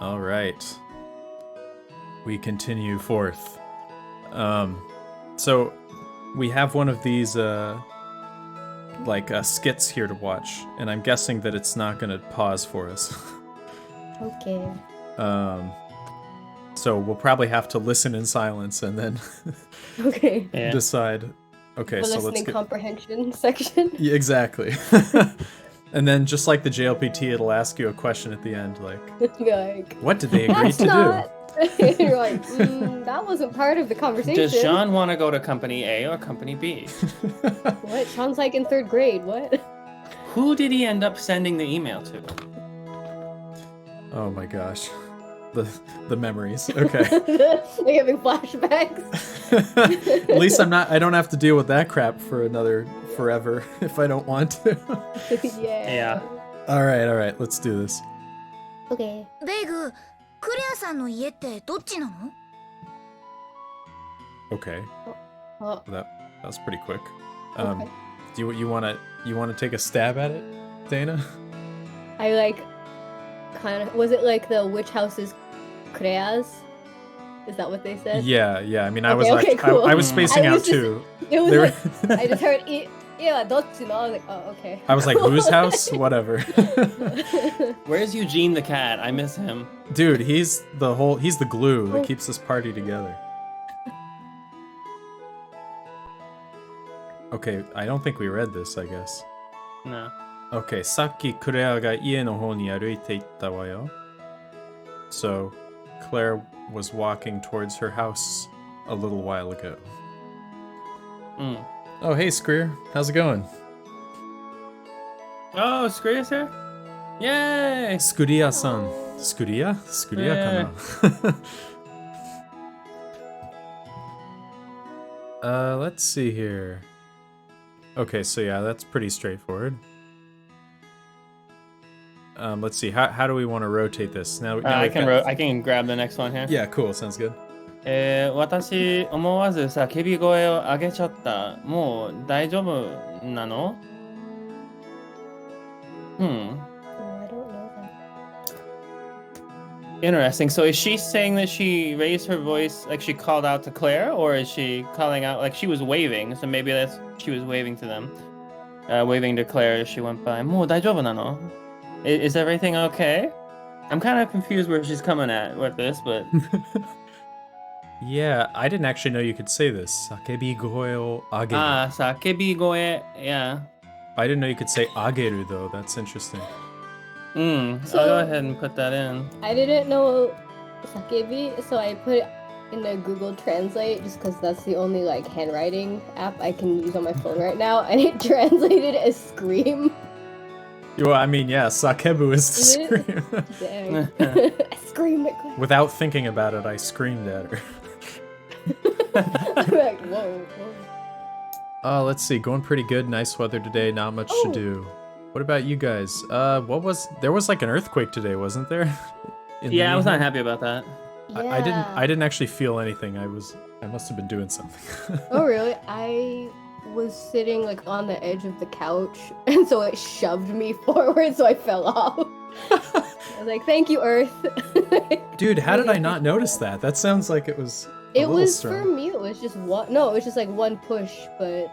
All right. We continue forth. So we have one of these skits here to watch, and I'm guessing that it's not going to pause for us. Okay. So we'll probably have to listen in silence and then Okay. decide. Okay, The so listening let's get comprehension section. Yeah, exactly. And then just like the JLPT, it'll ask you a question at the end, like, what did they agree to do? You're like, that wasn't part of the conversation. Does Sean want to go to Company A or Company B? What? Sean's like in 3rd grade. What? Who did he end up sending the email to? Oh my gosh. The memories. Okay. Like having flashbacks. At least I don't have to deal with that crap for another forever if I don't want to. Yeah. All right, let's do this. Okay. ベイグ、クレアさんの家ってどっちなの？ Okay. Oh, That was pretty quick. okay. Do you wanna take a stab at it, Dana? I like kind of, was it like the witch house's creas? Is that what they said? Yeah. I mean, I Okay, was like, okay, cool. I was spacing I out was just- too. It was There- like, I just heard yeah, dochi no. I was like, oh, okay. I was like, whose house? Whatever. Where's Eugene the cat? I miss him. Dude, he's the glue that keeps this party together. Okay, I don't think we read this, I guess. No. Okay, さっきクレアが家の方に歩いて行ったわよ. So, Claire was walking towards her house a little while ago. Oh, hey, Screer. How's it going? Oh, Screer's here? Yay! Skuria-san. Skuria? Skuria kana? Let's see here. Okay, so yeah, that's pretty straightforward. Let's see. How do we want to rotate this? Now I we've got- can grab the next one here. Yeah, cool. Sounds good. 私思わず叫び声を上げちゃった。もう大丈夫なの？ Oh, I don't know that. Interesting. So is she saying that she raised her voice, like she called out to Claire, or is she calling out like she was waving? So maybe that's she was waving to them, waving to Claire as she went by. もう大丈夫なの? Is everything okay? I'm kind of confused where she's coming at with this, but Yeah, I didn't actually know you could say this. Sakebi goe o ageru. sakebi goe, yeah. I didn't know you could say ageru though. That's interesting. So I'll go ahead and put that in. I didn't know sakebi, so I put it in the Google Translate just because that's the only like handwriting app I can use on my phone right now, and it translated as scream. Well, I mean, yeah, sakebu is to Is it? scream. Dang. I screamed at Claire. Without thinking about it, I screamed at her. I'm like, whoa. Oh, let's see. Going pretty good. Nice weather today. Not much to Oh. do. What about you guys? There was like an earthquake today, wasn't there? In the Yeah, I was not evening? happy about that. Yeah. I didn't actually feel anything. I must have been doing something. Oh really? I was sitting like on the edge of the couch, and so it shoved me forward, so I fell off. I was like, "Thank you, Earth." Dude, how did I not notice that? That sounds like it was a It little was strong. for me. It was just one. No, it was just like one push, but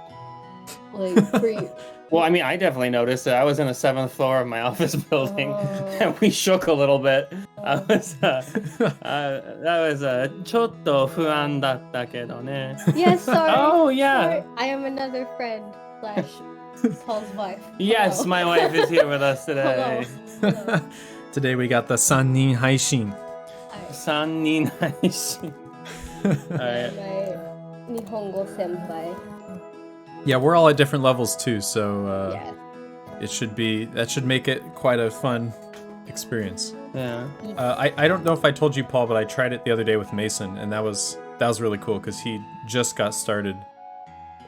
like for you. Well, I mean, I definitely noticed it. I was in the 7th floor of my office building, Oh. and we shook a little bit. That was ちょっと不安だったけどね. Yes, sorry. Oh, yeah. Sorry. I am another friend slash Paul's wife. Yes, Hello. my wife is here with us today. Hello. Today we got the Sannin Haishin. 3人配信. Alright. My Nihongo senpai. Yeah, we're all at different levels too, so Yeah. that should make it quite a fun experience. Yeah. I don't know if I told you, Paul, but I tried it the other day with Mason, and that was really cool because he just got started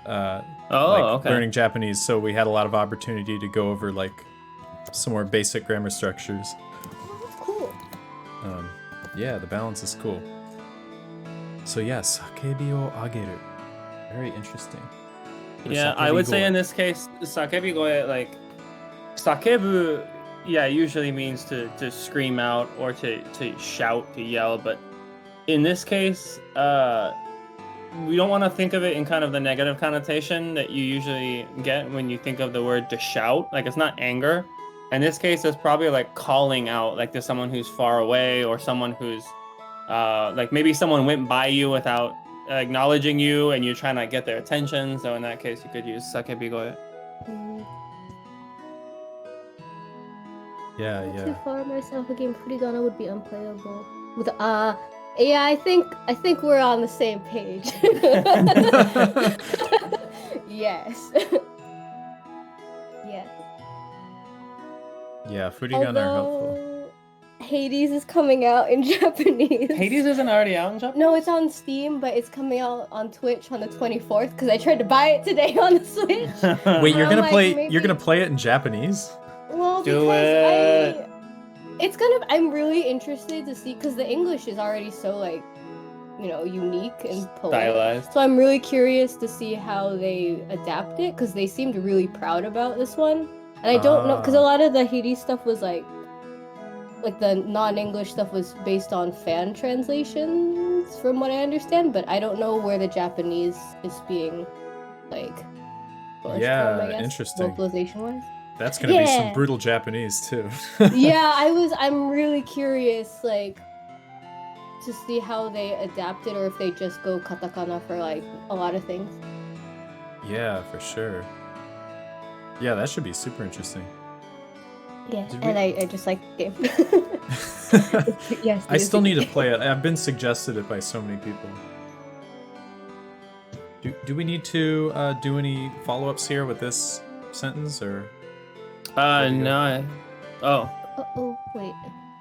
Okay. learning Japanese, so we had a lot of opportunity to go over like some more basic grammar structures. Oh, that's cool. Yeah, the balance is cool. So yes, sakebi o ageru. Very interesting. Or Yeah, I would say sakebi in this case, sakebi goe, like, sakebu yeah, usually means to scream out or to shout, to yell, but in this case, we don't want to think of it in kind of the negative connotation that you usually get when you think of the word to shout. Like, it's not anger. In this case, it's probably like calling out, like to someone who's far away or someone who's like maybe someone went by you without acknowledging you and you're trying to get their attention. So in that case, you could use sakebigoe. Yeah, Not yeah. too far myself. A game Furigana would be unplayable. With yeah, I think we're on the same page. Yes. Yes. Yeah, Furigana are helpful. Although Hades is coming out in Japanese. Hades isn't already out in Japan? No, it's on Steam, but it's coming out on Twitch on the 24th because I tried to buy it today on the Switch. Wait, you're I'm gonna like, play? maybe- You're gonna play it in Japanese? Well, Do because it. it's I'm really interested to see because the English is already so like, unique and polite. Stylized. So I'm really curious to see how they adapt it because they seemed really proud about this one, and I don't know because a lot of the Hades stuff was like the non-English stuff was based on fan translations, from what I understand. But I don't know where the Japanese is being like. sourced Yeah, from, I guess, interesting. Localization-wise. That's gonna be some Yeah. brutal Japanese too. Yeah, I'm really curious, like, to see how they adapt it or if they just go katakana for like a lot of things. Yeah, for sure. Yeah, that should be super interesting. Yeah, Did and we- I just like the game. Yes, I still need to play it. I've been suggested it by so many people. Do we need to do any follow-ups here with this sentence or? No. Oh. Oh, wait.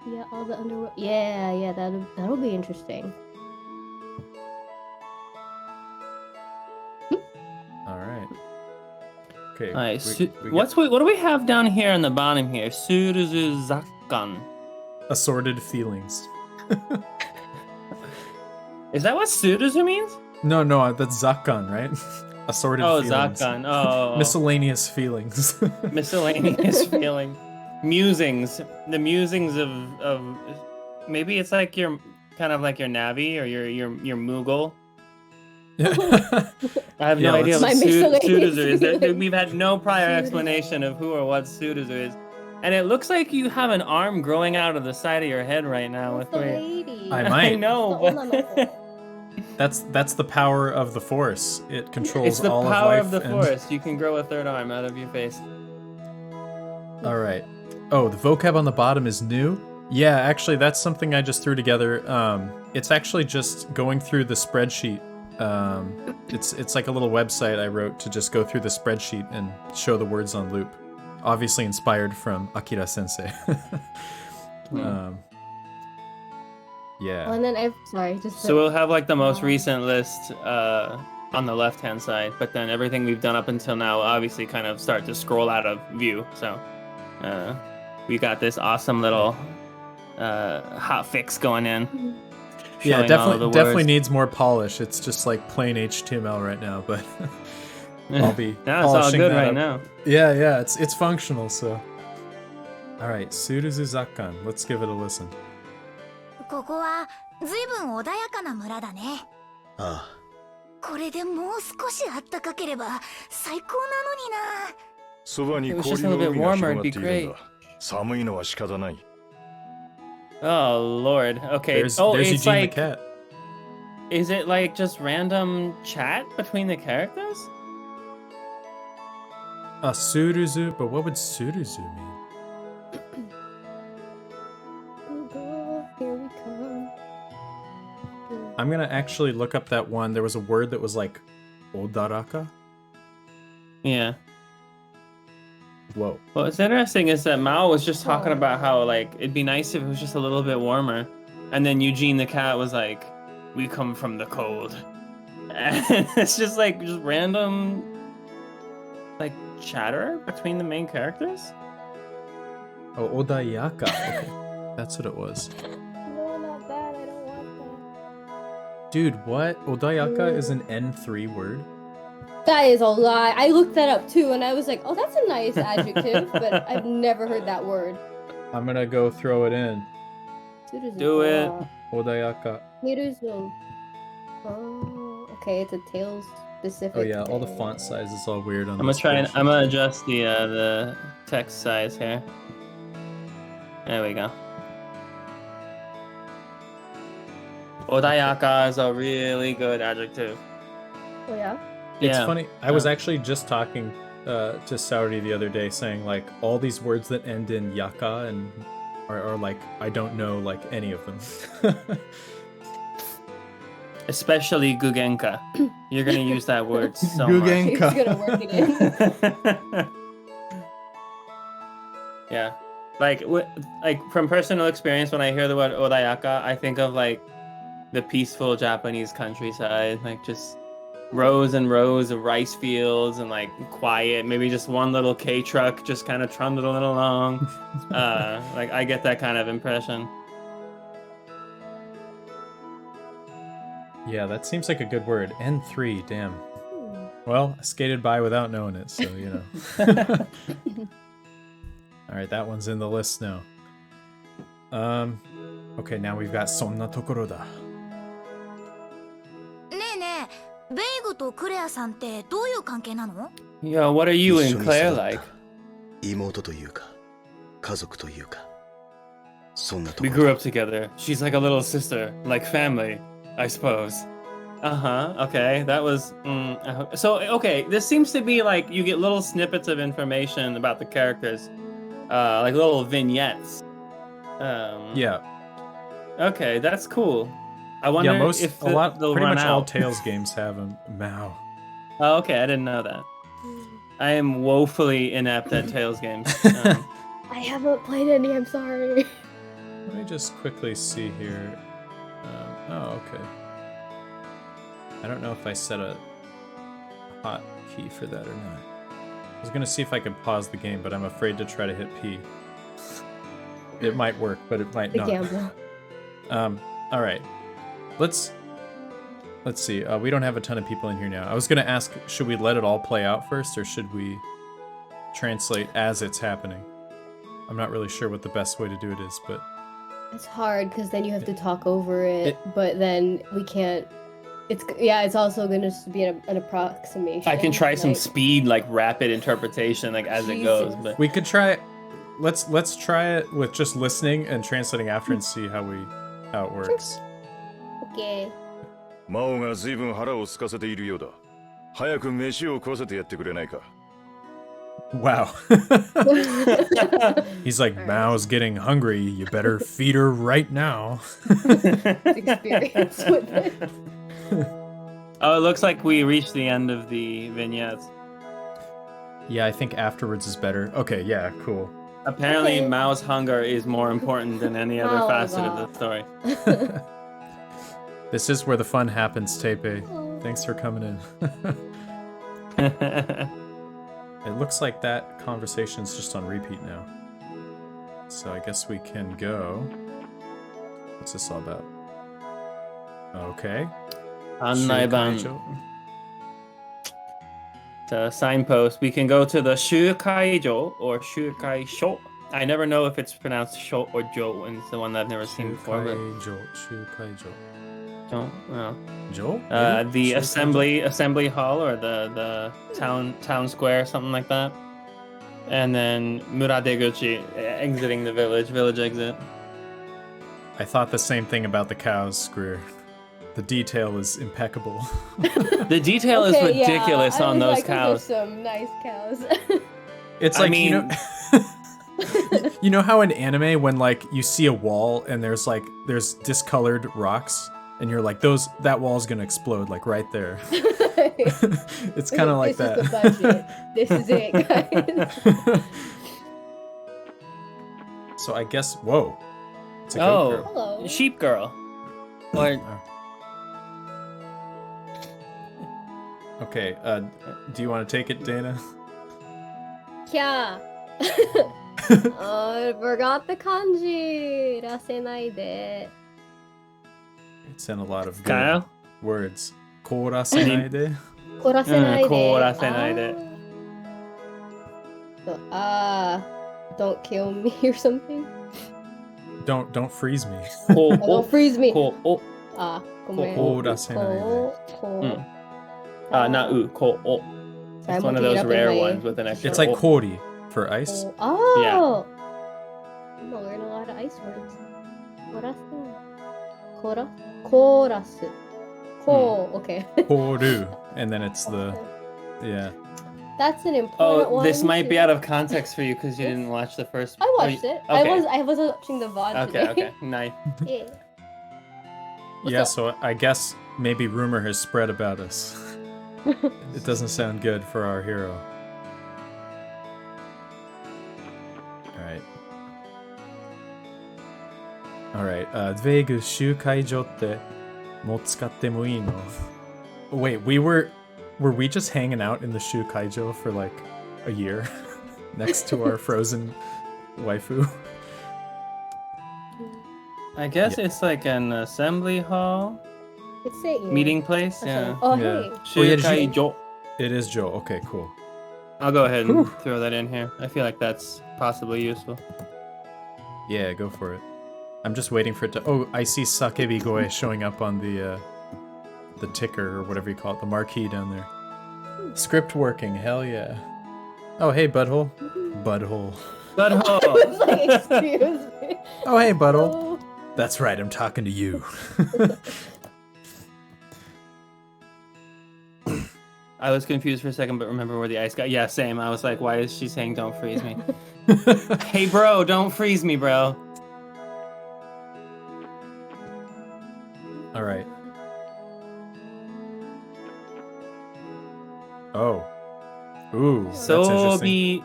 Yeah, all the underworld. Yeah, that'll be interesting. All right. Okay. Alright, we what do we have down here on the bottom here? Suruzu Zakkan. get assorted feelings. Is that what Suruzu means? No, that's zakkan, right? Assorted Oh, feelings. Zakkan. Oh. Miscellaneous feelings. Miscellaneous feeling. Musings. The musings of maybe it's like your kind of like your Navi or your Moogle. I have no Yeah, idea let's- what My miscellaneous Suruzu is. feelings. We've had no prior Suruzu. explanation of who or what Suruzu is. And it looks like you have an arm growing out of the side of your head right now with the where lady. I I might. know, The but onanoko. That's the power of the Force. It controls it's the all power of of life. the and- Force. You can grow a third arm out of your face. All right. Oh, the vocab on the bottom is new. Yeah, actually, that's something I just threw together. It's actually just going through the spreadsheet. It's like a little website I wrote to just go through the spreadsheet and show the words on loop. Obviously inspired from Akira Sensei. Yeah. Oh, and then sorry, just So we'll have like the most recent list on the left hand side, but then everything we've done up until now obviously kind of start to scroll out of view. So we got this awesome little hot fix going in. Yeah, showing all of the definitely words. needs more polish. It's just like plain HTML right now, but I'll be Yeah, it's all polishing good that right up. now. Yeah, it's functional, so. All right, Suruzu Zakkan. Let's give it a listen. ここは随分穏やかな村だね。あこれでもう少し暖かければ最高なのにな。そばに It was 氷 just a の little bit 海が warmer, 広 it'd がっ be ているん great. だ。寒いのは仕方ない。 Oh Lord. Okay. There's it's Eugene like, the cat. is it like just random chat between the characters? Suruzu, but what would Suruzu mean? Here we come. I'm gonna actually look up that one. There was a word that was like Odaraka. Yeah. Whoa. Well, what's interesting is that Mao was just talking about how like it'd be nice if it was just a little bit warmer, and then Eugene the cat was like, "We come from the cold," and it's just like just random like chatter between the main characters. Oh, Odayaka. Okay. That's what it was. No, not that. I don't want Dude, what? Odayaka is an N3 word? that. That is a lie. I looked that up too, and I was like, "Oh, that's a nice adjective," but I've never heard that word. I'm gonna go throw it in. Do it. Odayaka. Oh, okay, it's a Tails specific. Oh yeah, all the font size is all weird on I'm gonna this try and spreadsheet. I'm gonna adjust the text size here. There we go. Odayaka is a really good adjective. Oh yeah. It's Yeah. funny. I was actually just talking to Saudi the other day, saying like all these words that end in yaka and are like I don't know like any of them. Especially gugenka. You're gonna use that word so Gugen- He's gonna work it in. much. Yeah. Like from personal experience, when I hear the word odayaka, I think of like the peaceful Japanese countryside, like just rows and rows of rice fields and like quiet, maybe just one little K truck just kind of trundling along. Like I get that kind of impression. Yeah, that seems like a good word. N3, damn. Well, I skated by without knowing it, so you know. All right, that one's in the list now. Okay, now we've got Sonna Tokoro da. ねえねえ、ベイゴとクレアさんってどういう関係なの？ Yo, what are you and 一緒に Claire 育った like? 妹というか家族というかそんなと We こ grew ろ up together. She's like a little sister, like family, I suppose. Okay, that was. So, okay, this seems to be like you get little snippets of information about the characters, like little vignettes. Yeah, Okay, that's cool. I wonder yeah. if Pretty they'll run much all out. Tales games have them. Mao. Oh, okay, I didn't know that. I am woefully inept at Tales games. I haven't played any. I'm sorry. Let me just quickly see here. Oh, okay. I don't know if I set a hotkey for that or not. I was gonna see if I could pause the game, but I'm afraid to try to hit P. It might work, but it might The not. gamble. All right. Let's see. We don't have a ton of people in here now. I was gonna ask, should we let it all play out first, or should we translate as it's happening? I'm not really sure what the best way to do it is, but It's hard because then you have to talk over it, but then we can't. It's also gonna be an approximation. I can try some like- speed, like rapid interpretation, like as it goes. Jesus. But we could try. Let's try it with just listening and translating after and see how it works. Okay. 魔王が随分腹を空かせているようだ。早く飯を食わせてやってくれないか。 Wow. He's like, Mao's getting hungry. You better feed her right now. Experience with it. oh, it looks like we reached the end of the vignettes. Yeah, I think afterwards is better. Okay, yeah, cool. Apparently, Okay. Mao's hunger is more important than any other Oh, facet God. of the story. This is where the fun happens, Tepe. Thanks for coming in. It looks like that conversation's just on repeat now. So I guess we can go. What's this all about? Okay. Annaiban. Shukaijo. The signpost. We can go to the Shukaijo or Shukaisho. I never know if it's pronounced sho or jo, and it's the one that I've never seen before. But Shukaijo. don't know. Jo? The assembly hall or the town square, something like that. And then Muradeguchi, exiting the village exit. I thought the same thing about the cows, Greer. The detail is impeccable. The detail is Okay, yeah, ridiculous I on was those like, cows. There's some nice cows. It's I like, mean- you know, you know how in anime when like you see a wall and there's discolored rocks and you're like that wall's gonna explode like right there. It's kind of like this that. is the budget. This is it, guys. So I guess whoa. It's a goat Oh, girl. Hello. sheep girl. Or Okay, do you want to take it, Dana? Yeah. I forgot the kanji. らせないで. It's in a lot of good Kyle? words. Korasenaide? 凝らせないで。凝らせないで。don't kill me or something. don't freeze me. こ Don't freeze me. こお Ah, ごめん。凍らせないで。こ なうこお So I'm It's one of looking it those up in rare my- ones with an extra It's like o. kori for ice. Oh. I'm gonna learn a lot of ice words. Chorus. Okay. Koru. And then it's the yeah. That's an important Oh, one. this might be to- out of context for you because you didn't watch the first. I oh, watched you- it. Okay. I was watching the VOD Okay, today. okay, nice. Yeah. What's Yeah, up? so I guess maybe rumor has spread about us. It doesn't sound good for our hero. Alright. Alright, ドゥエグ集会所ってもう使ってもいいの? Wait, were we just hanging out in the Shukaijo for like a year next to our frozen waifu? I guess it's like an assembly hall, It's saying meeting place. Yeah. Oh, Yeah. hey. Oh, yeah, did you- Shukaijo. It is Joe. Okay, cool. I'll go ahead and Whew. throw that in here. I feel like that's possibly useful. Yeah, go for it. I'm just waiting for it to. Oh, I see Sakebi Goe showing up on the ticker or whatever you call it, the marquee down there. Script working, hell yeah. Oh, hey, butthole. Butthole. But It's like, excuse me. Oh, hey, butthole. Oh. That's right, I'm talking to you. I was confused for a second, but remember where the ice got. Yeah, same. I was like, why is she saying don't freeze me? Hey, bro, don't freeze me, bro. All right. Oh. Ooh, that's interesting. Sobi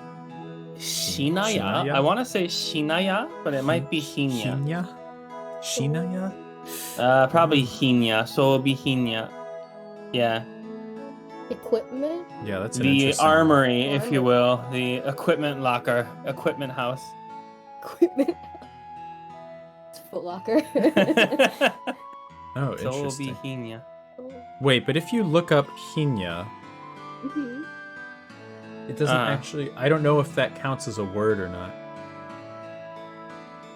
Shinaya? Shinaya? I want to say Shinaya, but it might be Hinya. Shinya? Shinaya? Probably Hinya. Sobi Hinya. Yeah. Equipment? Yeah, that's an The interesting armory, if you will. The equipment locker. Equipment house. Equipment. It's Foot Locker. Oh, Sobi interesting. Hinya. Wait, but if you look up Hinya, Mhm. it doesn't actually. I don't know if that counts as a word or not.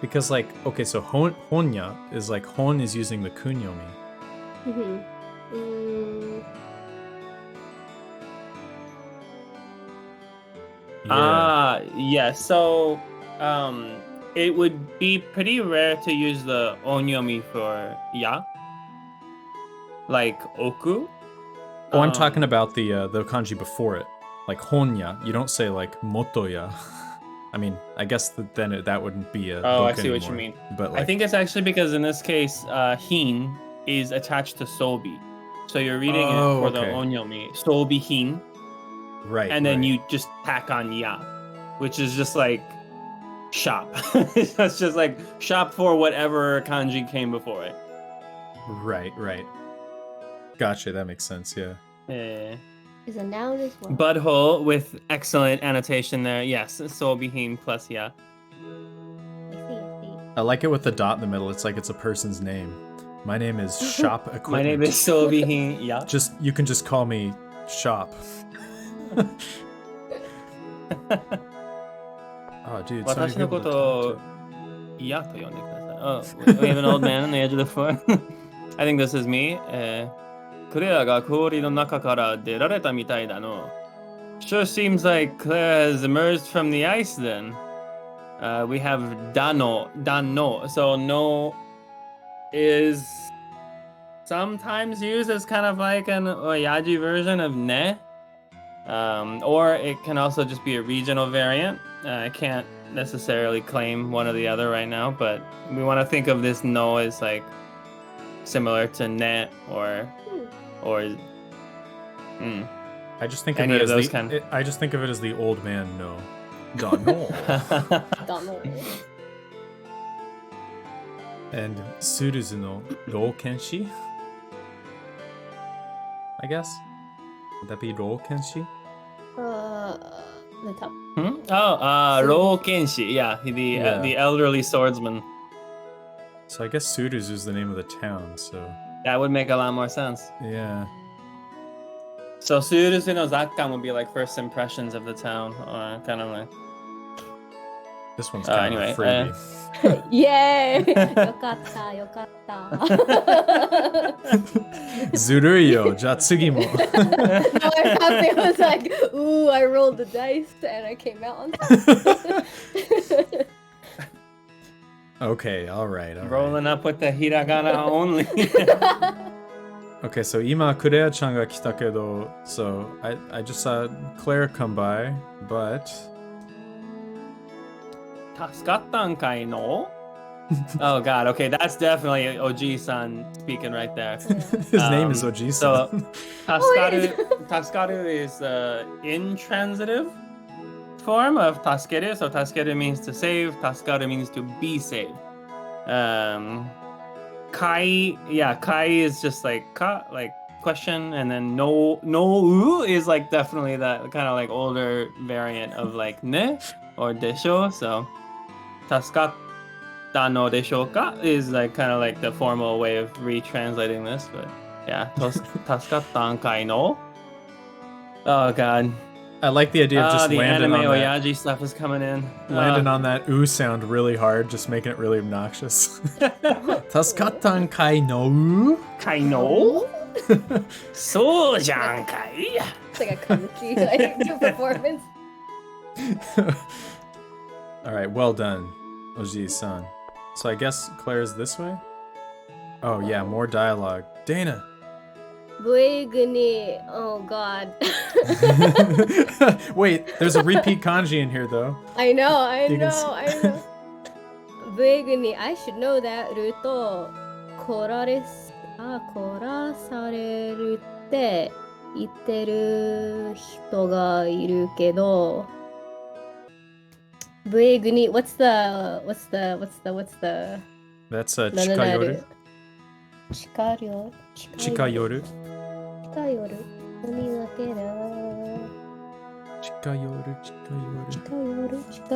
Because, like, okay, so Honya is like Hon is using the kunyomi. Mhm. Mm, Yeah. Yeah. So, it would be pretty rare to use the onyomi for ya. Like oku. Oh, I'm talking about the kanji before it, like Honya. You don't say like Motoya. I mean, I guess that wouldn't be a. Oh, I book see what you anymore. mean. But like, I think it's actually because in this case, hin is attached to sobi, so you're reading Oh, it for the okay. onyomi sobi hin, right, and then right. you just tack on ya, which is just like shop. That's just like shop for whatever kanji came before it. Right. Gotcha. That makes sense. Yeah. is a noun as well. Butthole with excellent annotation there. Yes, sobi hin plus ya. I see. I like it with the dot in the middle. It's like it's a person's name. My name is Shop Equipment. My name is sobi hin ya. You can just call me Shop. Oh, dude. So many 私の people こ to と talk を嫌と呼んでください。Oh, we have an old man on the edge of the floor. I think this is me. クレアが氷の中から出られたみたいだの。Sure seems like Claire has emerged from the ice then. We have dano. So no is sometimes used as kind of like an oyaji version of ne. Or it can also just be a regional variant. I can't necessarily claim one or the other right now, but we want to think of this no as like similar to ne or I just think of Any it of as those the. kind. I just think of it as the old man. No. Dano. Don't know. And Suruzu no Rou Kenshi? I guess? Would that be Rou Kenshi? The top. Rou Kenshi, yeah, the elderly swordsman. So I guess Suruzu is the name of the town, so. That would make a lot more sense. Yeah. So Suruzu no Zakkan would be like first impressions of the town, or kind of like. This one's kind anyway, of a freebie. Yay! よかったよかった ずるいよ。じゃあ次も。No, I'm happy. I was like, ooh, I rolled the dice and I came out on top. Okay, all right. Rolling up with the hiragana only. Okay, so 今クレアちゃんが来たけど so I just saw Claire come by, but 助かったんかいの? Oh god, okay, that's definitely Oji-san speaking right there. his name is Oji-san. So, taskaru is intransitive form of taskeru. So taskeru means to save, taskaru means to be saved. Kai is just like question, and then no is like definitely that kind of like older variant of like ne or desho. So taskatta no deshoka is like kind of like the formal way of retranslating this, but yeah, taskattan kai no. Oh god. I like the idea of just the landing anime on that. oyaji stuff is coming in. Landing on that ooh sound really hard, just making it really obnoxious. Taskattan kai no ooh? Kai no? So jankai. It's like a kabuki like performance. All right, well done, Oji-san. So I guess Claire's this way? Oh yeah, more dialogue. Dana. Buiguni. Oh god. Wait, there's a repeat kanji in here though. I know. You can Buiguni. I should know that. Ruto. Korasareruって言ってる人がいるけど。Buiguni. What's the That's chikayoru. Chikayoru. Chikayoru. 近寄る何がけだ Chikayoru. 近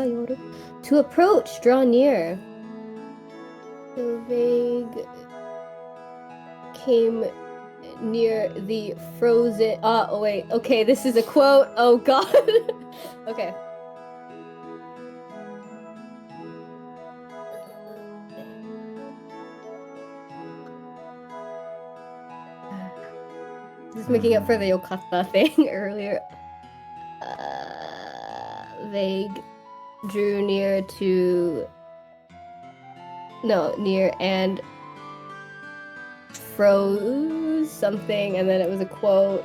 寄る To approach, draw near. The vague came near the frozen. Oh wait, okay, this is a quote. Oh god. Okay. Just making up for the yokata thing earlier. Vague drew near and froze something, and then it was a quote.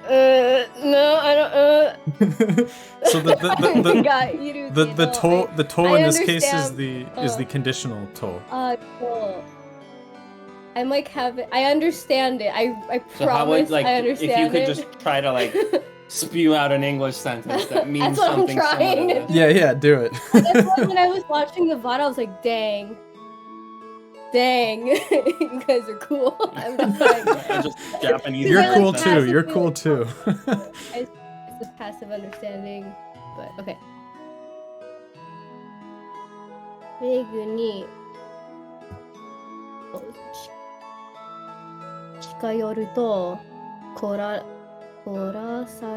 No, I don't. So the toll I in this case is understand. the conditional toll. Cool. I'm like I understand it. I So how promise would like I understand if you could it. just try to like spew out an English sentence that means That's what I'm something trying similar to to Yeah, yeah, do it. That's why when I was watching the VOD, I was like, dang, you guys are cool. I'm just like, just Japanese. You're I cool like too. You're passively- cool too. it's a passive understanding, but okay. メグに近寄るとこらさ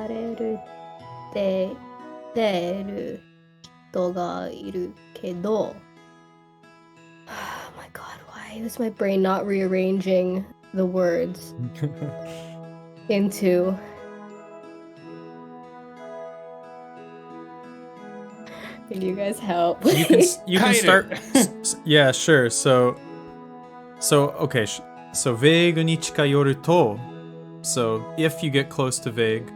れるって出る人がいるけど Oh my god, why is my brain not rearranging the words into Can you guys help? You can start. Yeah, sure. So okay. So vague ni chikayoru to. So if you get close to vague,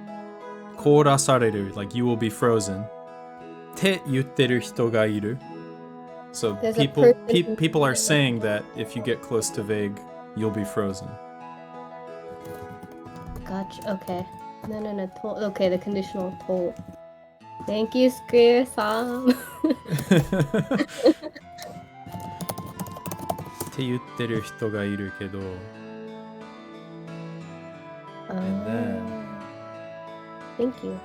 korasareru, like you will be frozen. Te yutteru hito ga iru. So There's a person who- people are saying that if you get close to vague, you'll be frozen. Gotcha. Okay. No. Okay, the conditional toll. Thank you, Square-san. って言ってる人がいるけど And then- Thank you.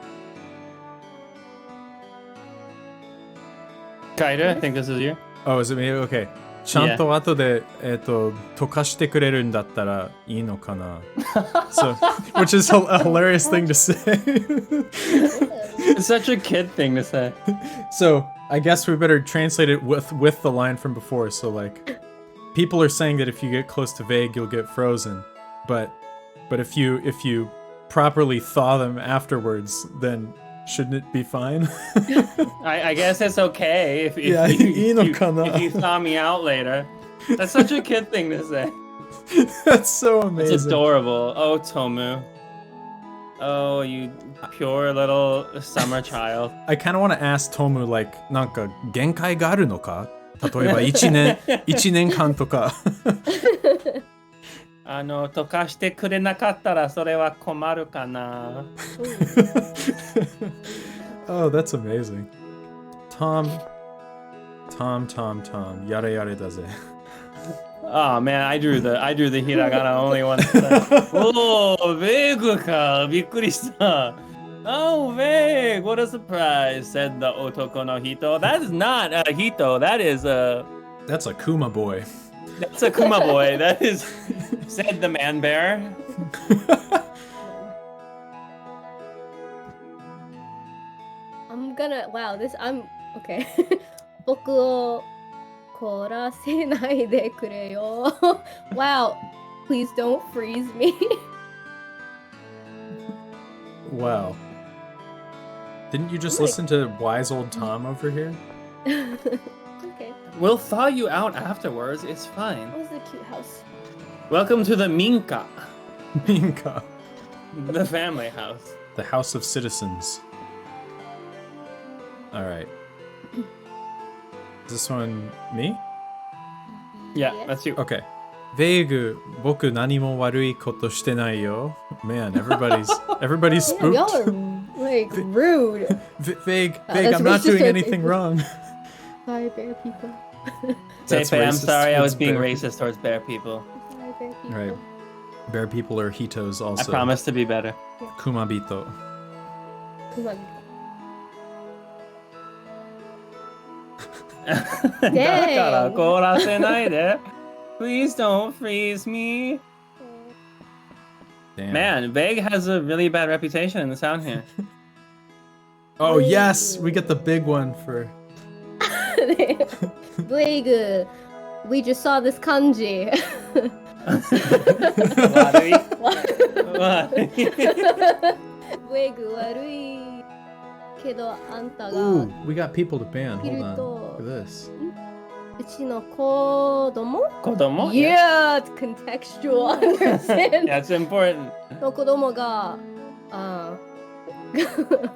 Kaida, I think this is you. Oh, is it me? Okay. ちゃんと後で、溶かしてくれるんだったらいいのかな So, which is a hilarious thing to say. It's such a kid thing to say. So, I guess we better translate it with the line from before. So, like, people are saying that if you get close to Vague, you'll get frozen. But if you properly thaw them afterwards, then shouldn't it be fine? I guess it's okay if Yeah, if you thaw me out later. That's such a kid thing to say. That's so amazing. It's adorable. Oh, Tomu. Oh, you pure little summer child. I kind of want to ask Tomu, like, なんか限界があるのか？例えば1年間とか。溶かしてくれなかったらそれは困るかな。Oh, that's amazing. Tom, yada yada だぜ。Oh man, I drew the hiragana only one time. Oh, Vague か。びっくりした。Oh, Vague, what a surprise, said the otoko no hito. That is not a hito, that is a... That's a Kuma boy. That's a Kuma boy, that is... said the man bear. I'm okay. 僕を凍らせないでくれよ。Wow, please don't freeze me. Wow. Didn't you just listen to wise old Tom over here? Okay. We'll thaw you out afterwards, it's fine. What was the cute house? Welcome to the Minka, Minka. the family house. The House of Citizens. Alright. Is this one me? Yeah, Yes. that's you. Okay. Vague, 僕何も悪いことしてないよ. Man, everybody's Damn, spooked. y'all are like rude. Vague, that's I'm not racist doing right anything there. wrong. Sorry, bear people. Say, That's I'm racist sorry, I towards was being bear racist towards bear people. Sorry, bear people. Right. Bear people are Hitos I also. promise to be better. Kumabito. Come on. だから凍らせないで。Please don't freeze me. Damn. Man, Vague has a really bad reputation in the sound here. Oh yes, we get the big one for. Blake, we just saw this kanji. 悪い。悪い。 Blake 悪いけどあんたが Ooh, we got people to ban. Hold on. Kirito. Look at this. うちの子供子供 Yeah, it's contextual understand. That's important. の子供が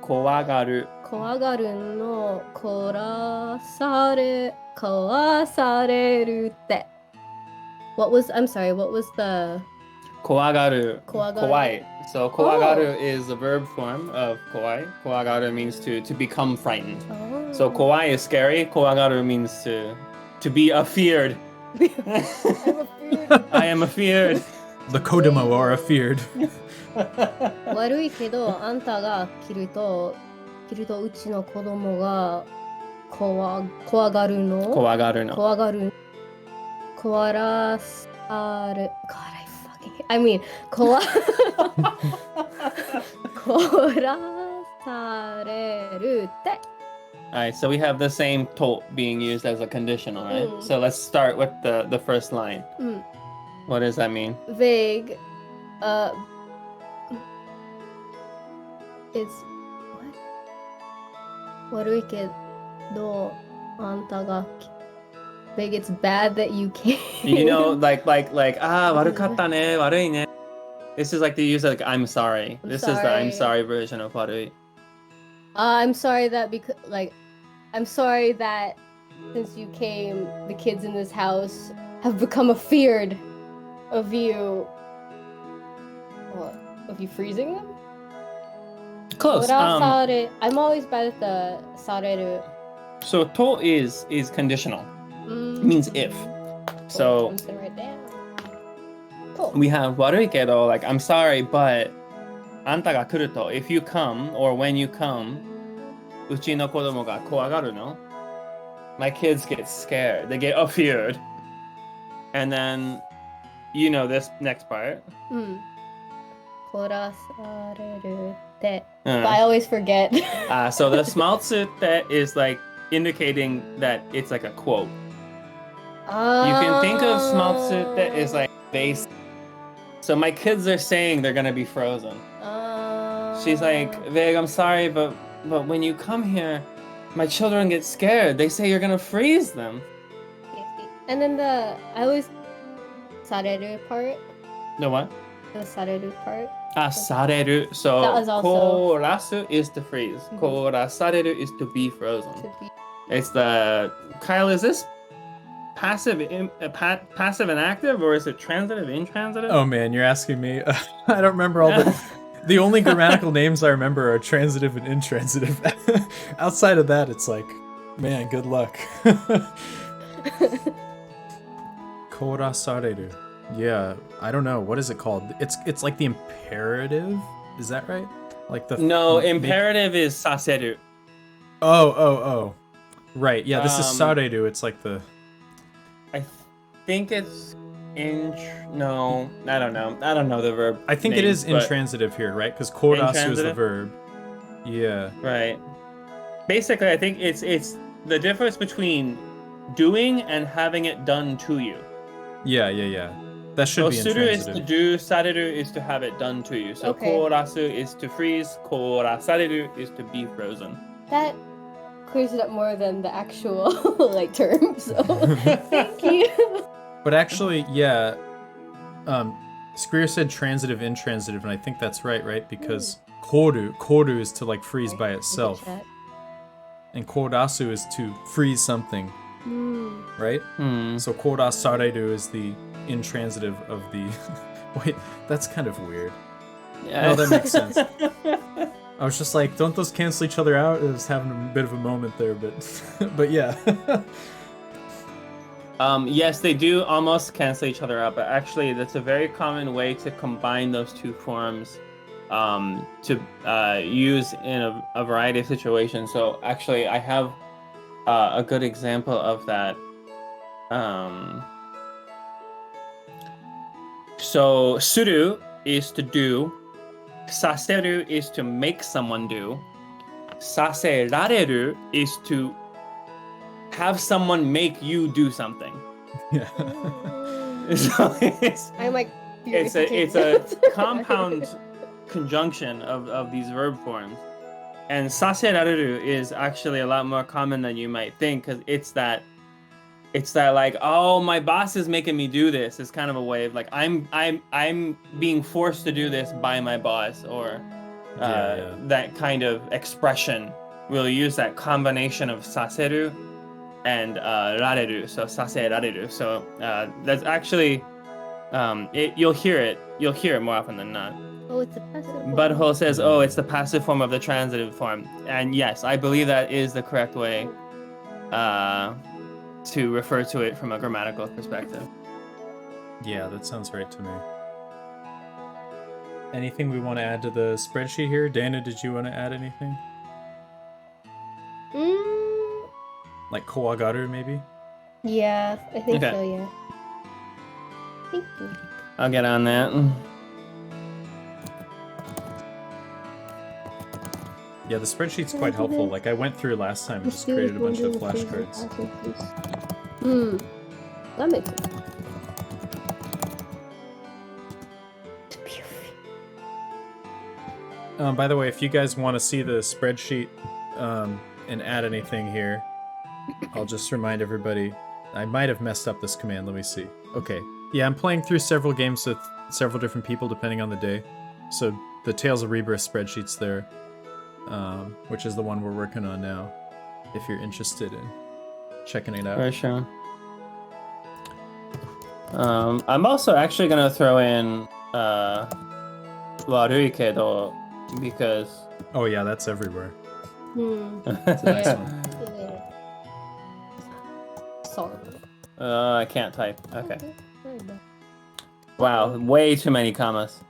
怖がる。怖がるの殺されるって What was the 怖がる。怖がる。怖い。So 怖がる is the verb form of 怖い。怖がる means to become frightened. Oh. So 怖い is scary. 怖がる means to be afeared. I am afeared. The Kodomo are afeared. 悪いけどあんたが切るとうちの子供が怖がるの怖がるの。怖らされ God I mean 怖らされるって Alright, so we have the same to being used as a conditional, right? So let's start with the first line. What does that mean? Vague is what? 悪いけどあんたが Vague, it's bad that you came. You know, like 悪かったね、悪いね. This is like the use of like I'm sorry. This is the I'm sorry version of 悪い. I'm sorry that I'm sorry that since you came, the kids in this house have become afeared of you. What? Of you freezing them? Close. I'm always bad at the sareru. So to is conditional. It means if. So I'm just gonna write down. Cool. we have 悪いけど like I'm sorry, but あんたが来ると if you come or when you come うちの子供が怖がるの My kids get scared. They get afeared. And then, you know this next part. 殺されるって。 Uh. But I always forget. So the smaltsute is like indicating that it's like a quote. You can think of smaltsute as like base. So my kids are saying they're gonna be frozen. She's like, Veg, I'm sorry, but when you come here, my children get scared. They say you're gonna freeze them. And then I always sareru part. The what? The sareru part. Sareru. So That was also- korasu is to freeze. Mhm. Korasareru is to be frozen. To be- It's the Kyle. Is this passive, passive and active, or is it transitive, intransitive? Oh man, you're asking me. I don't remember all the. The only grammatical names I remember are transitive and intransitive. Outside of that, it's like, man, good luck. Korasareru. Yeah, I don't know. What is it called? It's like the imperative. Is that right? Like the No, imperative is saseru. Oh. Right. Yeah, this is sareru. It's like the. I think it's no, I don't know. I don't know the verb. I think it names, is but- intransitive here, right? Because korasu is the Intransitive? verb. Yeah. Right. Basically, I think it's the difference between doing and having it done to you. Yeah. That should So be suru is to intransitive. do, sareru is to have it done to you. So Okay. korasu is to freeze, korasareru is to be frozen. That clears it up more than the actual like term. So thank you. But actually, yeah. Skrier said transitive, intransitive, and I think that's right? Because koru is to like freeze by itself, and korasu is to freeze something, right? So korasareru is the intransitive of the. Wait, that's kind of weird. Yeah. No, that makes sense. I was just like, don't those cancel each other out? I was having a bit of a moment there, but yeah. Yes, they do almost cancel each other out, but actually that's a very common way to combine those two forms to use in a variety of situations. So actually I have a good example of that. So suru is to do, saseru is to make someone do, saserareru is to have someone make you do something. Yeah. So it's I'm like. it's a compound conjunction of these verb forms, and saserareru is actually a lot more common than you might think, because it's that like, oh, my boss is making me do this. It's kind of a way of like I'm being forced to do this by my boss, or Yeah. that kind of expression. We'll use that combination of saseru and rareru, so saserareru. So that's actually you'll hear it more often than not. Oh, it's a passive. form. Butthole says, oh, it's the passive form of the transitive form, and yes, I believe that is the correct way to refer to it from a grammatical perspective. Yeah, that sounds right to me. Anything we want to add to the spreadsheet here? Dana, did you want to add anything? Like kowagaru, maybe? Yeah, I think Okay. so. Yeah. Thank you. I'll get on that. Yeah, the spreadsheet's quite helpful. Like I went through last time and just created a bunch of flashcards. That makes sense. By the way, if you guys want to see the spreadsheet and add anything here, I'll just remind everybody. I might have messed up this command. Let me see. Okay. Yeah, I'm playing through several games with several different people depending on the day. So the Tales of Rebirth spreadsheet's there, which is the one we're working on now, if you're interested in checking it out. For sure. I'm also actually gonna throw in warui kedo, because Oh yeah, that's everywhere. Yeah. Sorry. I can't type. Okay. Wow, way too many commas.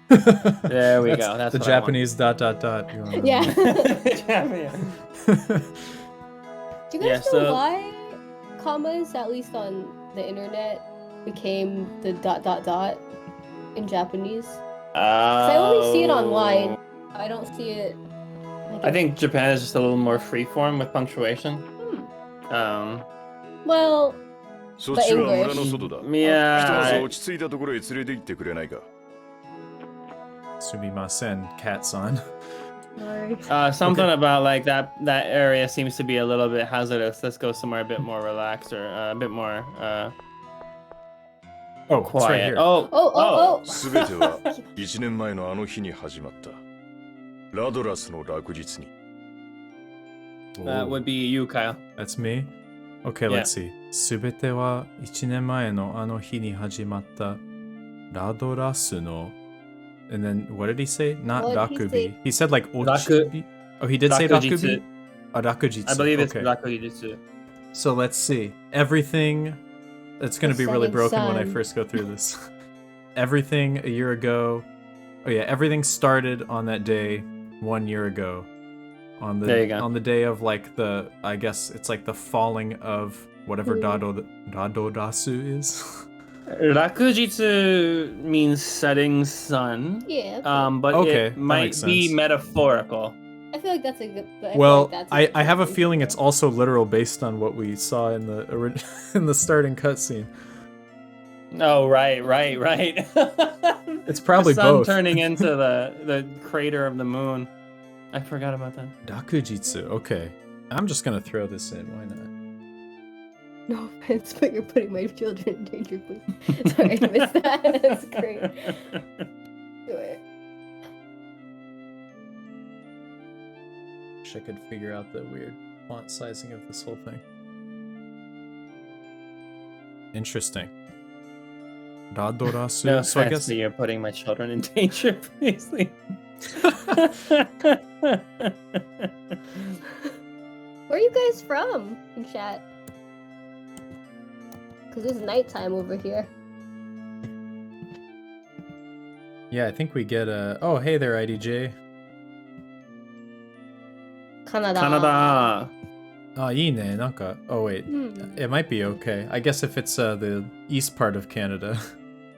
There we go. That's the what Japanese ... You wanna- Yeah. I want. Do you Yeah, guys know so- why commas, at least on the internet became the ... in Japanese. 'Cause I Oh. only see it online. I don't see it. Like, I think Japan is just a little more freeform with punctuation. Well, そっちは English. 村の外だ。ひとまず Yeah. 落ち着いたところへ連れて行ってくれないか。 Sumimasen, cat-san. sorry. Something about like that area seems to be a little bit hazardous. Let's go somewhere a bit more relaxed or a bit more Oh, it's right quiet. here. Oh. すべては1年前のあの日に始まった。ラドラスの落日に。That would be you, Kyle. That's me? Okay, let's see. すべては1年前のあの日に始まったラドラスの And then what did he say? Not What did he rakubi. say? He said like Raku- ochibi. Oh, he did say Rakujitsu. rakubi? Rakujitsu. I believe it's okay. Rakujitsu. So let's see. Everything. It's going to The be really setting broken when I sun. first go through this. Everything a year ago. Oh yeah, everything started on that day 1 year ago. On There you go. the day of like the, I guess it's like the falling of whatever Dadodasu is. Rakujitsu means setting sun. Yeah. But Okay, it that might makes be sense. metaphorical. I feel like that's a good. Well, I have a feeling it's also literal based on what we saw in the in the starting cutscene. Oh, right. It's probably the sun both. turning into the crater of the moon. I forgot about that. Dakujitsu. Okay, I'm just gonna throw this in. Why not? No offense, but you're putting my children in danger, please. Sorry, I missed that. That's great. Do it. Wish I could figure out the weird font sizing of this whole thing. Interesting. Radorasu. No So I offense, guess but you're putting my children in danger, please. Where are you guys from in chat? Because it's nighttime over here. yeah, I think we get a. Oh, hey there, IDJ. Canada. Canada. Ah, ii ne, nanka. Oh wait, it might be okay. I guess if it's the east part of Canada,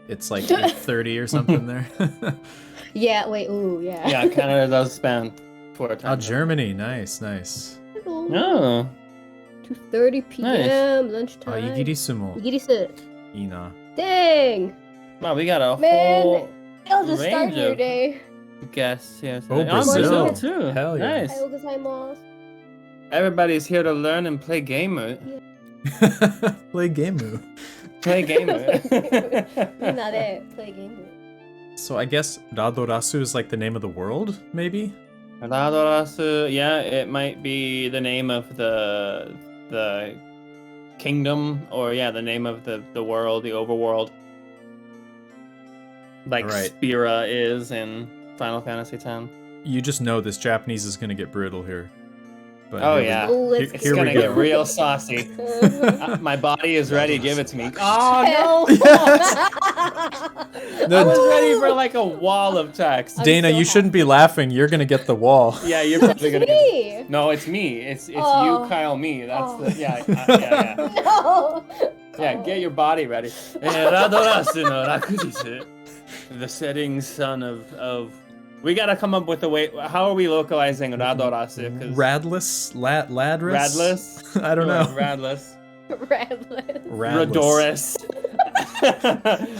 it's like 8:30 or something there. Yeah, wait, ooh, yeah. Yeah, Canada does span 4 Oh, times. Germany, nice. Oh. 2:30 p.m. lunchtime. Ah, igirisu mo Igirisu. ii na. Dang! Wow, we got a Man, whole I'll just start range your of day. guests here. Oh, today. Brazil. too. Hell yeah. Nice. Ohayou gozaimasu. Everybody's here to learn and play game mode. Play game. Play game mode. Minna play game. So I guess Radorasu is like the name of the world, maybe? Radorasu, yeah, it might be the name of the kingdom, or yeah, the name of the world, the overworld. Like Right. Spira is in Final Fantasy X. You just know this Japanese is gonna get brutal here. But Oh here we- yeah, Oh, let's it's here we gonna go. get real saucy. My body is ready. Give it to me. Oh Oh no! I was ready for like a wall of text. I'm Dana, so you shouldn't be laughing. You're gonna get the wall. Yeah, you're probably gonna. Me! No, it's me. It's Oh. you, Kyle, me. That's Oh. the yeah. No! Yeah, get your body ready. Radorasu no Rakujitsu. The setting sun of. We gotta come up with a way. How are we localizing Radorasu? 'Cause Radless? Ladris? Radless? I don't know. Radless. Radless. Radless. Radoris.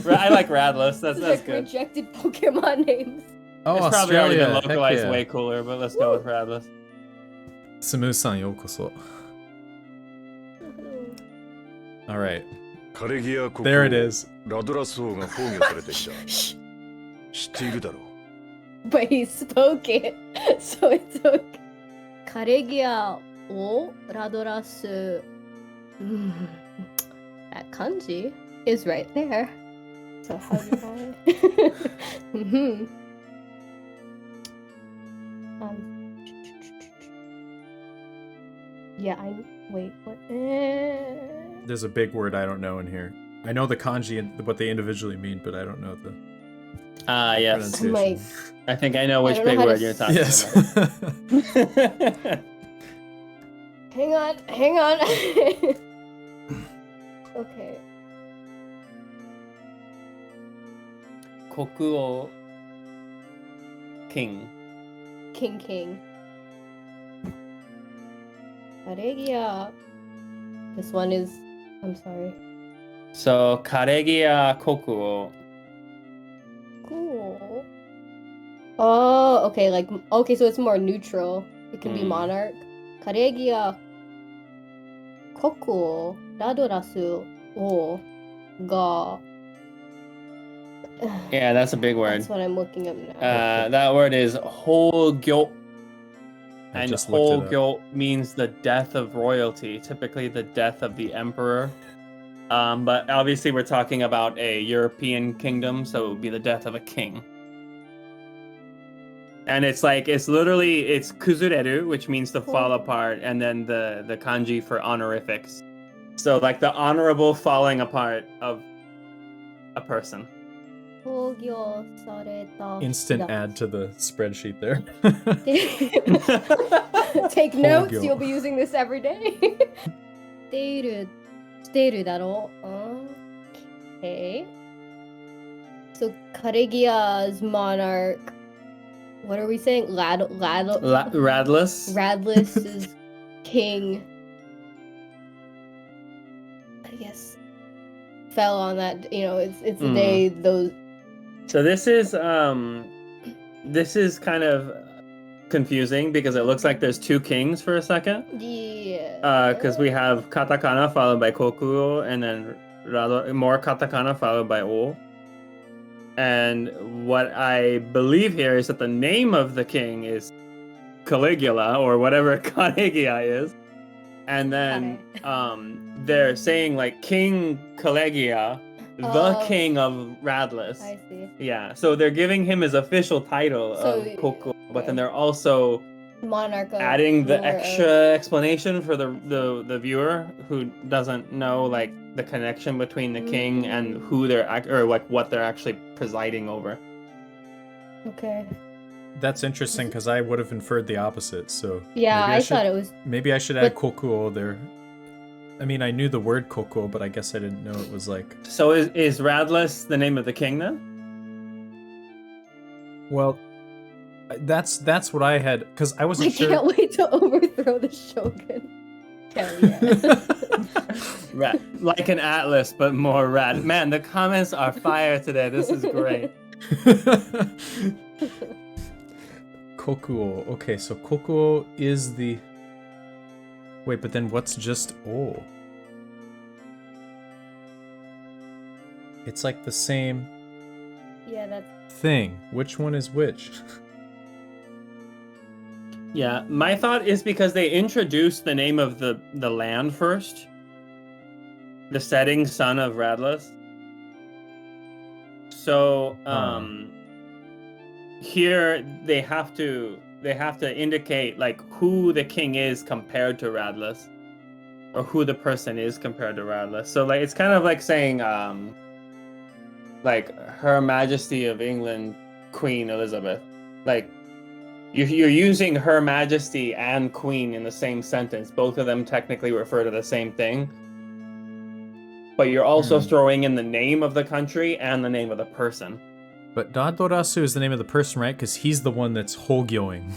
I like Radless. That's Like good. rejected Pokemon names. Oh, It's probably already been Australia. Heck localized yeah. way cooler, but let's go with Radless. Smooth-san, yokoso. Alright. カレギア国 There 王 it is. ラドラス王が崩御されてきた。知っているだろう。 But he spoke it, so it's okay. Karegia o Radorasu. That kanji is right there. So how do I? Yeah, wait. What? There's a big word I don't know in here. I know the kanji and what they individually mean, but I don't know the Yes. pronunciation. My I think I know which I don't know big how to word you're talking Yes. about. hang on. Okay. Kokuo King. King. Karegia. This one is. I'm sorry. So Karegia Kokuo. Cool. Oh, okay. Okay, so it's more neutral. It can be monarch. Karegia Kokuo Radorasu o ga. Yeah, that's a big word. That's what I'm looking up now. That word is Hogyo. I And just looked it up. Hogyo means the death of royalty, typically the death of the emperor. But obviously we're talking about a European kingdom, so it would be the death of a king. And it's kuzureru, which means to fall apart, and then the kanji for honorifics. So like the honorable falling apart of a person. Instant add to the spreadsheet there. Take notes, Hogyo. you'll be using this every day. しているだろう Okay. So Karegia's monarch. What are we saying? Radless. Radless is king. I guess fell on that. It's the day those. So this is kind of confusing because it looks like there's two kings for a second. Yeah. Because we have katakana followed by kokuo, and then more katakana followed by o. And what I believe here is that the name of the king is Caligula, or whatever Karegia is. And then they're saying like King Caligula, the king of Radless. I see. Yeah, so they're giving him his official title of Kokuo, but then they're also Monarch adding the extra explanation for the viewer who doesn't know like the connection between the king and who what they're actually presiding over. Okay. That's interesting because I would have inferred the opposite. So yeah, I thought it was. Maybe I should add kokuo there. I mean, I knew the word kokuo, but I guess I didn't know it was like. So is Radless the name of the king then? Well, that's what I had because I wasn't sure. I can't wait to overthrow the shogun. Hell yeah. Like an atlas, but more rad. Man, the comments are fire today. This is great. Kokuo. Okay, so kokuo is the. Wait, but then what's just o? It's like the same. Yeah, that's thing. Which one is which? Yeah, my thought is because they introduced the name of the land first. The setting sun of Radless. So here they have to indicate like who the king is compared to Radless, or who the person is compared to Radless. So like it's kind of like saying like Her Majesty of England, Queen Elizabeth. Like you're using Her Majesty and Queen in the same sentence. Both of them technically refer to the same thing. But you're also throwing in the name of the country and the name of the person. But Dadorasu is the name of the person, right? Because he's the one that's hogyoing.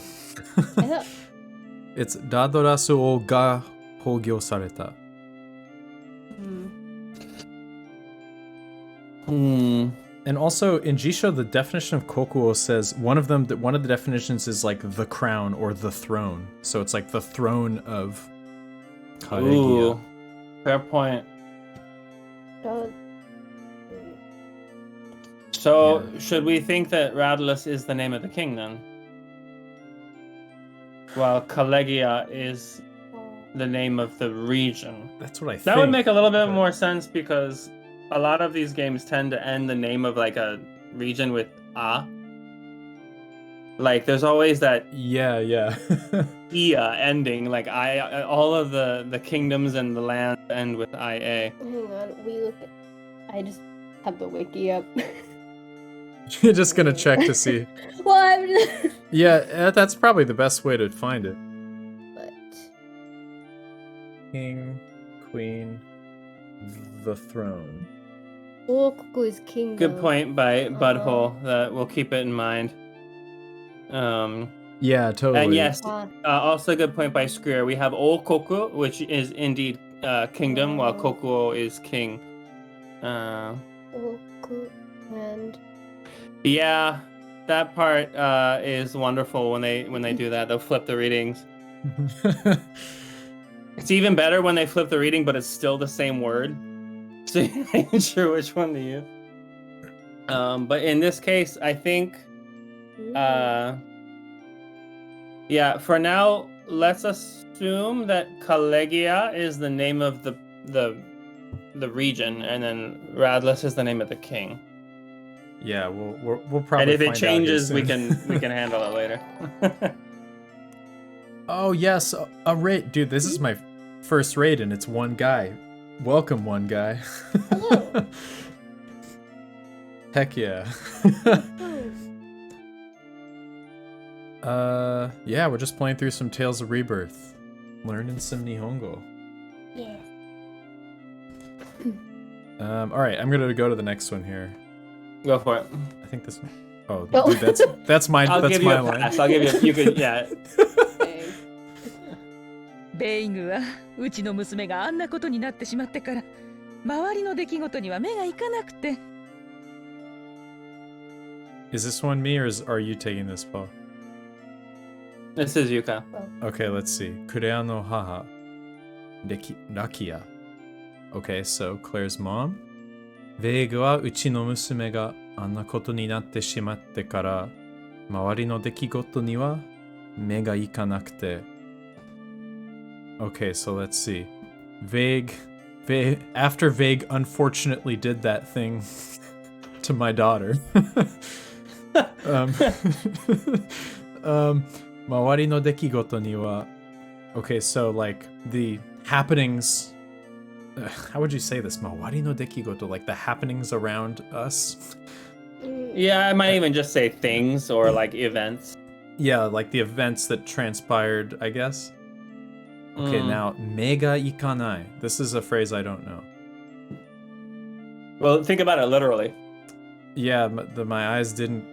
It's Dadorasu o ga hogyo sareta. And also in Jisho, the definition of kokuo says one of the definitions is like the crown or the throne. So it's like the throne of Karegia. Ooh, fair point. So should we think that Radless is the name of the king then? While Caligula is the name of the region. That's what I think. That would make a little bit more sense because a lot of these games tend to end the name of like a region with a. Like there's always that yeah ia ending. Like all of the kingdoms and the land end with ia. Hang on, I just have the wiki up. You're just gonna check to see. Well, yeah, that's probably the best way to find it. But King, Queen, the throne. Okoku is kingdom. Good point by Budhole. That we'll keep it in mind. Yeah, totally. And yes, Ah. also good point by Skrier. We have Okoku, which is indeed kingdom, while Kokuo is king. Okoku and Yeah, that part is wonderful when they do that. They'll flip the readings. It's even better when they flip the reading, but it's still the same word. So you're not even sure which one to use. But in this case, I think, yeah, for now, let's assume that Kalegia is the name of the region, and then Radless is the name of the king. Yeah, we'll probably. And if it find out here changes, we soon. can handle it later. Oh yes, a raid, dude. This is my first raid, and it's one guy. Welcome, one guy. Hello. Heck yeah. Yeah, we're just playing through some Tales of Rebirth, learning some Nihongo. Yeah. All right, I'm gonna go to the next one here. Go for it. I think this one. Oh, Oh. dude, that's my I'll that's give you my a line. pass. I'll give you. You could, yeah. ベイグはうちの娘があんなことになってしまってから周りの出来事には目がいかなくて。 Is this one me or are you taking this, Paul? This is Yuka. Okay, let's see. Kurea no haha. Rakia. Okay, so Claire's mom. ベイグはうちの娘があんなことになってしまってから周りの出来事には目がいかなくて。Okay, so let's see. After Vague unfortunately did that thing to my daughter. Mawari no dekigoto ni wa. Okay, so like the happenings. How would you say this? Mawari no dekigoto, like the happenings around us. Yeah, I might even just say things or like events. Yeah, like the events that transpired, I guess. Okay, now mega ikanai. This is a phrase I don't know. Well, think about it literally. Yeah, my eyes didn't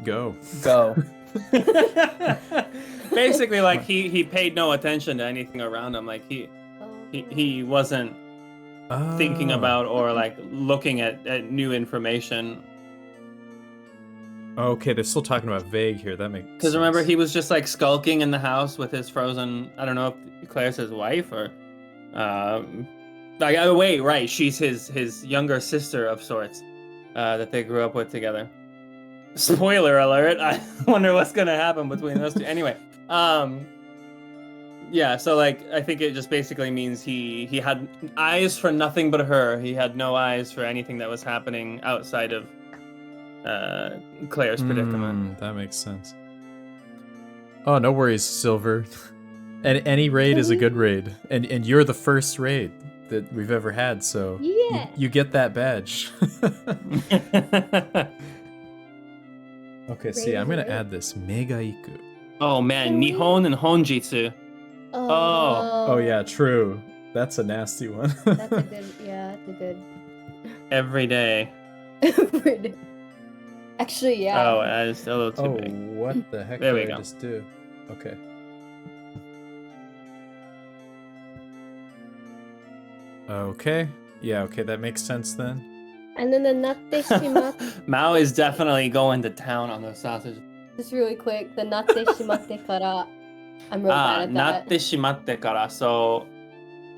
go. Go. Basically, like he paid no attention to anything around him. Like he wasn't thinking about or like looking at new information. Okay, they're still talking about Vague here. That makes Because remember, he was just like skulking in the house with his frozen. I don't know if Claire's his wife or. Like, oh, wait, right. She's his younger sister of sorts that they grew up with together. Spoiler alert. I wonder what's going to happen between those two. Anyway, yeah, so like I think it just basically means he had eyes for nothing but her. He had no eyes for anything that was happening outside of Claire's predicament. That makes sense. Oh, no worries, Silver. And any raid is a good raid. And you're the first raid that we've ever had, so Yeah. you get that badge. Okay, see, I'm gonna add this. Megaiku. Oh man, Nihon and Honjitsu. Oh yeah, true. That's a nasty one. That's a good. Yeah, that's a good. Every day. Actually, yeah. Oh, it's a little too big. What the heck There we did I go. just do? Okay. Okay. Yeah, okay, that makes sense then. And then the natte shimatte. Mao is definitely going to town on those sausages. Just really quick, the natte shimatte kara. I'm real bad at that. なってしまってから. So,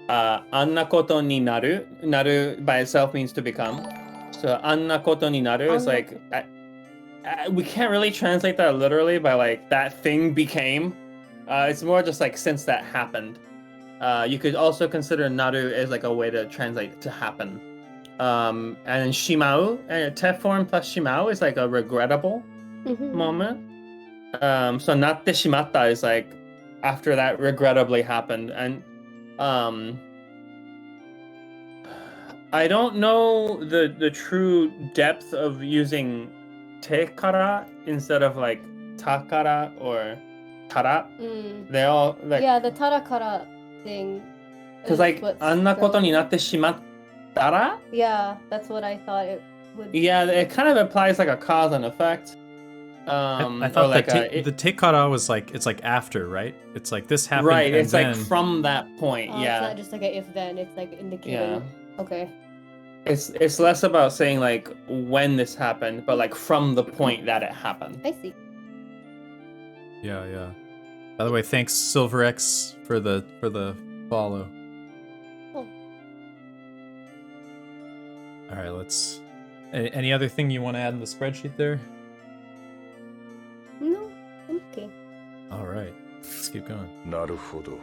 あんなことになる. Naru by itself means to become. So, あんなことになる is like, we can't really translate that literally by like, that thing became. It's more just like, since that happened. You could also consider naru as like a way to translate to happen. And then shimau, te form plus shimau is like a regrettable moment. So natte shimatta is like after that regrettably happened. And I don't know the true depth of using te kara instead of like takara or tara. They all like Yeah, the tara kara thing. because like あんなことになってしまっ Dara? Yeah, that's what I thought it would. Yeah, it kind of implies like a cause and effect. I Or thought like the tekara was like, it's like after, right? It's like this happened, right. and It's then like from that point. It's Yeah, not just like a if then. It's like indicating. yeah. Okay. It's less about saying like when this happened, but like from the point that it happened. I see. yeah. By the way, thanks SilverX for the follow. Oh. All right, let's. Any other thing you want to add in the spreadsheet there? No, I'm okay. All right, let's keep going. なるほど。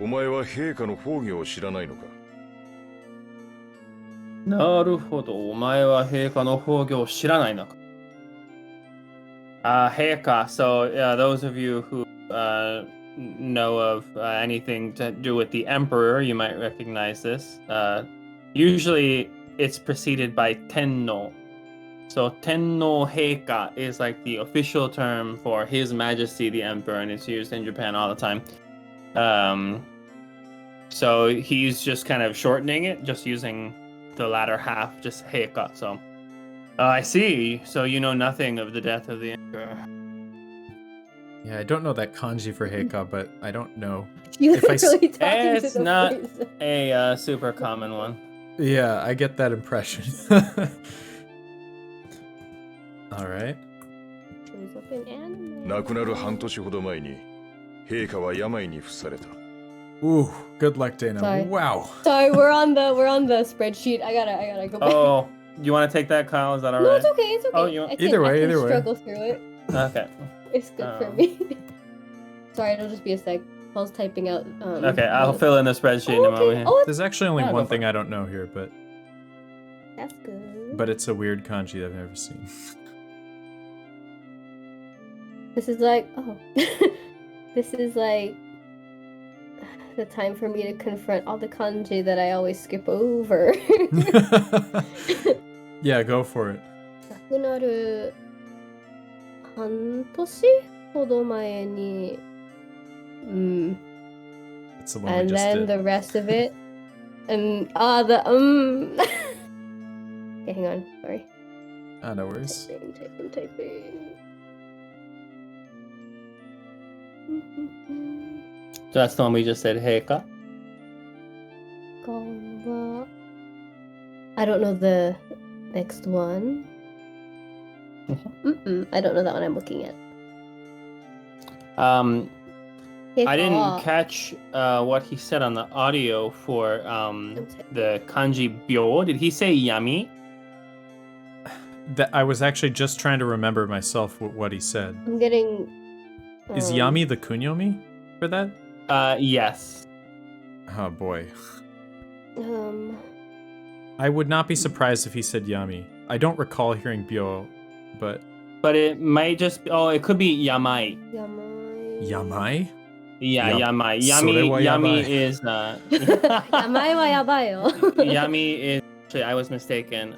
お前は陛下の崩御を知らないのか。なるほど。お前は陛下の崩御を知らないのか。陛下. So those of you who know of anything to do with the emperor, you might recognize this. Usually, it's preceded by tenno. So tenno heika is like the official term for His Majesty the Emperor, and it's used in Japan all the time. So he's just kind of shortening it, just using the latter half, just heika. So I see. So you know nothing of the death of the Emperor. Yeah, I don't know that kanji for heika, but I don't know. You If I s- literally talking It's to the not- voice. A super common one. Yeah, I get that impression. All right. Shows up in anime. 亡くなる半年ほど前に、陛下は病に伏された。 Ooh, good luck, Dana. Sorry. Wow. Sorry, we're on the spreadsheet. I gotta go back. Oh, you want to take that, Kyle? Is that all no, right? it's okay. It's okay. Oh, you- I Either way, I can either way. struggle through it. Okay. It's good for Um, me. Sorry, it'll just be a sec. Paul's typing out. Okay, I'll fill in the spreadsheet in a Oh, okay. moment. Oh, There's actually only Yeah, go one for thing it. I don't know here, but that's good. it's a weird kanji I've never seen. This is like, oh, this is like the time for me to confront all the kanji that I always skip over. Yeah, go for it. 亡くなる半年ほど前に、That's the one we and just then did. the rest of it, and Okay, hang on. Sorry. Ah, no worries. Typing. So that's the one we just said, Heika. I don't know the next one. I don't know that one I'm looking at. I didn't catch what he said on the audio for the kanji byo. Did he say yami? That I was actually just trying to remember myself what he said. I'm getting. Is yami the kunyomi for that? Yes. Oh boy. I I would not be surprised if he said yami. I don't recall hearing byo, but But it might just be, it could be yamai. yamai? Yeah, Yam- yamai. Sore wa Yami yabai. is Yamai wa yabai yo. yami is actually I was mistaken.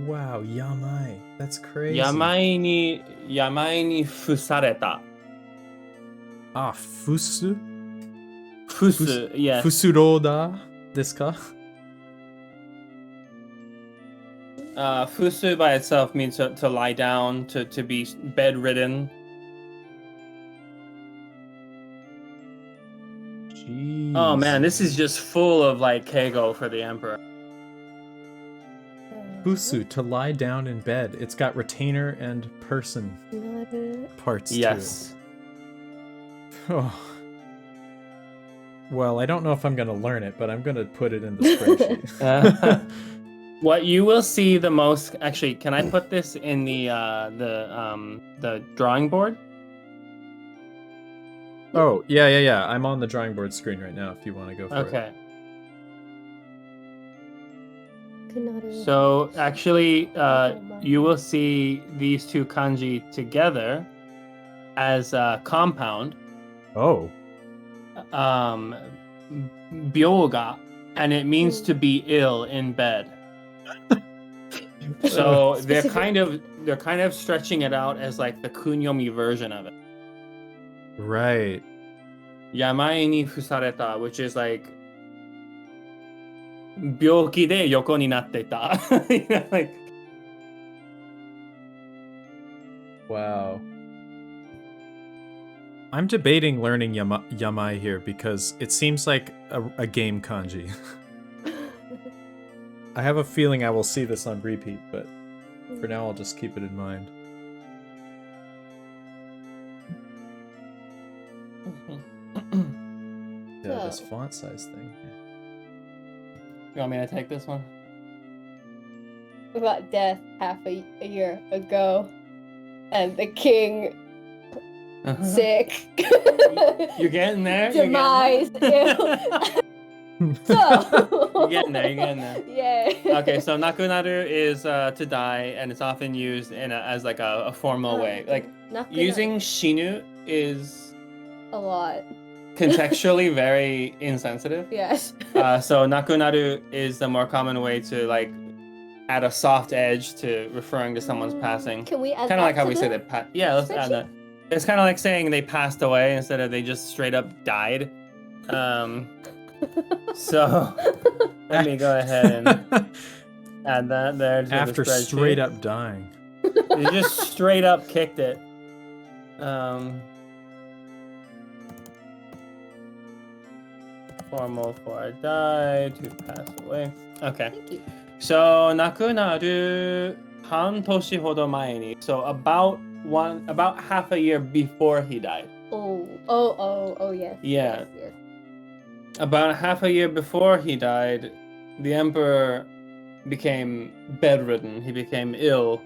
Wow, yamai. That's crazy. Yamai ni fusareta. Ah, fusu? Fusu, yes. Fusuroda desu ka? Fusu by itself means to lie down, to be bedridden. Jeez. Oh man, this is just full of like keigo for the emperor. Fusu, to lie down in bed. It's got retainer and person parts Yes. to it. Oh. Well, I don't know if I'm going to learn it, but I'm going to put it in the spreadsheet. What you will see the most, actually, can I put this in the drawing board? Oh, yeah. I'm on the drawing board screen right now if you want to go for it. Okay. So actually, you will see these two kanji together as a compound. Oh. Byoga, and it means to be ill in bed. So they're kind of stretching it out as like the kunyomi version of it. Right. Yamai ni fusareta, which is like 病気で横になってた。You know, like, Wow. I'm debating learning Yamai here because it seems like a game kanji. I have a feeling I will see this on repeat, but for now I'll just keep it in mind. Yeah, this So- font size thing. you want me to take this one? About death half a year ago, and the king sick. You're getting there. Demise. Ew. So. You're getting there. You're getting there. Yeah. Okay, so nakunaru is to die, and it's often used as like a formal way. Like using shinu is a lot. contextually very insensitive. Yes. So nakunaru is the more common way to like add a soft edge to referring to someone's passing. Can we add Kind of like how we say that? that. Yeah, let's add that. It's kind of like saying they passed away instead of they just straight up died. So let me go ahead and add that there to After the spreadsheet. straight up dying. You just straight up kicked it. Formal for die to pass away. Okay. Thank you. So nakunaru hantoshi hodo mae ni. So about half a year before he died. Oh, yes. Yeah. Yes. About half a year before he died, the emperor became bedridden. He became ill.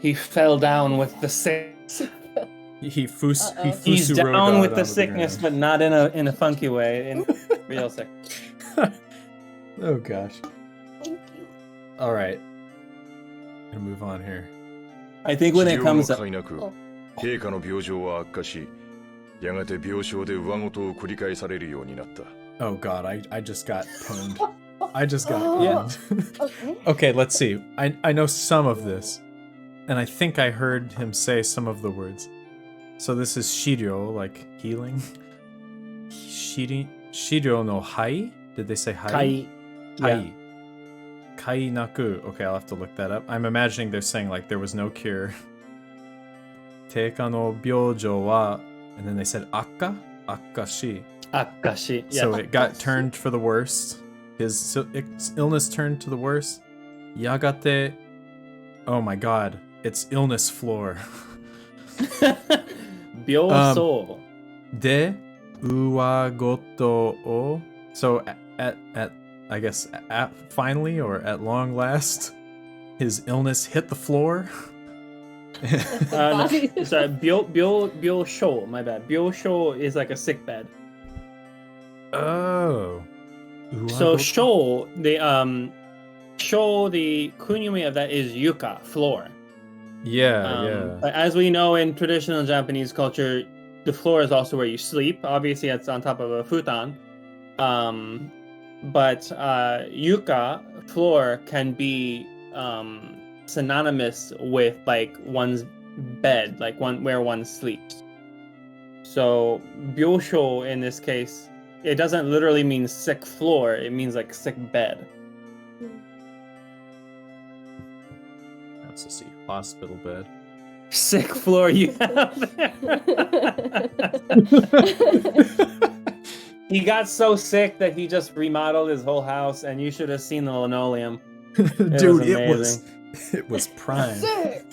He fell down with the sickness. He's down with the sickness, but not in a funky way. In real sick. Oh gosh. Thank you. All right. Gonna move on here. I think when it comes 治療 to の甲斐なく陛下の病状は悪化し、やがて病床で上事を繰り返されるようになった。 Oh god, I just got pwned. I just got Yeah. pwned. Okay. Okay, let's see. I know some of this. And I think I heard him say some of the words. So this is Shiryo, like healing. Shiryo no hai? Did they say hai? Kai. Kai. Kai naku. Okay, I'll have to look that up. I'm imagining they're saying like there was no cure. Teika no byoujo wa, and then they said akka? Akkashi. Akashi. Yeah. So it got turned for the worst. His illness turned to the worst. Yagate. Oh my god. It's illness floor. Byoso. De uwagoto o. So at I guess at finally or at long last, his illness hit the floor. No, sorry, byosho. My bad. Byosho is like a sick bed. Oh. So Uwagoto? sho the kunyumi of that is yuka, floor. Yeah. But as we know in traditional Japanese culture, the floor is also where you sleep. Obviously, it's on top of a futon. But yuka, floor, can be synonymous with like one's bed, like where one sleeps. So byosho in this case, it doesn't literally mean sick floor. It means like sick bed. That's to see hospital bed. Sick floor you have there. He got so sick that he just remodeled his whole house, and you should have seen the linoleum. Dude, was amazing. it was prime. Sick.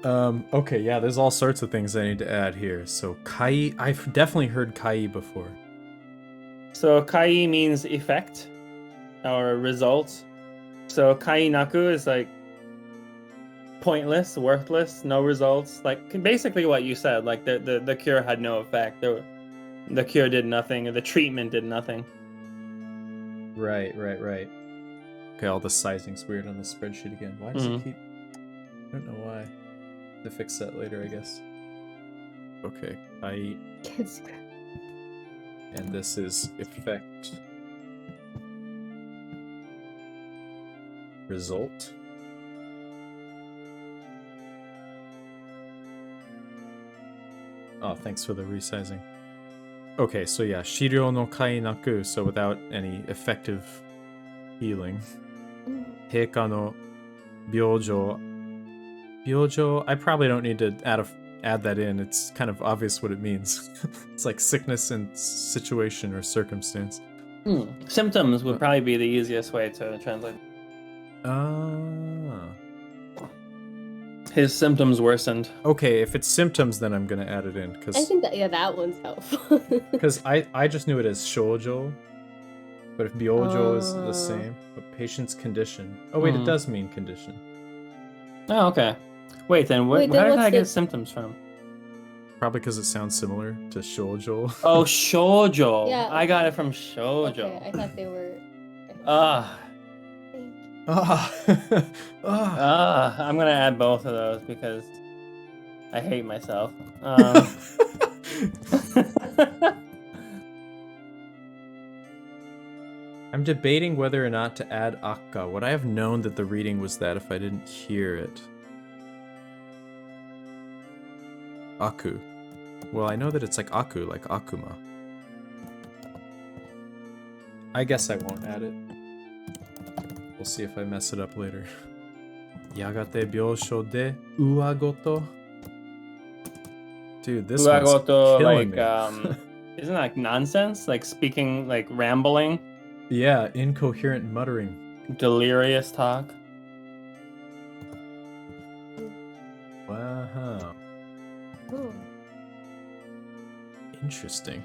Okay, yeah, there's all sorts of things I need to add here. So kai, I've definitely heard kai before. So kai means effect or result. So kai naku is like pointless, worthless, no results. Like basically what you said. Like the cure had no effect. The cure did nothing. The treatment did nothing. Right. Okay, all the sizing's weird on the spreadsheet again. Why does it keep... I don't know why. To fix that later, I guess. Okay, kai. And this is effect. Result. Oh, thanks for the resizing. Okay, so yeah, shiryo no kainaku, so without any effective healing. Heika no byojo. Byojo, I probably don't need to add that in. It's kind of obvious what it means. It's like sickness and situation or circumstance. Symptoms would probably be the easiest way to translate. His symptoms worsened. Okay, if it's symptoms, then I'm gonna add it in I because think that one's helpful. I just knew it as shoujo, but if byojo is the same, but patient's condition. Oh wait, it does mean condition. Oh, okay. Wait, then where did I get symptoms from? Probably because it sounds similar to shoujo. Oh, shoujo. Yeah. I got it from shoujo. Okay, I thought they were. I'm gonna add both of those because I hate myself. I'm debating whether or not to add akka. Would I have known that the reading was that if I didn't hear it? Aku. Well, I know that it's like aku, like akuma. I guess I won't add it. We'll see if I mess it up later. Yagate byosho de uagoto. Dude, this one's killing me. Isn't that like nonsense? Like speaking, like rambling? Yeah, incoherent muttering. Delirious talk. Wow. Oh. Interesting.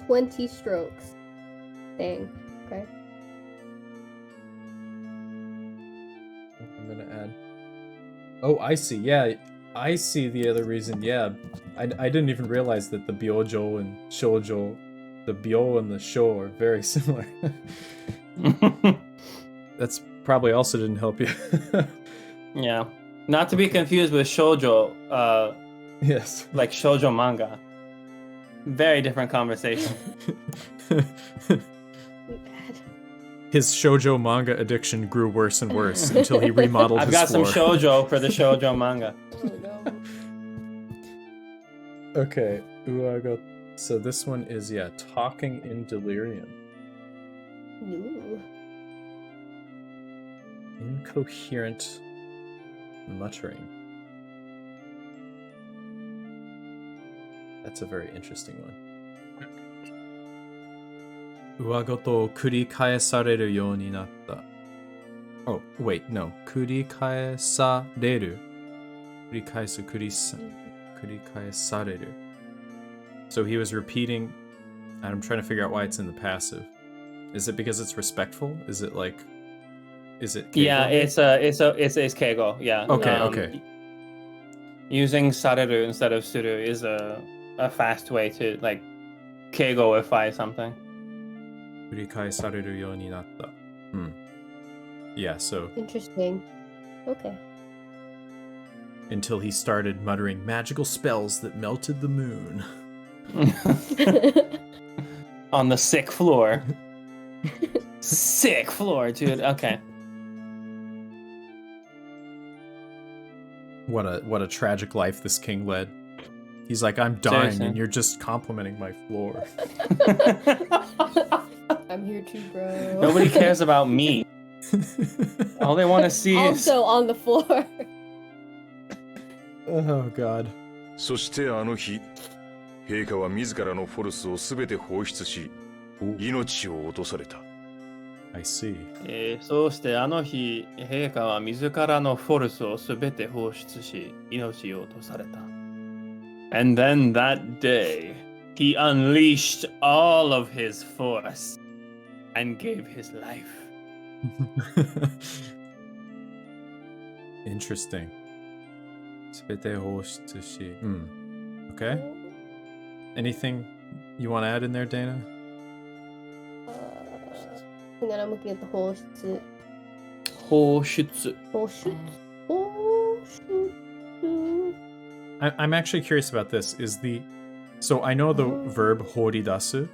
20 strokes. Dang. Okay. I'm gonna add. Oh, I see. Yeah, I see the other reason. Yeah, I didn't even realize that the byojo and shoujo, the byo and the sho are very similar. That's probably also didn't help you. Yeah. Not to be confused with shoujo, Yes. like shoujo manga. Very different conversation. His shoujo manga addiction grew worse and worse until he remodeled I've his got floor. some shoujo for the shoujo manga. Oh no. Okay, uago. So this one is, yeah, talking in delirium. Ooh. Incoherent muttering. That's a very interesting one. 上ごとを繰り返されるようになった。Oh, wait, no. 繰り返される。繰り返す、繰り返される。So he was repeating, and I'm trying to figure out why it's in the passive. Is it because it's respectful? Is it like, is it? Keigo? Yeah, it's keigo. Yeah. Okay, okay. Using sareru instead of suru is a fast way to like keigoify something. 繰り返されるようになった。Yeah, so Interesting. Okay. until he started muttering magical spells that melted the moon. On the sick floor. Sick floor, dude. Okay. What a tragic life this king led. He's like, I'm dying, Seriously. and you're just complimenting my floor. I'm here too, bro. Nobody cares about me. All they want to see is Also on the floor. Oh god. そしてあの日、陛下は自らのフォルスをすべて放出し、命を落とされた。I see. そうしてあの日、陛下は自らのフォルスをすべて放出し、命を落とされた。And then that day, he unleashed all of his force and gave his life. Interesting. すべて放出し。Okay. Anything you want to add in there, Dana? And then I'm looking at the whole shit. 放出。 Whole shit. Whole shit. I'm actually curious about this. So I know the verb horidasu.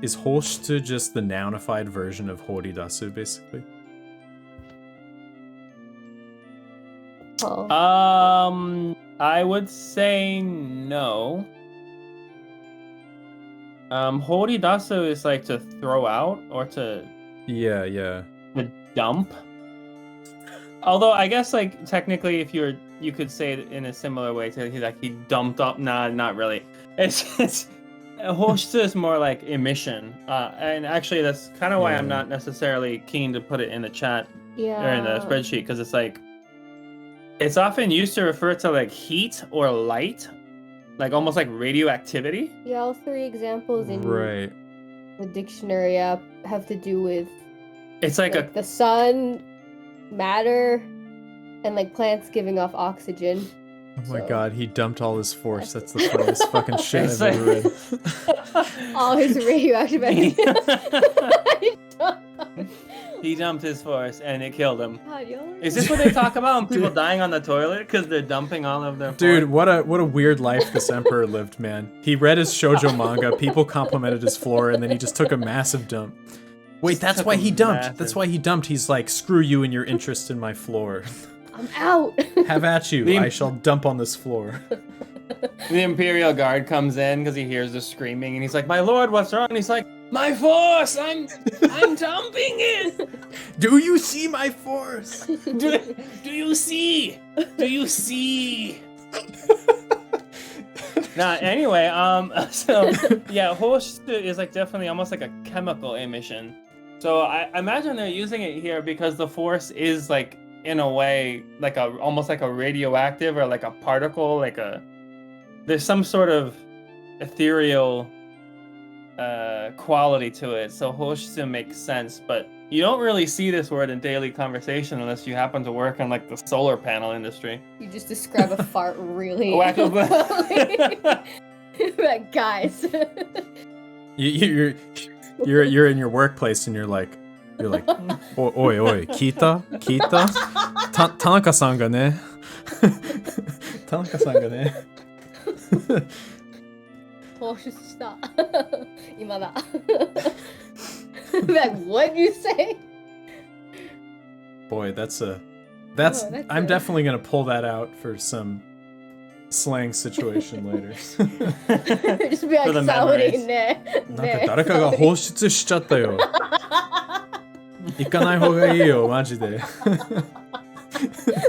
Is hoshitsu just the nounified version of horidasu, basically? Oh. I would say no. Horidasu is like to throw out or to Yeah. dump. Although I guess like technically, if you could say it in a similar way to he dumped up. Nah, not really. It's hoshitsu is more like emission. And actually that's kind of why I'm not necessarily keen to put it in the chat or in the spreadsheet, because it's like it's often used to refer to like heat or light, like almost like radioactivity. Yeah, all three examples in Right. the dictionary app have to do with It's like the sun, matter, and like plants giving off oxygen. Oh my So- god, he dumped all his force. That's the funniest fucking shit It's I've ever read. All his radioactive energy. He dumped his force and it killed him. God, y'all are- Is this what they talk about when people dying on the toilet because they're dumping all of their Dude, force? what a weird life this emperor lived, man. He read his shoujo manga, people complimented his floor, and then he just took a massive dump. Wait, Just that's took why a he dumped. massive- That's why he dumped. He's like, screw you and your interest in my floor. I'm out. Have at you. The- I shall dump on this floor. The Imperial Guard comes in because he hears the screaming and he's like, "My lord, what's wrong?" And he's like, "My force! I'm dumping it! Do you see my force? Do you see? Do you see?" Anyway, so yeah, hoshitsu is like definitely almost like a chemical emission. So I imagine they're using it here because the force is like in a way like almost like a radioactive or like a particle, there's some sort of ethereal quality to it. So hoshitsu makes sense, but you don't really see this word in daily conversation unless you happen to work in like the solar panel industry. You just describe a fart really Whack of a- Like, guys. You're in your workplace and you're like, oi, kita? Tanaka-san ga ne. Tanaka-san ga ne. 放出した今だ Like, what'd you say? Boy, that's Oh, that's I'm a- definitely gonna pull that out for some slang situation later. Just be like, For the sorry, memories. ね。なんか誰かが放出しちゃったよ。行かない方がいいよ、マジで。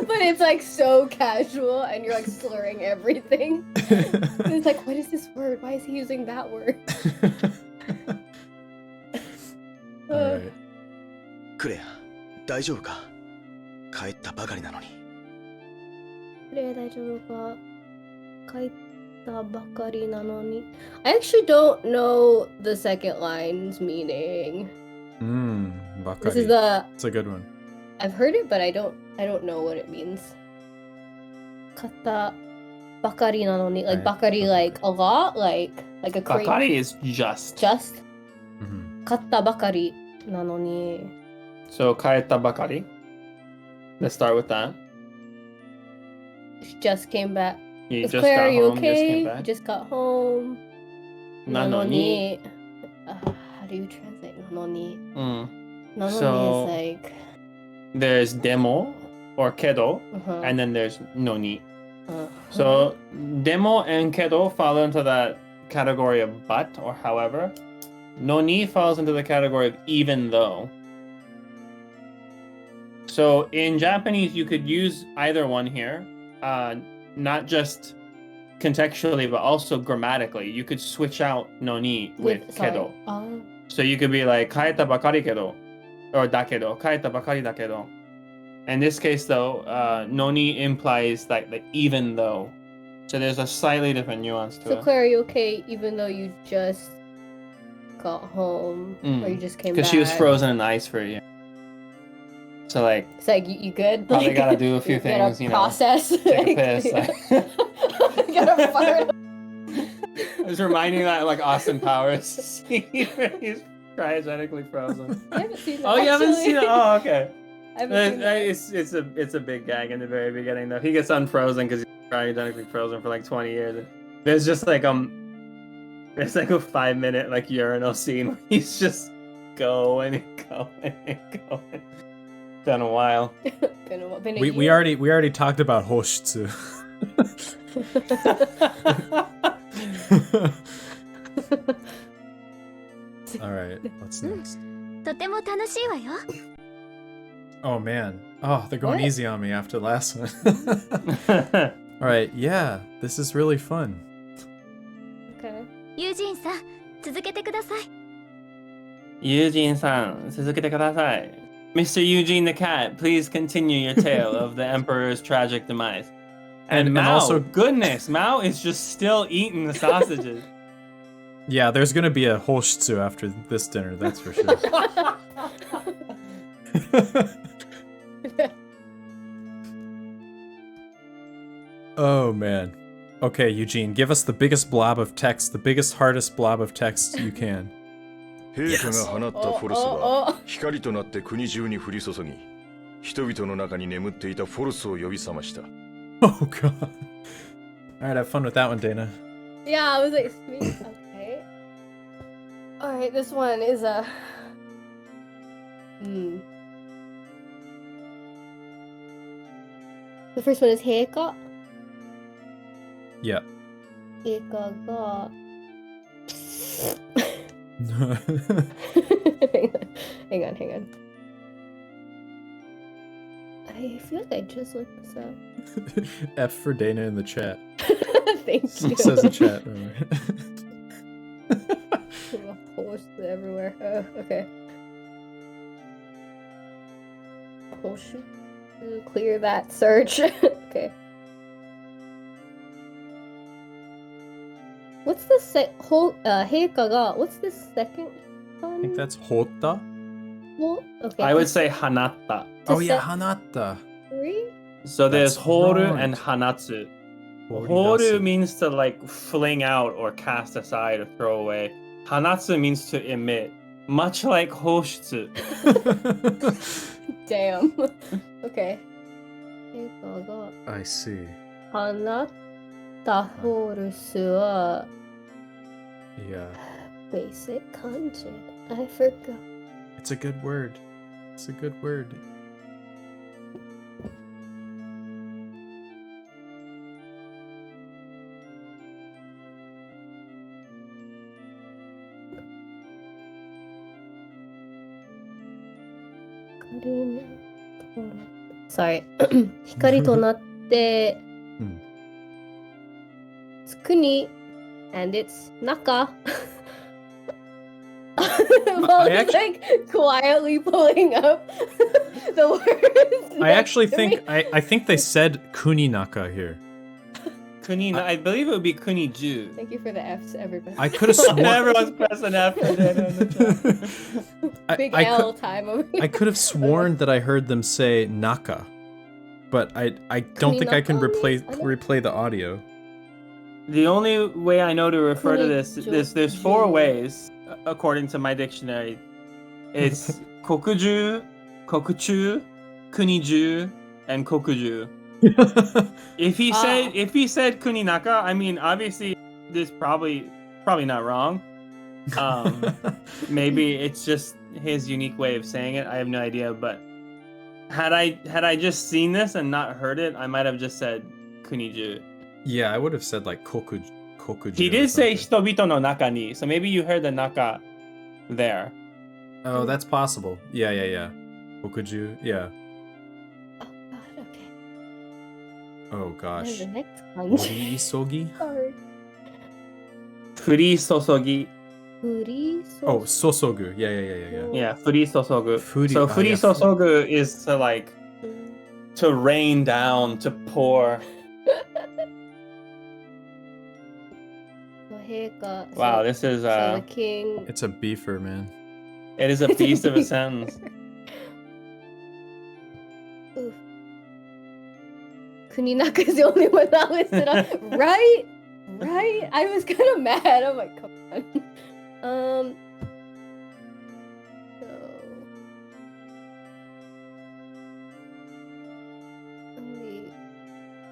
But it's like so casual and you're like slurring everything. And it's like, what is this word? Why is he using that word? Alright. クレア大丈夫か帰ったばかりなのに。大丈夫か帰ったばかりなのに I actually don't know the second line's meaning. Bakari. This is the It's a good one. I've heard it, but I don't know what it means. 買ったばかりなのに like Right. bakari like a lot like a crate Bakari is just. just Mhm. 買ったばかりなのに So kaeta bakari. Let's start with that. she just came back. You Is just Claire, got are you home, just okay? came You back. just got home. なのに。 How do you translate なのに? Mm. なのに So- is like There's demo or kedo, uh-huh. and then there's noni. Uh-huh. So demo and kedo fall into that category of but or however. Noni falls into the category of even though. So in Japanese, you could use either one here, not just contextually, but also grammatically. You could switch out noni with kedo. So you could be like kaeta bakari kedo, or dakedo, kaeta bakari dakedo. In this case, though, noni implies like even though. So there's a slightly different nuance to So it. Claire, are you okay even though you just got home or you just came back? Because she was frozen in ice for a year. So like, It's like you good? probably Like, gotta do a few you gotta things, you know. process. Take a piss. You gotta fire it up. It's reminding that like Austin Powers scene where he's cryogenically frozen. I haven't seen that. Oh, you haven't actually. seen it? Oh, okay. I haven't seen that. It's a big gag in the very beginning though. He gets unfrozen because he's cryogenically frozen for like 20 years. There's just like there's like a 5-minute like urinal scene where he's just going and going and going. Been a while. Been a We year. already talked about Hoshitsu. All right, what's next? とても楽しいわよ。 Oh man. Oh, they're going What? easy on me after the last one. All right, yeah, this is really fun. Okay. ユージンさん、続けてください。 Eugene-san, 続けてください. Mr. Eugene the cat, please continue your tale of the Emperor's tragic demise. And Mao, also- goodness, Mao is just still eating the sausages. Yeah, there's gonna be a Hoshitsu after this dinner, that's for sure. Oh man. Okay, Eugene, give us the biggest blob of text, the biggest, hardest blob of text you can. 陛下が放ったフォルスおおは光となって国中に降り注ぎ、人々の中に眠っていたフォルスを呼び覚ました。 Oh god. Alright, have fun with that one, Dana. Yeah, I was like, sweet. Okay. Alright, this one is a. The first one is Heika. Yeah. Heika ga. hang on. I feel like I just looked this up. F for Dana in the chat. Thank you. Says the chat. Post everywhere. Okay. Oh shoot. Clear that search. Okay. What's the whole Heika ga? What's the second one? I think that's Hotta. Well, okay. I would say Hanatta. Oh yeah, set- Hanata. 3? So there's That's Horu right. and Hanatsu. Horidasu. Horu means to like fling out or cast aside or throw away. Hanatsu means to emit, much like Hoshitsu. Damn. Okay. Heika ga I see. Hanatta horusu wa Yeah. basic kanji. I forgot. It's a good word. It's a good word. Sorry. 光となって、it's kuni and it's naka. Well, I it's like quietly pulling up the words. I actually next to think me. I think they said Kuninaka here. I believe it would be Kuniju. Thank you for the F's, everybody. I could have sworn. Everyone's pressing F. Big I L could, time over here. I could have sworn that I heard them say Naka, but I don't think I can replay the audio. The only way I know to refer to this, Kuniju. there's 4 ways, according to my dictionary. It's Kokuju, Kokuchu, Kuniju, and Kokuju. If he said Kuninaka, I mean, obviously this probably not wrong. Maybe it's just his unique way of saying it. I have no idea, but had I just seen this and not heard it, I might have just said Kuniju. Yeah, I would have said like Kokuju. He or did say something. Hitobito no naka ni, so maybe you heard the naka there. Oh, that's possible. Yeah. Kokuju. Yeah. Oh god, okay. Oh gosh. What is the next kanji? Ori-isogi? Sorry. Furi sosogi. Furi Oh, sosogu. Yeah. Yeah, furi sosogu. Furi- So ah, furi yeah. sosogu is to like to rain down, to pour. Wow, this is so the king. It's a beefer, man. it is a beast of a sentence. Oof. Kuninaka is the only one that listed on. Right? I was kind of mad. I'm like, come on. So the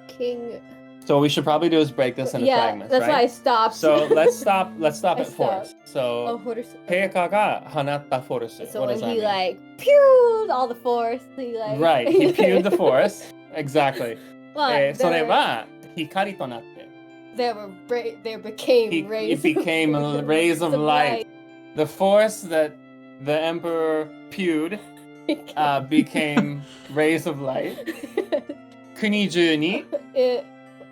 king So what we should probably do is break this into Yeah, fragments, that's why I right? stopped. So let's stop I at stopped. force. Oh, So force. Heika ga hanatta force. So What when does that he mean? like pewed all the force, he like Right, he pewed the force. Exactly. well, それは光となって。there became rays. It became rays of light. The force that the emperor pewed became rays of light. 国中に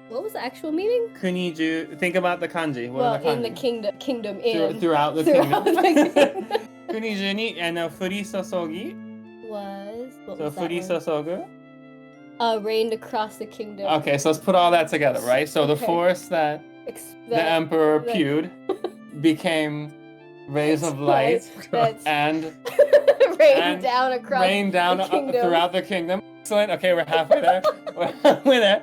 What was the actual meaning? 国中 Think about the kanji. What Well, are the kanji? in the kingdom, Throughout the throughout kingdom. the kingdom. 国中に降り注ぎ What So was 降り that 注ぐ one? Rained across the kingdom. Okay, so let's put all that together, right? So the Okay. force that the emperor that- pewed became rays of light That's and rained and down across rained down the kingdom. throughout the kingdom. Excellent. Okay, we're halfway there. We're halfway there.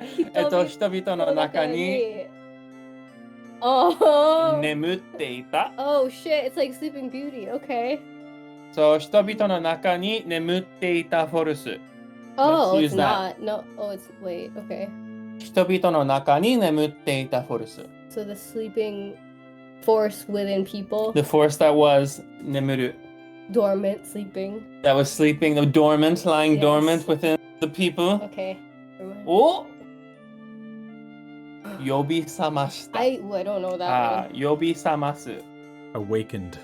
人々の中に Oh. 眠っていた。 Oh shit! It's like Sleeping Beauty. Okay. そう、人々の中に眠っていたフォルス。 Oh, Let's it's use that. not. No. Oh, it's wait. Okay. 人々の中に眠っていたフォルス。 So the sleeping force within people, The force that was 眠る。 dormant, sleeping. That was sleeping, the dormant, lying Yes. dormant within the people. Okay. お呼び覚ました。 I don't know that呼び覚ます。 Awakened.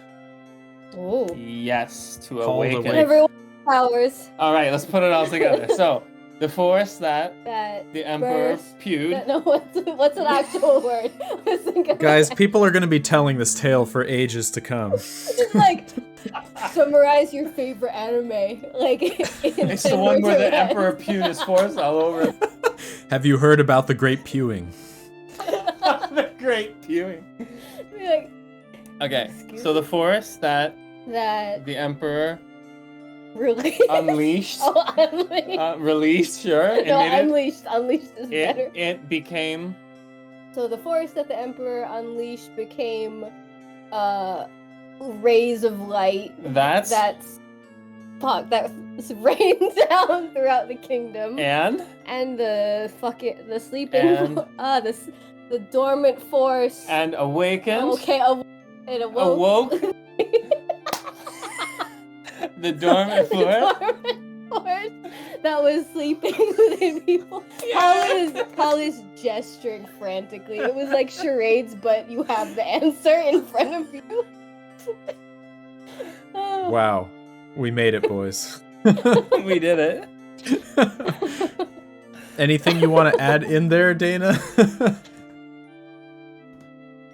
one. Oh. Yes, to Called awaken. awake. Everyone powers All right, let's put it all together. So, the force that that. the emperor Burst. pewed. No, what's an actual word? Let's think of Guys, that. people are going to be telling this tale for ages to come. Just like summarize your favorite anime. Like It's the one where the emperor pewed his force all over Have you heard about the great pewing? the great pewing. Like, Okay, Excuse so the force that that the emperor really unleashed, Oh, unleashed. released, sure, it No, made it- unleashed. Unleashed is better. it became So the force that the emperor unleashed became rays of light that's that's rained down throughout the kingdom. and The sleeping And- the dormant force. and awakened. Okay, it awoke. Awoke the dormant The force. dormant force that was sleeping within people. Paul is gesturing frantically. It was like charades, but you have the answer in front of you. Oh. Wow. We made it, boys. We did it. Anything you want to add in there, Dana?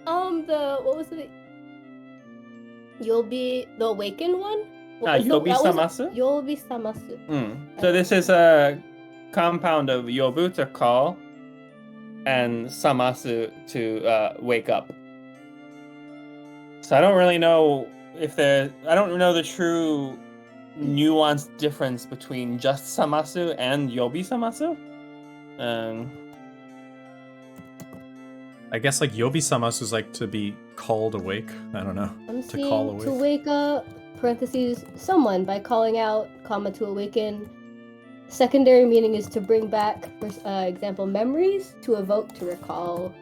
What was it? You'll be the awakened one? Yobi samasu? Yobi samasu. So this is a compound of yobu to call and samasu to wake up. So I don't really know I don't know the true nuanced difference between just samasu and yobi samasu. I guess like Yobi Samasu is like to be called awake. I don't know. I'm To seeing call awake. to wake up, parentheses, someone by calling out, comma, to awaken. Secondary meaning is to bring back, for example, memories, to evoke, to recall.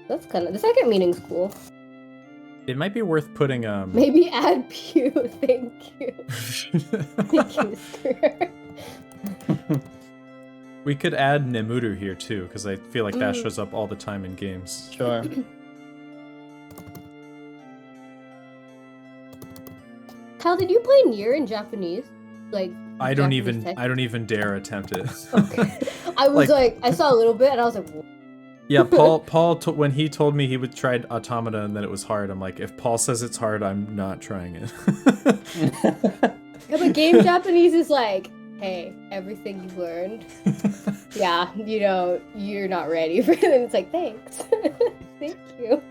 That's kind of, the second meaning's cool. It might be worth putting Maybe add pew, thank you. Thank you, Scooter. We could add Nemuru here too, because I feel like that Mm. shows up all the time in games. Sure. Kyle, did you play Nier in Japanese? Like, I don't Japanese text? even dare attempt it. Okay. I was like, I saw a little bit and I was like, "Whoa." Yeah, Paul when he told me he would try Automata and that it was hard, I'm like, if Paul says it's hard, I'm not trying it. Yeah, but game Japanese is like, hey, everything you learned, yeah, you're not ready for it. And it's like, thanks. Thank you.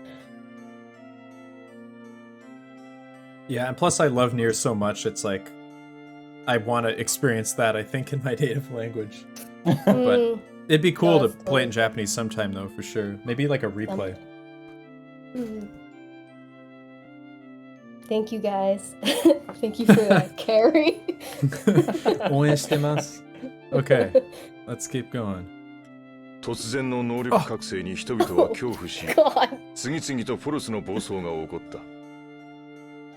Yeah, and plus I love Nier so much, it's like, I want to experience that, I think, in my native language. But it'd be cool to That's play it in cool. Japanese sometime, though, for sure. Maybe like a replay. Mhm. Thank you guys. Thank you for that carry. Okay, let's keep going. 突然の能力覚醒に人々は恐怖し、 God. 次々とフォルスの暴走が起こった。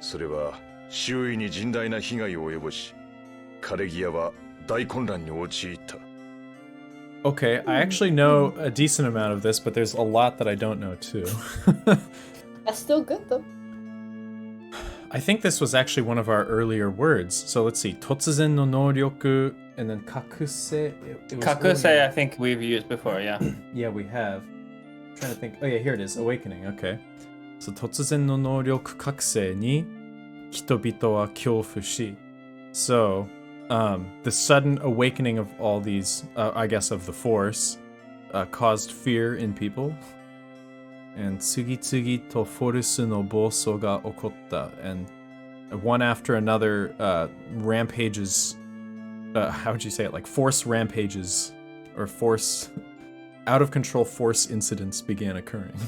それは周囲に甚大な被害を及ぼし、カレギアは大混乱に陥った。 Okay, I actually know a decent amount of this, but there's a lot that I don't know too. That's still good though. I think this was actually one of our earlier words. So let's see. Totsuzen no noryoku, and then kakuse. Kakuse, I think we've used before, yeah. Yeah, we have. I'm trying to think. Oh yeah, here it is. Awakening. Okay. So totsuzen no noryoku kakuse ni hitobito wa kyoufu shi. So, the sudden awakening of all these, I guess, of the Force, caused fear in people. And tsugitsugi to forusu no bousou ga okotta. And one after another, rampages, how would you say it? Like force rampages, or force, out of control force incidents began occurring.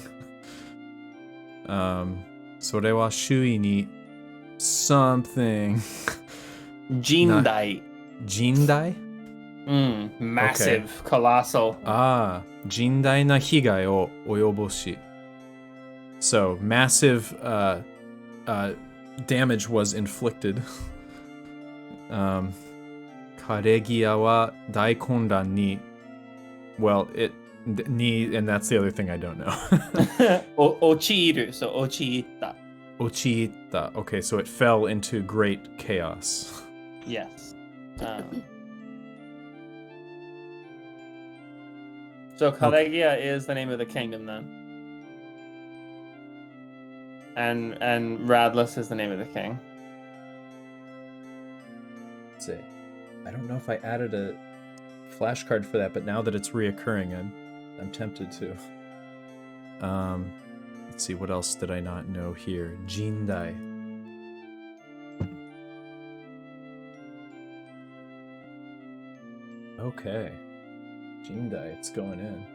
それは周囲に something. Jindai. Jindai? Massive, colossal. Ah, 甚大な被害を及ぼし. So, massive damage was inflicted. カレギアは大混乱に. Well, and that's the other thing I don't know. Ochiiru, so ochiitta. Ochiitta. Okay, so it fell into great chaos. Yes. So Kalegia is the name of the kingdom then. And Radless is the name of the king. Let's see. I don't know if I added a flashcard for that, but now that it's reoccurring, I'm tempted to. Let's see, what else did I not know here? Jindai. Okay. Jindai, it's going in.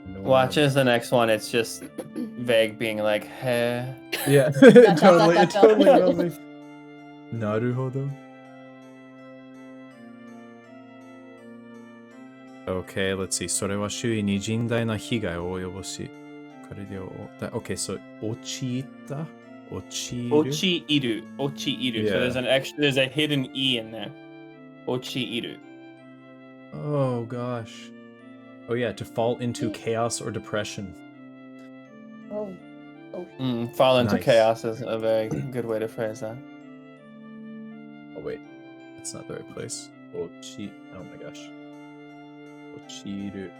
No Watch as the next one, it's just vague being like, heh. Yeah, totally, it totally will be. Naruhodo. Okay, let's see. それは周囲に甚大な被害を及ぼし、彼でを。Okay, so 陥った? Ochiiru. Ochiiru. Yeah. So there's a hidden E in there. Ochiiru. Oh gosh. Oh yeah, to fall into chaos or depression. Oh. Fall into Nice. chaos is a very good way to phrase that. Oh wait, that's not the right place. Oh my gosh. Ochiru.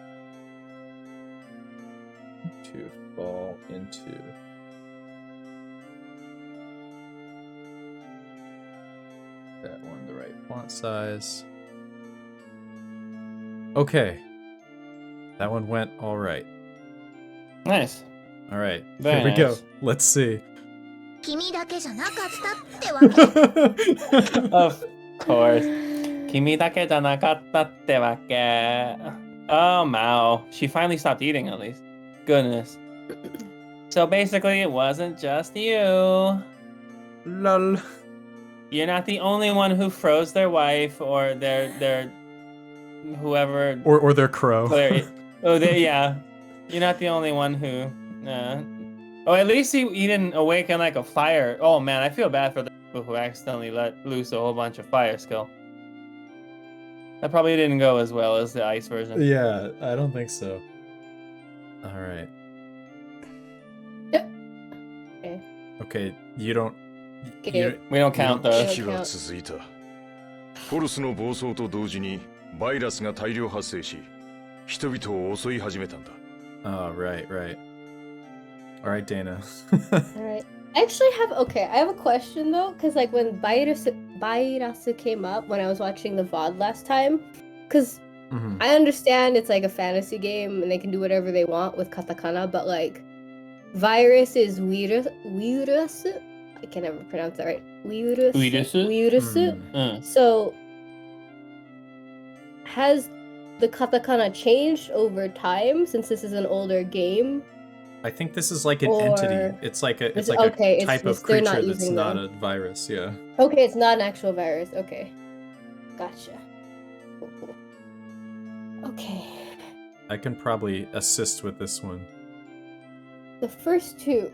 To fall into. That one, the right font size. Okay. That one went all right. Nice. All right. Very Here we go. nice. Let's see. 君だけじゃなかったってわけ。 Of course. 君だけじゃなかったってわけ. Oh, Mao. She finally stopped eating, at least. Goodness. So basically, it wasn't just you. Lol. You're not the only one who froze their wife or their whoever. Or their crow. Yeah. You're not the only one who. Oh, at least he didn't awaken like a fire. Oh man, I feel bad for the people who accidentally let loose a whole bunch of fire skill. That probably didn't go as well as the ice version. Yeah, I don't think so. All right. Okay. Okay, you don't. Okay. We don't count 危 those. 機は続いた。フォルスの暴走と同時にバイラスが大量発生し、人々を襲い始めたんだ。Oh, right. All right, Dana. Alright. I actually I have a question though, because like when Bairasu came up when I was watching the VOD last time, because Mhm. I understand it's like a fantasy game and they can do whatever they want with katakana, but like virus is virus. I can never pronounce that right. Uirusu? So has the katakana changed over time since this is an older game? I think this is like an Or- entity. It's like a It's- okay, a it's- type of they're not creature that's using not them. a virus. Yeah. Okay, it's not an actual virus. Okay, gotcha. Okay. I can probably assist with this one. The first two.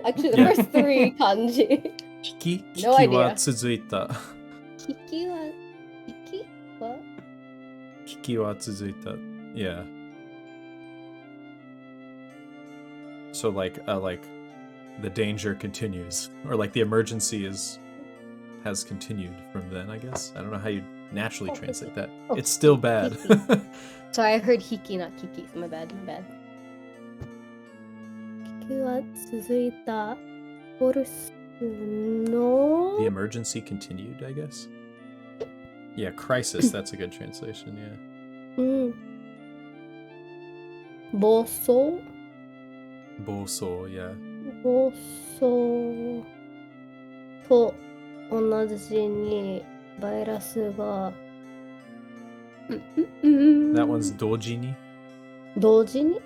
Actually, the Yeah. first three kanji. Kiki No idea. wa tsuzuita. Kiki wa. Kiki wa? Kiki wa tsuzuita. Yeah. So like the danger continues, or like the emergency has continued from then. I guess I don't know how you naturally translate that. Oh, It's still bad. Kiki. Sorry, I heard hiki, not kiki. My bad. My bad. Kiki wa tsuzuita. Force no. The emergency continued, I guess. Yeah, crisis. That's a good translation. Yeah. Boso. Boso. Yeah. 暴走と同じにバイラスが That one's dojini. 同時に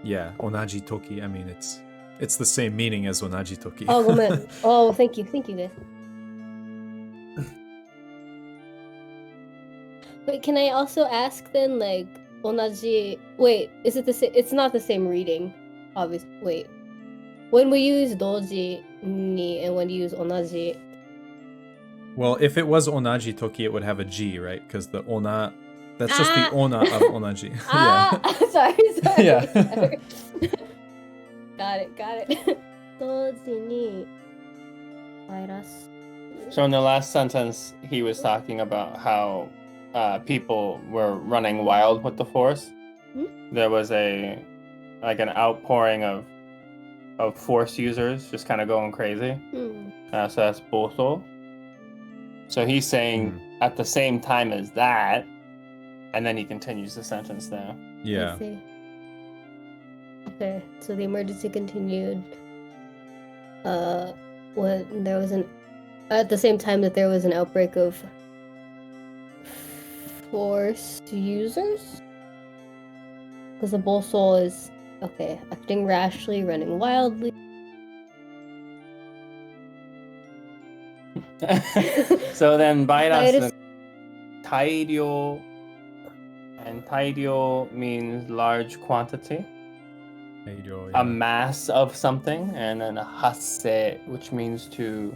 Yeah, onaji toki. I mean, it's the same meaning as onaji toki. あ、ごめん。Oh, thank you guys. Wait, can I also ask then, like, 同じ Wait, is it the same? It's not the same reading, obviously. Wait. When we use 同時に and when you use 同じ Well, if it was onaji toki, it would have a G, right? Because the ona, that's just the ona of onaji. Ah, sorry. Yeah. Sorry. Got it. 同時にバイラス So in the last sentence, he was talking about how people were running wild with the force. There was an outpouring of force users just kind of going crazy. So that's boso. So he's saying at the same time as that, and then he continues the sentence there. Yeah. I see. Okay, so the emergency continued. When there was at the same time that there was an outbreak of force users, because the bull soul is acting rashly, running wildly. So then Virus- Virus Tairyo, and Tairyo means large quantity, Heijo, a mass of something, and then hasse, which means to,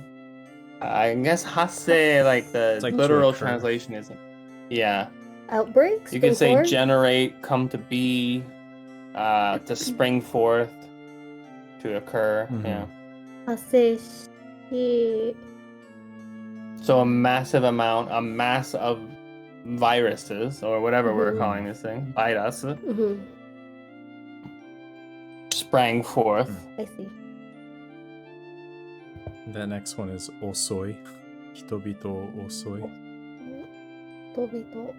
I guess hasse, like the It's like to literal occur. translation isn't. Yeah, Outbreaks? you can say Form? generate, come to be, to spring forth, to occur. Mhm. Yeah. 発生し So a mass of viruses, or whatever we're Mhm. calling this thing, virus, Mhm, sprang forth. I see. The next one is osoi. Hitobito osoi. 人々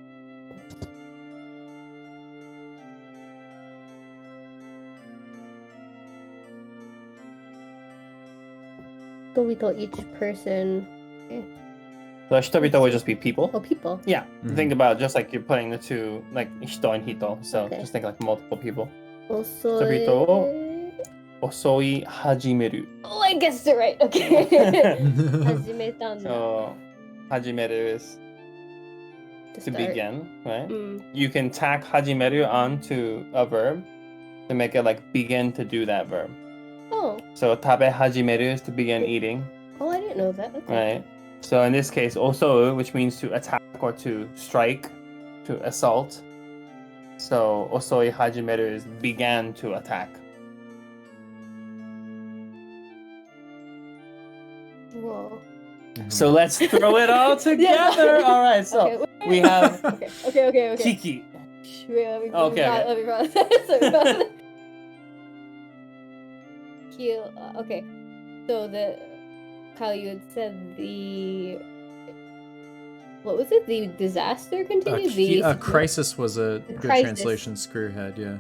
Tobito, each person. So Shitabita would just be people. Oh, people. Yeah. Mhm. Think about just like you're putting the two, like hito and hito. So Okay. just think like multiple people. Also. Tobito. Osoi hajimeru. Oh, I guessed it right. Okay. 始めたんだ So hajimeru is to to start. begin, right? Mm. You can tack hajimeru onto a verb to make it like begin to do that verb. Oh. So tabe hajimeru is to begin eating, Oh, I didn't know that. Okay. right? So in this case, also, which means to attack or to strike, to assault. So osoi hajimeru is began to attack. Whoa. So let's throw it all together. Yeah. All right, so Okay, wait. we have Okay. Kiki. Wait, let me Okay, okay. Let me process. Let me process. Cute. Okay. So Kyle, you had said what was it? The disaster continued? Crisis was a good crisis. translation. Screwhead, yeah.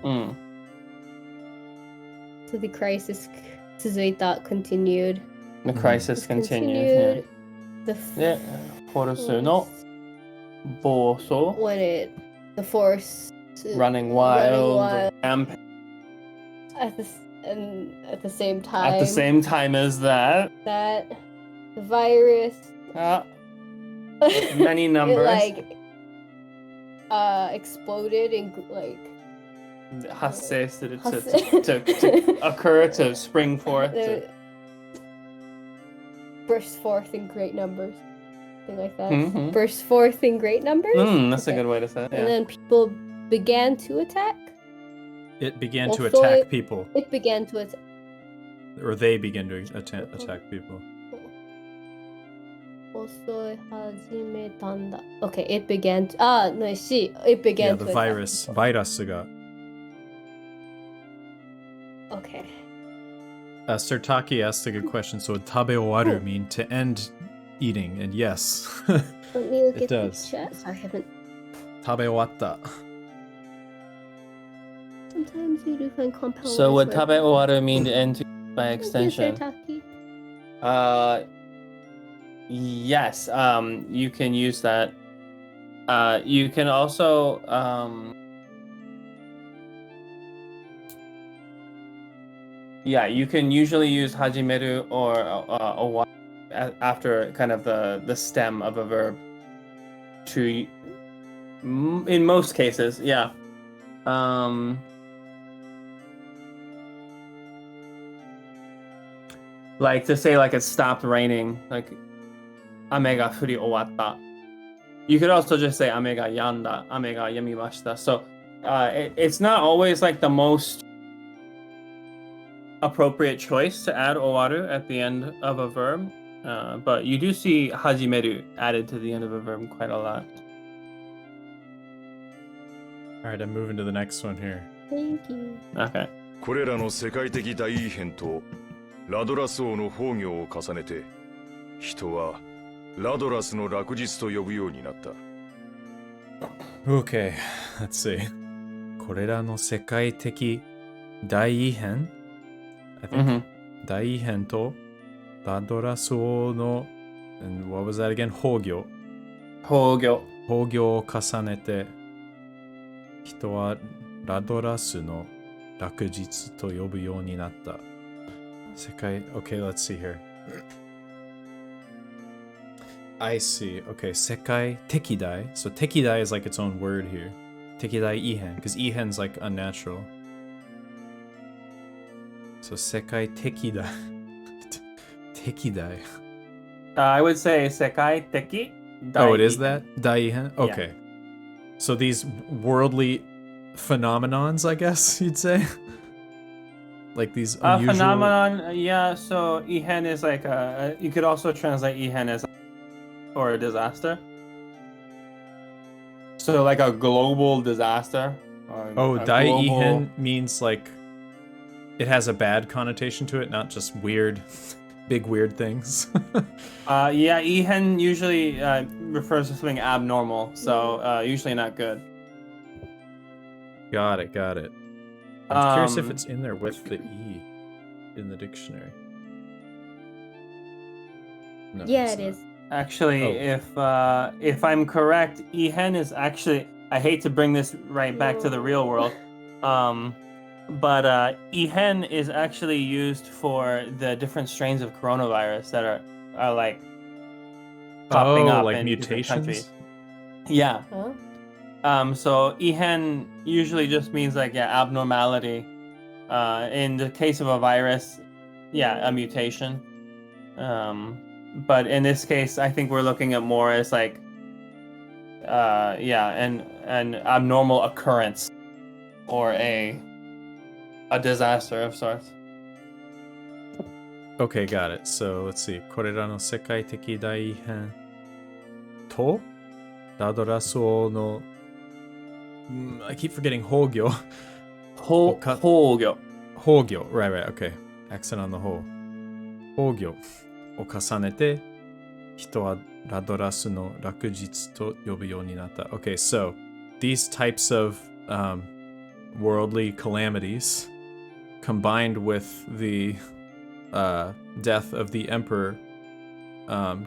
Mm. So the crisis Suzuita continued. The crisis continues. Continued. The Yeah. Horusu no boso, when the force running wild, wild. rampant. at the same time At the same time as that, that the virus With many numbers. It, exploded and like 発生する 発 to 生 occur, to spring forth. burst forth in great numbers, thing like that. Mhm. Burst forth in great numbers. That's a Okay. good way to say it. And Yeah. then people began to attack. It began to Also, attack people, It began to attack. or they began to attack people. Also, 始めたんだ. Okay, it began to. No, it began Yeah, to the attack virus. people. Virus got. Okay. Sertaki asked a good question. So, tabe owaru mean to end eating, and yes, Let me look It at the does. chat. Sorry, I haven't. tabe owatta. Sometimes you do find compound. So would words where- tabe owaru mean to end by Thank you, extension? Sertaki. Yes. You can use that. You can also yeah, you can usually use hajimeru or owaru after kind of the stem of a verb to in most cases, yeah. Like to say like it stopped raining, like ame ga furi owatta. You could also just say ame ga yanda, ame ga yamimashita. So it's not always like the most appropriate choice to add owaru at the end of a verb, but you do see hajimeru added to the end of a verb quite a lot. All right, I'm moving to the next one here. Thank you. Okay. これらの世界的大異変とラドラス王の崩御を重ねて人はラドラスの落日と呼ぶようになった。 Okay, let's see. これらの世界的大異変 I think Mm-hmm. 大異変とラドラス王の and what was that again? 崩御 Hogyo. 崩御を重ねて人はラドラスの落日と呼ぶようになった。世界 Okay, let's see here. I see. Okay, 世界的大. So 的大 is like its own word here. 的大異変 because 異変 is like unnatural. So 世界的大. 的大. I would say sekai teki. Oh, it is that? 大異変? Okay. So these worldly phenomenons, I guess you'd say? Like these unusual... Phenomenon, yeah, so Ihan is like you could also translate Ihan as or a disaster. So like a global disaster. Or Oh, a Dai global- Ihan means like it has a bad connotation to it, not just weird, big weird things. Yeah, Ihan usually refers to something abnormal, so usually not good. Got it. I'm curious if Um, it's in there with the E in the dictionary. No, Yeah, it's it not. is. Actually, Oh. if I'm correct, Ihan is actually, I hate to bring this right back to the real world, but Ihan is actually used for the different strains of coronavirus that are like popping Oh, up like in different mutations? countries. Yeah. Huh? So Ihan usually just means like abnormality. In the case of a virus, a mutation. But in this case, I think we're looking at more as like, an abnormal occurrence or a disaster of sorts. Okay, got it. So let's see. これらの世界的大異変とラドラス王の I keep forgetting 崩御 Hogyo. 崩御 right, okay. Accent on the whole. 崩御を重ねて人はラドラスの落日と呼ぶようになった。Okay, so these types of worldly calamities combined with the death of the emperor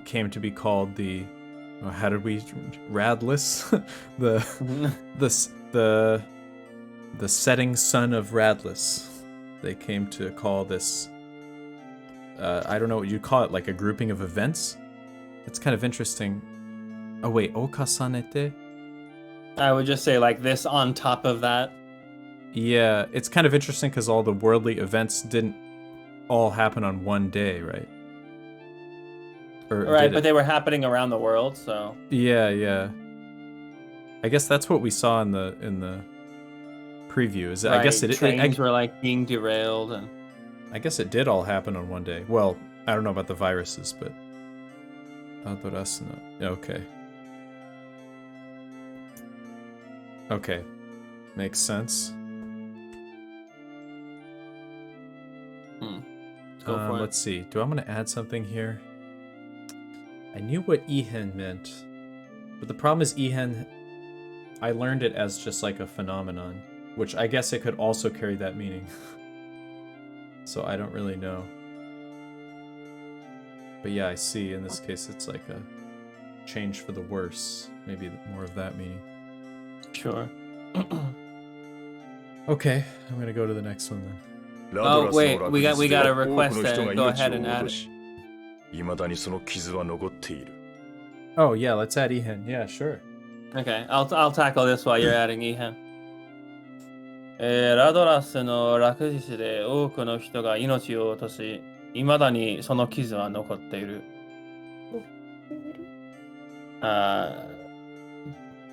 came to be called the how did we Radless the setting sun of Radless. They came to call this I don't know what you'd call it, like a grouping of events. It's kind of interesting. Oh wait, okasanete? I would just say like this on top of that. Yeah, it's kind of interesting because all the worldly events didn't all happen on one day, right? Or Right, did but it? they were happening around the world, so. Yeah. I guess that's what we saw in the preview. Is I guess Right, trains were like being derailed and. I guess it did all happen on one day. Well, I don't know about the viruses, but Adorasuna. Okay. Okay. Makes sense. Go for it. Let's see. Do I want to add something here? I knew what Ihan meant, but the problem is Ihan, I learned it as just like a phenomenon, which I guess it could also carry that meaning. So I don't really know. But yeah, I see in this case it's like a change for the worse. Maybe more of that meaning. Sure. Okay, I'm gonna go to the next one then. Oh, wait, we got a request then. Go ahead and add it. 未だにその傷は残っている。 Oh yeah, let's add Ihan. Yeah, sure. Okay, I'll tackle this while you're adding Ihan. ラドラスの落日で多くの人が命を落とし、未だにその傷は残っている。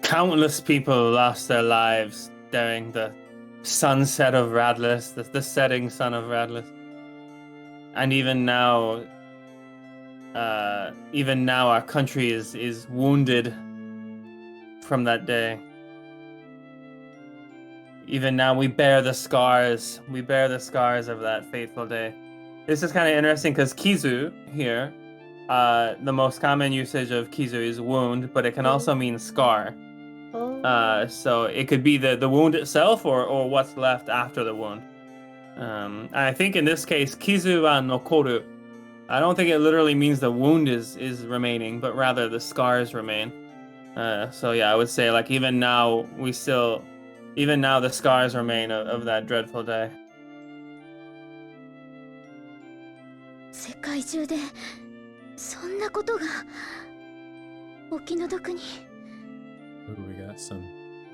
Countless people lost their lives during the sunset of Radless, the setting sun of Radless. And even now our country is wounded from that day. Even now we bear the scars. We bear the scars of that fateful day. This is kind of interesting because kizu here, the most common usage of kizu is wound, but it can also mean scar. So it could be the wound itself or what's left after the wound. I think in this case, kizu wa nokoru. I don't think it literally means the wound is remaining, but rather the scars remain. So yeah, I would say like even now the scars remain of that dreadful day. 世界中でそんなことがお気の毒に。 Ooh, we got some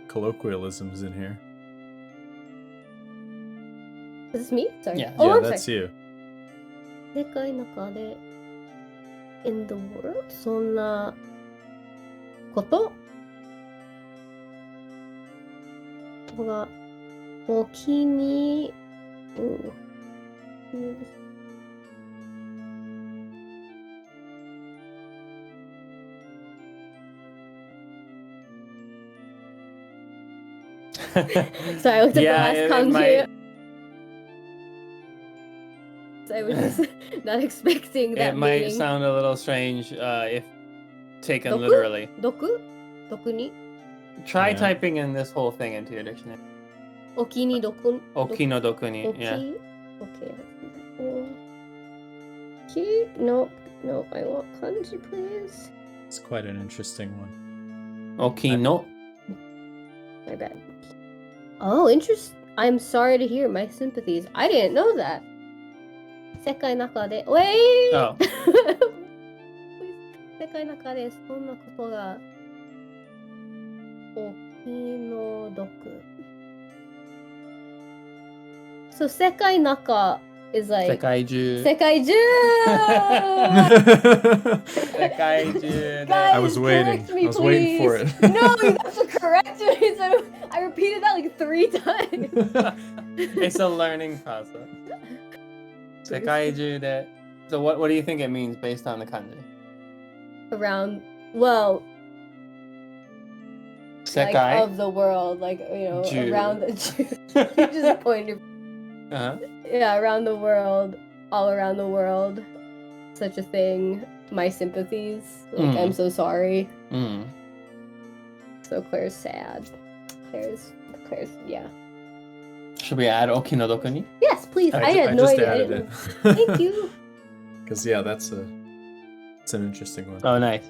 colloquialisms in here. Is this me? Sorry. Yeah. Oh, Yeah, I'm that's sorry. you. 世界の中で in the world そんなことがお気にSo I looked at Yeah, the it last might- kanji. So I was just not expecting that It might meaning. sound a little strange if taken Doku? literally. 毒に Try Yeah. typing in this whole thing into your dictionary. お気に毒 Oki no doku ni. おき Yeah. Okay. おき No, I want kanji, please. It's quite an interesting one. Oki no. My bad. Oh, I'm sorry to hear. My sympathies. I didn't know that. 世界の中で Wait! Oh. 世界の中でそんなことがお気の毒 So 世界の中 is like 世界中。世界中世界中で。 I was waiting. correct me, I was waiting for please. it. No, you have to correct me. Instead of- I repeated that like 3 times. It's a learning process. 世界中で。So what do you think it means based on the kanji? Around, well, 世 like 界 of the world, like, you know, Jew. around the you just pointed. Uh-huh. Yeah, around the world, all around the world. Such a thing. My sympathies. Like, I'm so sorry. Mm. So Claire's sad. Claire's, yeah. Should we add Oki no doku ni? Yes, please. I ju- had no just idea. I added didn't it. know. Thank you. Because yeah, it's an interesting one. Oh, nice.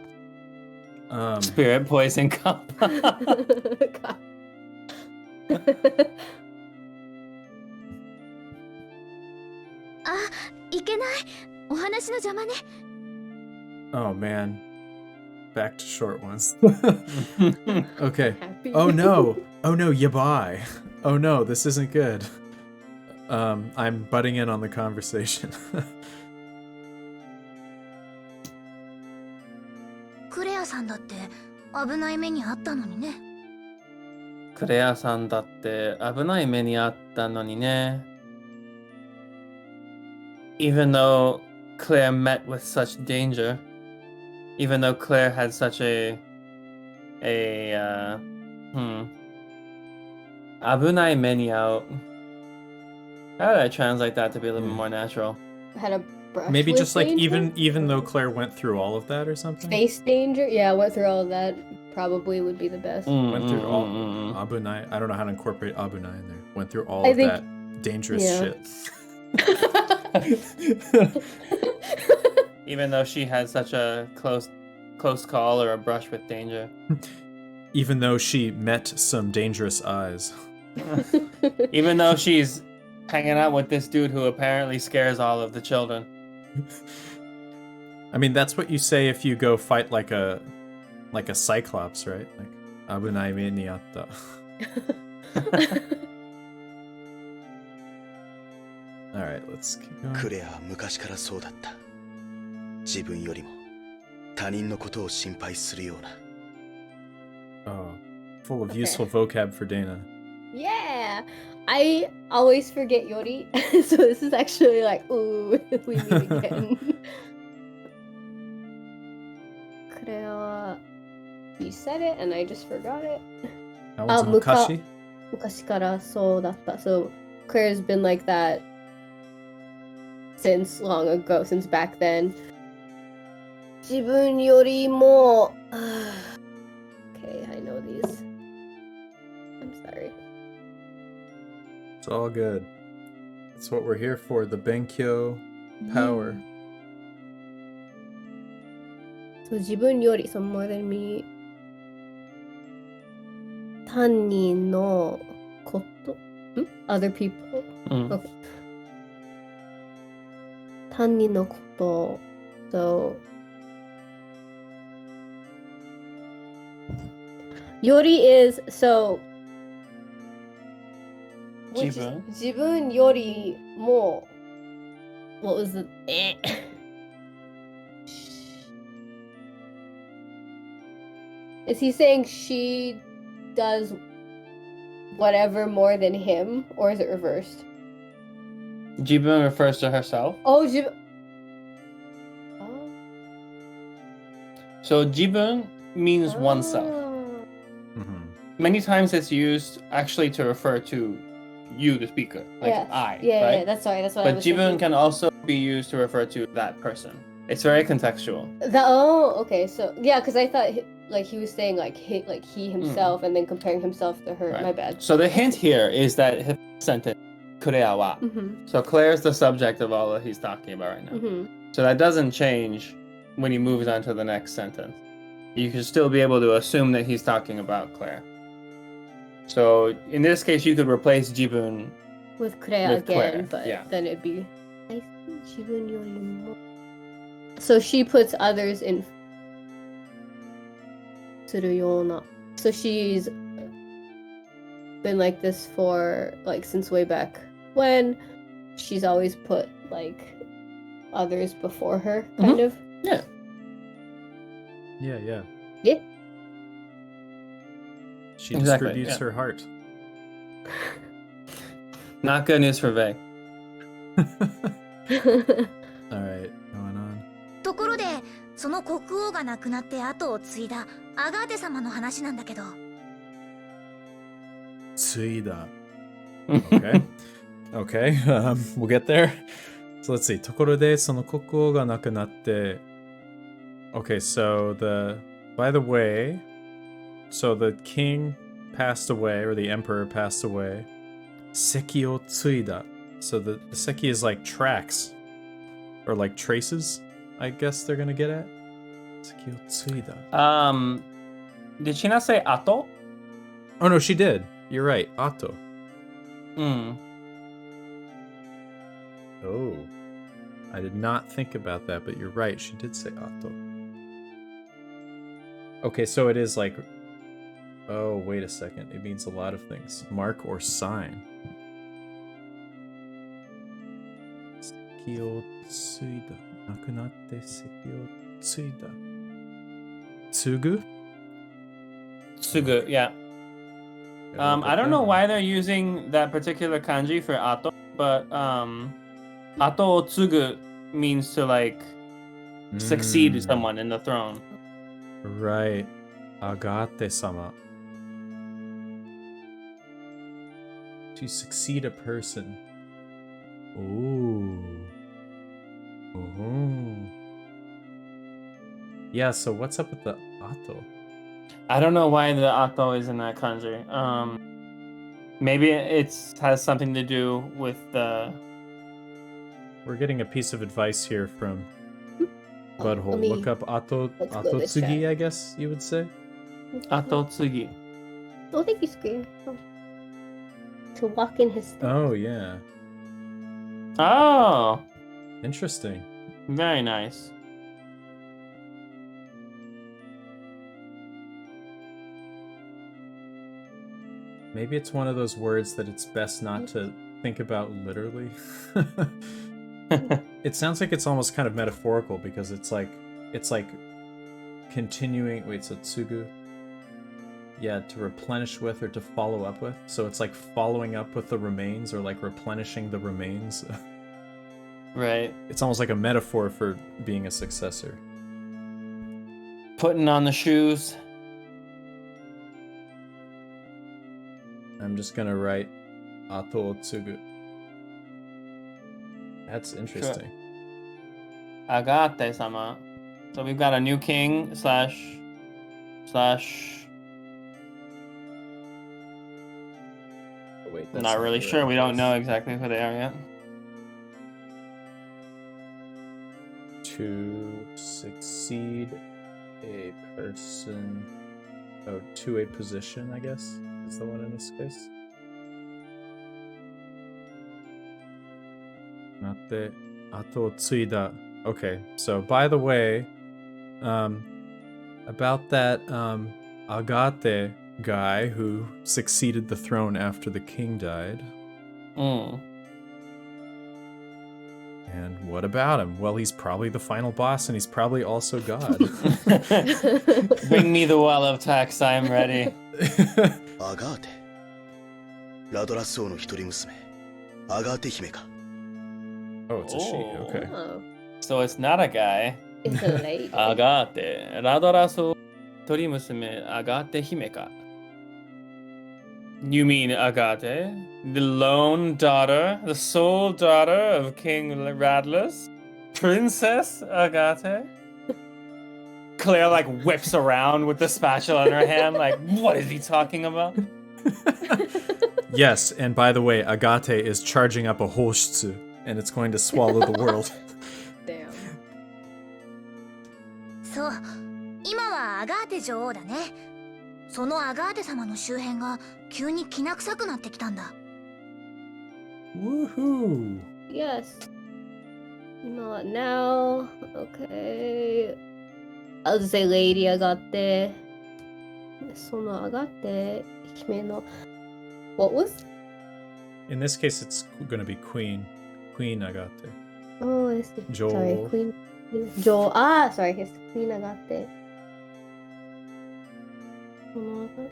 Spirit poison cup. God. いけないお話の邪魔ね Oh man. back to short ones. Okay. Happy. Oh no, yabai. Oh no, this isn't good. I'm butting in on the conversation. クレアさんだって危ない目にあったのにね。クレアさんだって危ない目にあったのにね。Even though Claire met with such danger, even though Claire had such a 危ない目に遭う. How would I translate that to be a little bit more natural? Had a brush Maybe with just like danger? even though Claire went through all of that or something. Face danger? Yeah, went through all of that. Probably would be the best. Went through all abunai. I don't know how to incorporate abunai in there. Went through all of think- that dangerous shit. Even though she had such a close call or a brush with danger. Even though she met some dangerous eyes. Even though she's hanging out with this dude who apparently scares all of the children. I mean, that's what you say if you go fight like a cyclops, right? Like abunai me ni atta. All right, let's keep going. クレアは昔からそうだった。自分よりも他人のことを心配するような。 Oh, full of Okay. useful vocab for Dana. Yeah! I always forget Yori, so this is actually like, ooh, we meet again. Kurea, you said it and I just forgot it. That was muka- Mukashi. 昔からそうだった. So Claire's been like that since long ago, since back then. 自分よりも Okay, I know these. I'm sorry. It's all good. That's what we're here for, the Benkyo power. So 自分より so more than me 他人のこと other people Mm. okay 他人のこと so より is so which is 自分よりも what was the Is he saying she does whatever more than him, or is it reversed? Jibun refers to herself. Oh, So Jibun means oneself. Mhm. Many times it's used actually to refer to you, the speaker, like Yeah. I, Yeah, right? yeah, that's right. That's what I But was Jibun thinking. can also be used to refer to that person. It's very contextual. Okay. So yeah, because I thought he was saying he himself, and then comparing himself to her. Right. My bad. So the hint here is that his sentence, Kurea wa. Mhm. So Claire's the subject of all that he's talking about right now. Mhm. So that doesn't change when he moves on to the next sentence. You can still be able to assume that he's talking about Claire. So in this case, you could replace Jibun. With Kurea With Claire, again, but yeah. then it'd be. I think 自分よりも So she puts others in. するような So she's been like this for since way back when. She's always put others before her, kind of. Yeah. Yeah, yeah. Yeah. She Exactly, distributes yeah. her heart. Not good news for Vei. All right, going on. ところでその国王が亡くなって後を継いだアガーテ様の話なんだけど。 Tsuida. Okay. Okay, we'll get there. So let's see. ところでその国王が亡くなって Okay, so by the way, so the king passed away, or the emperor passed away. Seki o tsuida. So the seki is like tracks, or like traces, I guess they're gonna get at. Seki o tsuida. Did she not say ato? Oh no, she did. You're right. Ato. Mm. Oh. I did not think about that, but you're right. She did say ato. Okay, so it is like... Oh, wait a second. It means a lot of things. Mark or sign. 席をついだ。なくなって席をついだ。継ぐ? Tsugu, yeah. I don't know why they're using that particular kanji for ato, but ato o tsugu means to like succeed someone in the throne. Right. Agate-sama. To succeed a person. Ooh. Ooh. Yeah, so what's up with the ato? I don't know why the ato is in that kanji. Maybe it has something to do with the... We're getting a piece of advice here from Butthole. let me- Look up ato let's go to tsugi, chat. I guess you would say. Ato tsugi. Oh, thank you, Scream. Oh. To walk in his steps. Oh, yeah. Oh, Interesting. very nice. Maybe it's one of those words that it's best not to think about literally. It sounds like it's almost kind of metaphorical because it's like continuing. Wait, so tsugu. Yeah, to replenish with or to follow up with. So it's like following up with the remains or like replenishing the remains. Right. It's almost like a metaphor for being a successor. Putting on the shoes. I'm just gonna write ato tsugu. That's interesting. Agate-sama. So we've got a new king slash. Oh, wait, that's Not really the sure. right We don't place. know exactly who they are yet. To succeed a person. Oh, to a position, I guess, is the one in this case. Natte ato tsuida. Okay, so by the way, about that Agate guy who succeeded the throne after the king died. Mm. And what about him? Well, he's probably the final boss, and he's probably also God. Bring me the wall of tax. I'm ready. アガーテラドラス王の一人娘アガーテ姫か Oh, it's a she. Oh. Okay. Oh, So it's not a guy. it's a lady. Agate. Radorasu tori musume Agate himeka. You mean Agate? The lone daughter? The sole daughter of King Radless? Princess Agate? Claire like whips around with the spatula in her hand like, what is he talking about? Yes, and by the way, Agate is charging up a hoshitsu, and it's going to swallow the world. Damn. そう今はアガーテ女王だねそのアガーテ様の周辺が急にきな臭くなってきたんだ Woohoo! Yes. You know what now? Okay. I'll just say lady agate. そのagate姫の What was? In this case, it's going to be Queen. Queen Agate. Oh, it's the Jo. sorry, Queen Jo. Ah, sorry, it's Queen agate. そのagate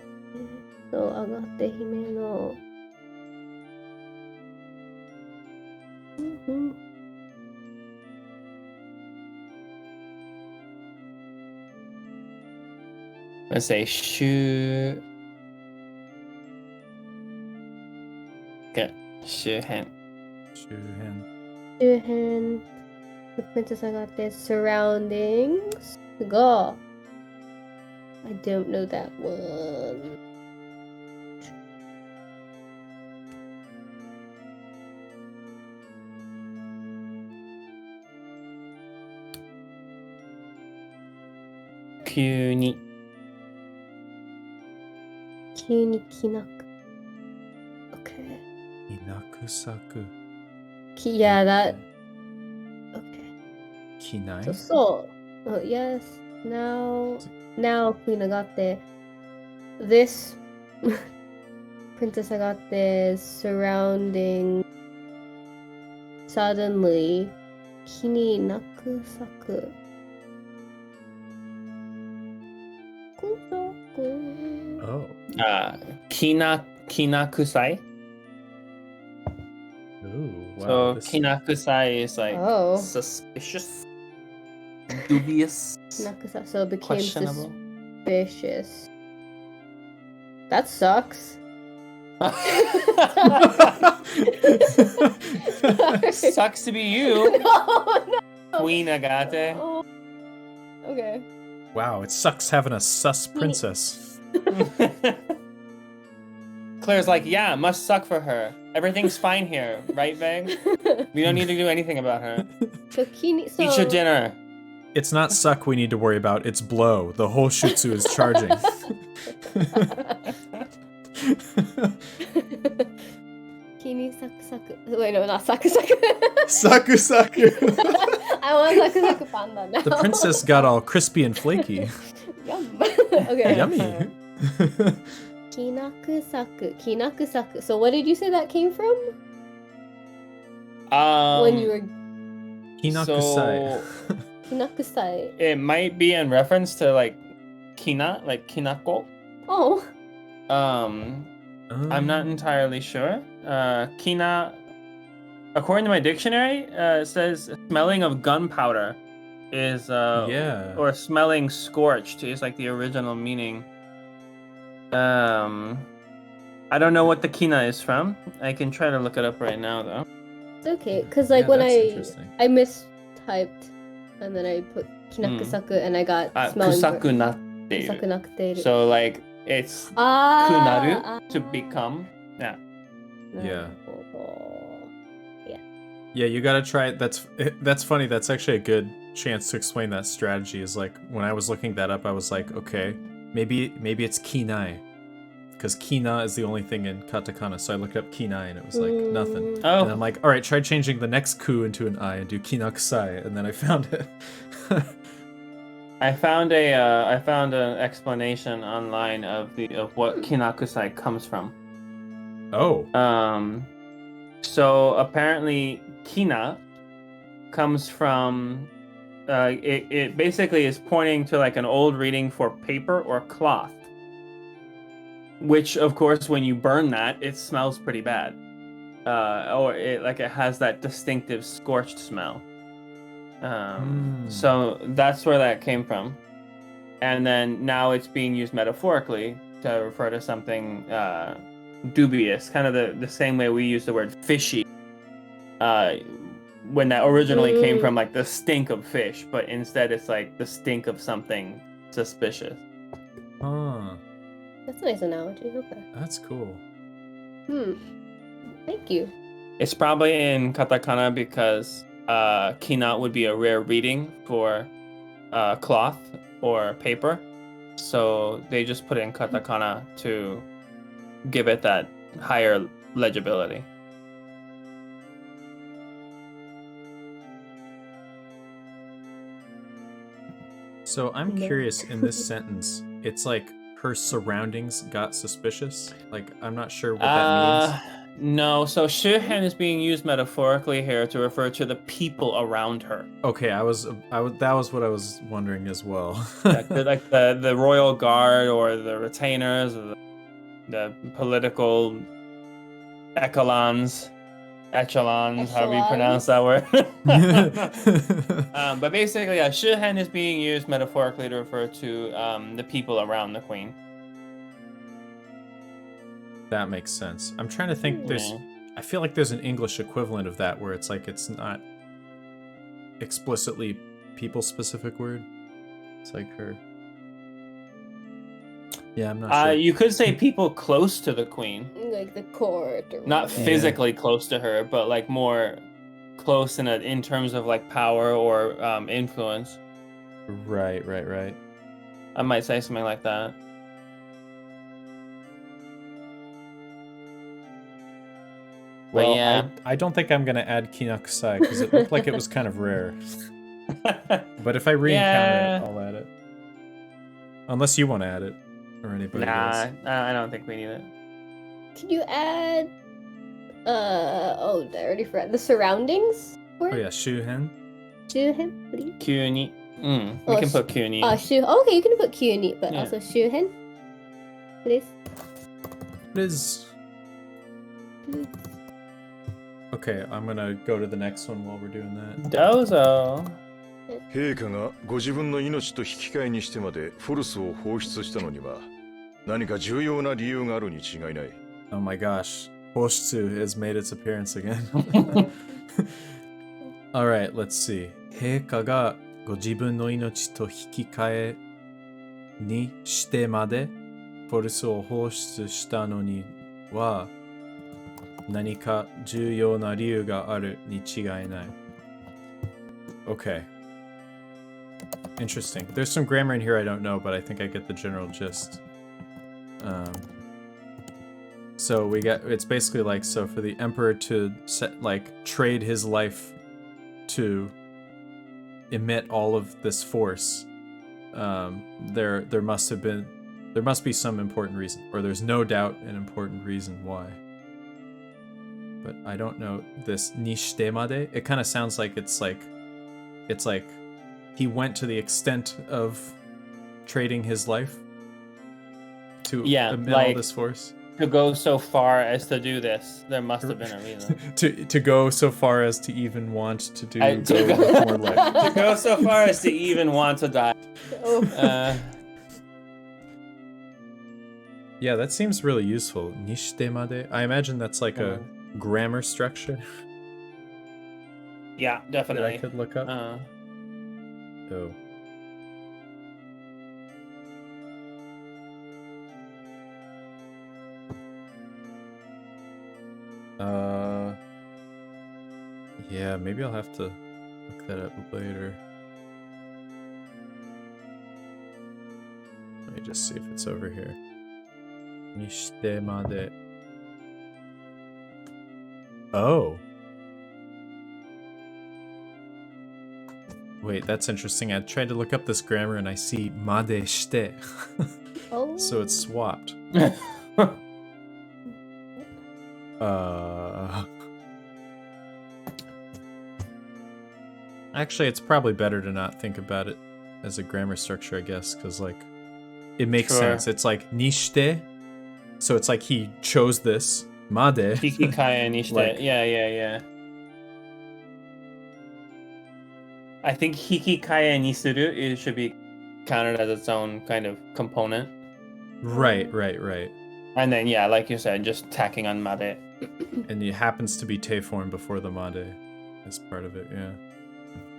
とagate姫の Mhm. Let's say shu. Okay, shuhen. Shuhen. Shuhen, the Princess Agate surroundings. Go. I don't know that one. Kyuni. 急にきなく Okay. Inakusaku. Yeah, that. Okay. Kinai? So, oh, yes. Now, Now Queen Agate, this Princess Agate surrounding suddenly Kini Nakusaku. Kusoku. Oh. Kinakusai. Ooh, wow. So this- kinakusai is like Oh. suspicious, dubious, Nakusa, so it became questionable. suspicious. That sucks. Sucks to be you, No. Queen Agate. Oh. Okay. Wow, it sucks having a sus princess. Claire's like, yeah, must suck for her. Everything's fine here, right, Veg? We don't need to do anything about her. So Kini, so Eat your dinner. It's not suck we need to worry about, it's blow. The whole shutsu is charging. Kini saku saku. Wait, no, not saku saku. Saku saku. I want saku saku panda now. The princess got all crispy and flaky. Yum. Okay. Yummy. Kinakusaku. Kinakusaku. So what did you say that came from? When you were Hinakusai. Kinakusai. It might be in reference to like kina, like kinako. Oh. I'm not entirely sure. Kina, according to my dictionary, it says smelling of gunpowder is Yeah. or smelling scorched is like the original meaning. I don't know what the kina is from. I can try to look it up right now though. It's okay, because like Yeah, when that's interesting. I mistyped and then I put Kinakusaku and I got smelling Kusaku Kusaku natte. nakuteru. So like it's kunaru kunaru to become. Yeah. Yeah. Yeah, you gotta try it. That's funny. That's actually a good chance to explain that strategy. Is like when I was looking that up, I was like, okay, maybe it's kinai, because kina is the only thing in katakana. So I looked up kinai and it was like nothing. Oh. And I'm like, all right, try changing the next ku into an I and do kinakusai, and then I found it. I found an explanation online of what kinakusai comes from. Oh. So apparently kina comes from it basically is pointing to like an old reading for paper or cloth, which of course when you burn that it smells pretty bad, or it has that distinctive scorched smell. So that's where that came from, and then now it's being used metaphorically to refer to something dubious, kind of the same way we use the word fishy when that originally came from like the stink of fish, but instead it's like the stink of something suspicious. Huh. That's a nice analogy. Okay. That's cool. Thank you. It's probably in katakana because kina would be a rare reading for cloth or paper, so they just put it in katakana to give it that higher legibility. So I'm curious, in this sentence, it's like her surroundings got suspicious. Like, I'm not sure what that means. No, so shuhen is being used metaphorically here to refer to the people around her. Okay, that was what I was wondering as well. like the royal guard or the retainers or the political echelons, however you pronounce that word. But basically, shuhen is being used metaphorically to refer to the people around the queen. That makes sense. I'm trying to think. I feel like there's an English equivalent of that where it's like it's not explicitly people-specific word. It's like her. Yeah, I'm not sure. You could say people close to the queen. Like the court. Or Not whatever. physically close to her, but like more close in terms of like power or influence. Right. I might say something like that. But Well, yeah. I don't think I'm gonna add Kinakusai because it looked like it was kind of rare. But if I re-encounter it, I'll add it. Unless you want to add it, or anybody Nah, does. I don't think we need it. Can you add oh, I already forgot the surroundings for Oh it? yeah, Shuhen. Shuhen, please. 急に. We Oh, can put 急に. okay, you can put Kyuni, but Yeah. also Shuhen, please. It is. Okay, I'm gonna go to the next one while we're doing that. どうぞ. 陛下がご自分の命と引き換えにしてまでフォルスを放出したのには何か重要な理由があるに違いない。 Oh my gosh, Hoshitsu has made its appearance again. All right, let's see. 陛下がご自分の命と引き換えにしてまでフォルスを放出したのには何か重要な理由があるに違いない。Okay. Interesting. There's some grammar in here I don't know, but I think I get the general gist. So we got, it's basically like, so for the emperor to set, like, trade his life to emit all of this force, there must be some important reason, or there's no doubt an important reason why. But I don't know this nishtemade. It kind of sounds like it's like he went to the extent of trading his life to emit all this force. To go so far as to do this, there must have been a reason. to go so far as to even want to do To more life. To go so far as to even want to die. Yeah, that seems really useful. Nishtemade. I imagine that's like a grammar structure Yeah, that I definitely. could look up. Oh. Yeah, maybe I'll have to look that up later. Let me just see if it's over here. Nishtemade. Oh. Wait, that's interesting. I tried to look up this grammar and I see made shite. Oh. So it's swapped. Actually, it's probably better to not think about it as a grammar structure, I guess, because, like, it makes sense. It's like nishite, so it's like he chose this. Made. Hikikae ni shite. Like- Yeah. I think hikikae ni suru should be counted as its own kind of component. Right. And then, yeah, like you said, just tacking on made. And it happens to be te form before the made as part of it, yeah.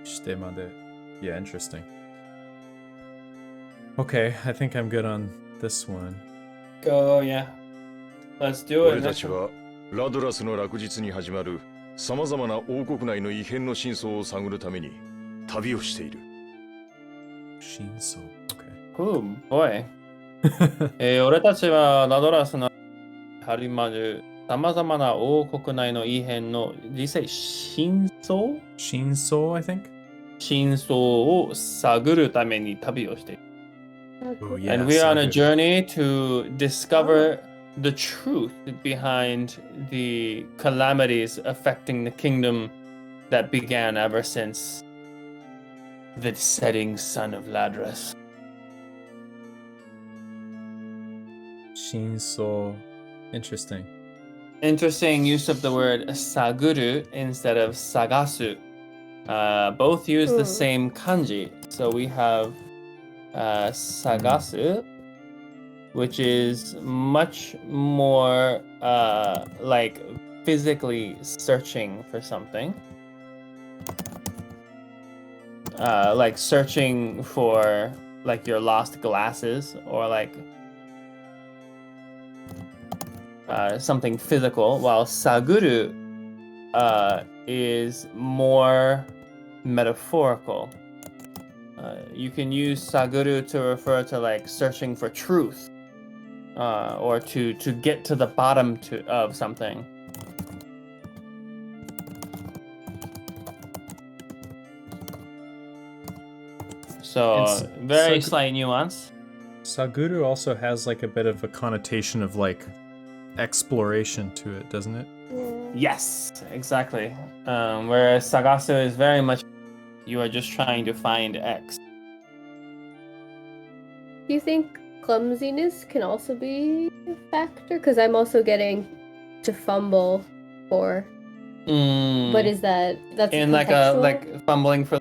Shite made. Yeah, interesting. Okay, I think I'm good on this one. Go, yeah. Let's do 俺 it. たちはラドラスの落日に始まるさまざまな王国内の異変の真相を探るために旅をしている。 Shinso. Okay. Oh, boy. 俺たちはラドラスの始まるさまざまな王国内の異変の実際真相 Shinso, I think? 真相を探るために旅をしている。Oh, yeah. And we are on a Saga. journey to discover the truth behind the calamities affecting the kingdom that began ever since the setting sun of Ladras. Shinso. Interesting. Interesting use of the word saguru instead of sagasu. Both use the same kanji. So we have sagasu, which is much more like physically searching for something. Like searching for like your lost glasses or like something physical, while saguru is more metaphorical. You can use saguru to refer to like searching for truth, or to get to the bottom of something. So It's very sag- slight nuance. Saguru also has like a bit of a connotation of like exploration to it, doesn't it? Yes, exactly. Whereas Sagasu is very much you are just trying to find X. Do you think clumsiness can also be a factor? Because I'm also getting to fumble for. What is that? That's in contextual? like fumbling for.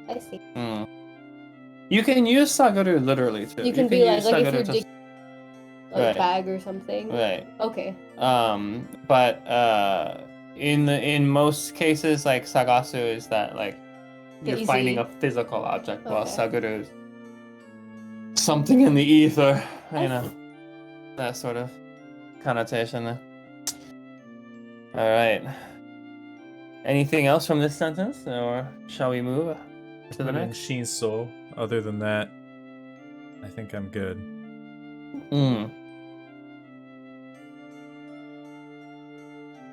I see. You can use Saguru literally too. You can be like use if Saguru you're to- digging Right. bag or something. Right. Okay. But in most cases, like Sagasu is that like you're Easy. finding a physical object, while Okay. Saguru is something in the ether, I you know, that sort of connotation there. All right. Anything else from this sentence, or shall we move to the Put in next? Shinso. Other than that, I think I'm good.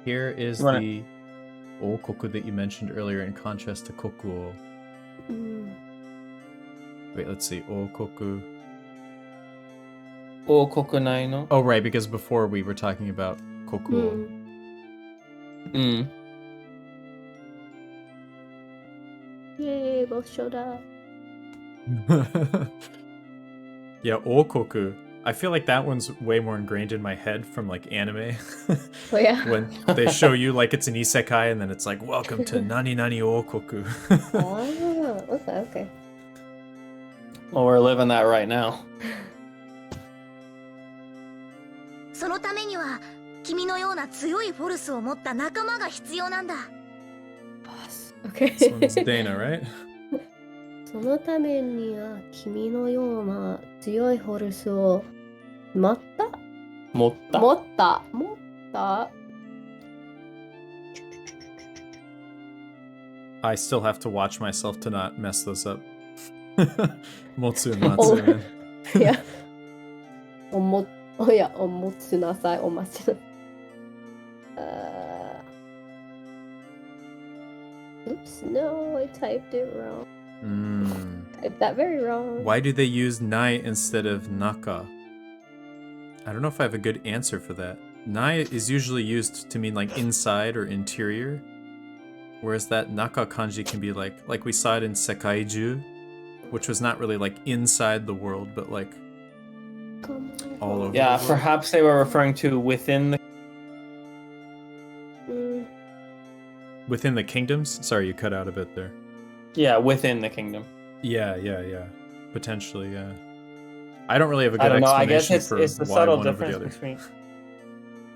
Here is Right. the Okoku that you mentioned earlier in contrast to Kokuo. Wait, let's see. Okoku. Okokunai no. Oh, right, because before we were talking about Kokuo. Yay, both showed up. Yeah, Okoku. I feel like that one's way more ingrained in my head from like anime. Oh yeah. When they show you like it's an isekai and then it's like, welcome to Nani Nani Okoku. Okay. Well, we're living that right now. そのためには君のような強いフォルスを持った仲間が必要なんだ。 Okay. This one's Dana, right? そのためには君のような強いフォルスを持った I still have to watch myself to not mess those up. Motsu and Matsu, man. いやお持ちなさいお待ちなOops, no, I typed it wrong. Typed that very wrong. Why do they use nai instead of naka? I don't know if I have a good answer for that. Nai is usually used to mean like inside or interior, whereas that naka kanji can be like we saw it in Sekaiju, which was not really like inside the world, but like all over. Yeah, the world. perhaps they were referring to within the. Within the kingdoms? Sorry, you cut out a bit there. Yeah, within the kingdom. Yeah. Potentially, yeah. I don't really have a good I don't know. I guess explanation it's for the why subtle one over the difference other. between.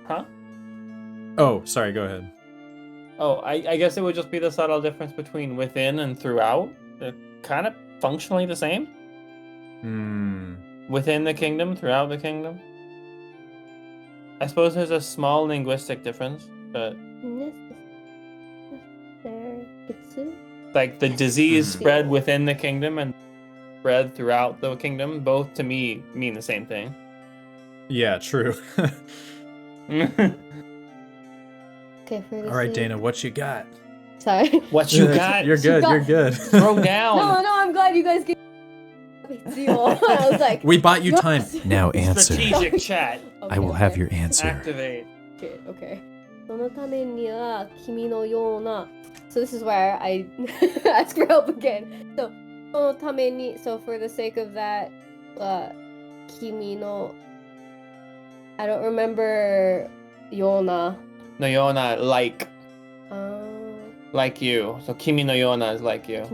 Huh? Oh, sorry, go ahead. Oh, I guess it would just be the subtle difference between within and throughout. They're kind of functionally the same. Within the kingdom, throughout the kingdom. I suppose there's a small linguistic difference, but like the disease spread within the kingdom and spread throughout the kingdom, both to me mean the same thing. Yeah, true. Okay, for the All right, sake- Dana, what you got? Sorry. What you got? You're good. You're good. Throw down. No, I'm glad you guys gave me I was like, We bought you time. yes. Now answer. Strategic chat. I will have your answer. Activate. Okay. そのためには君のような So this is where I ask for help again. So そのために So for the sake of that, 君の I don't remember ような No yona like you. So kimi no yona is like you.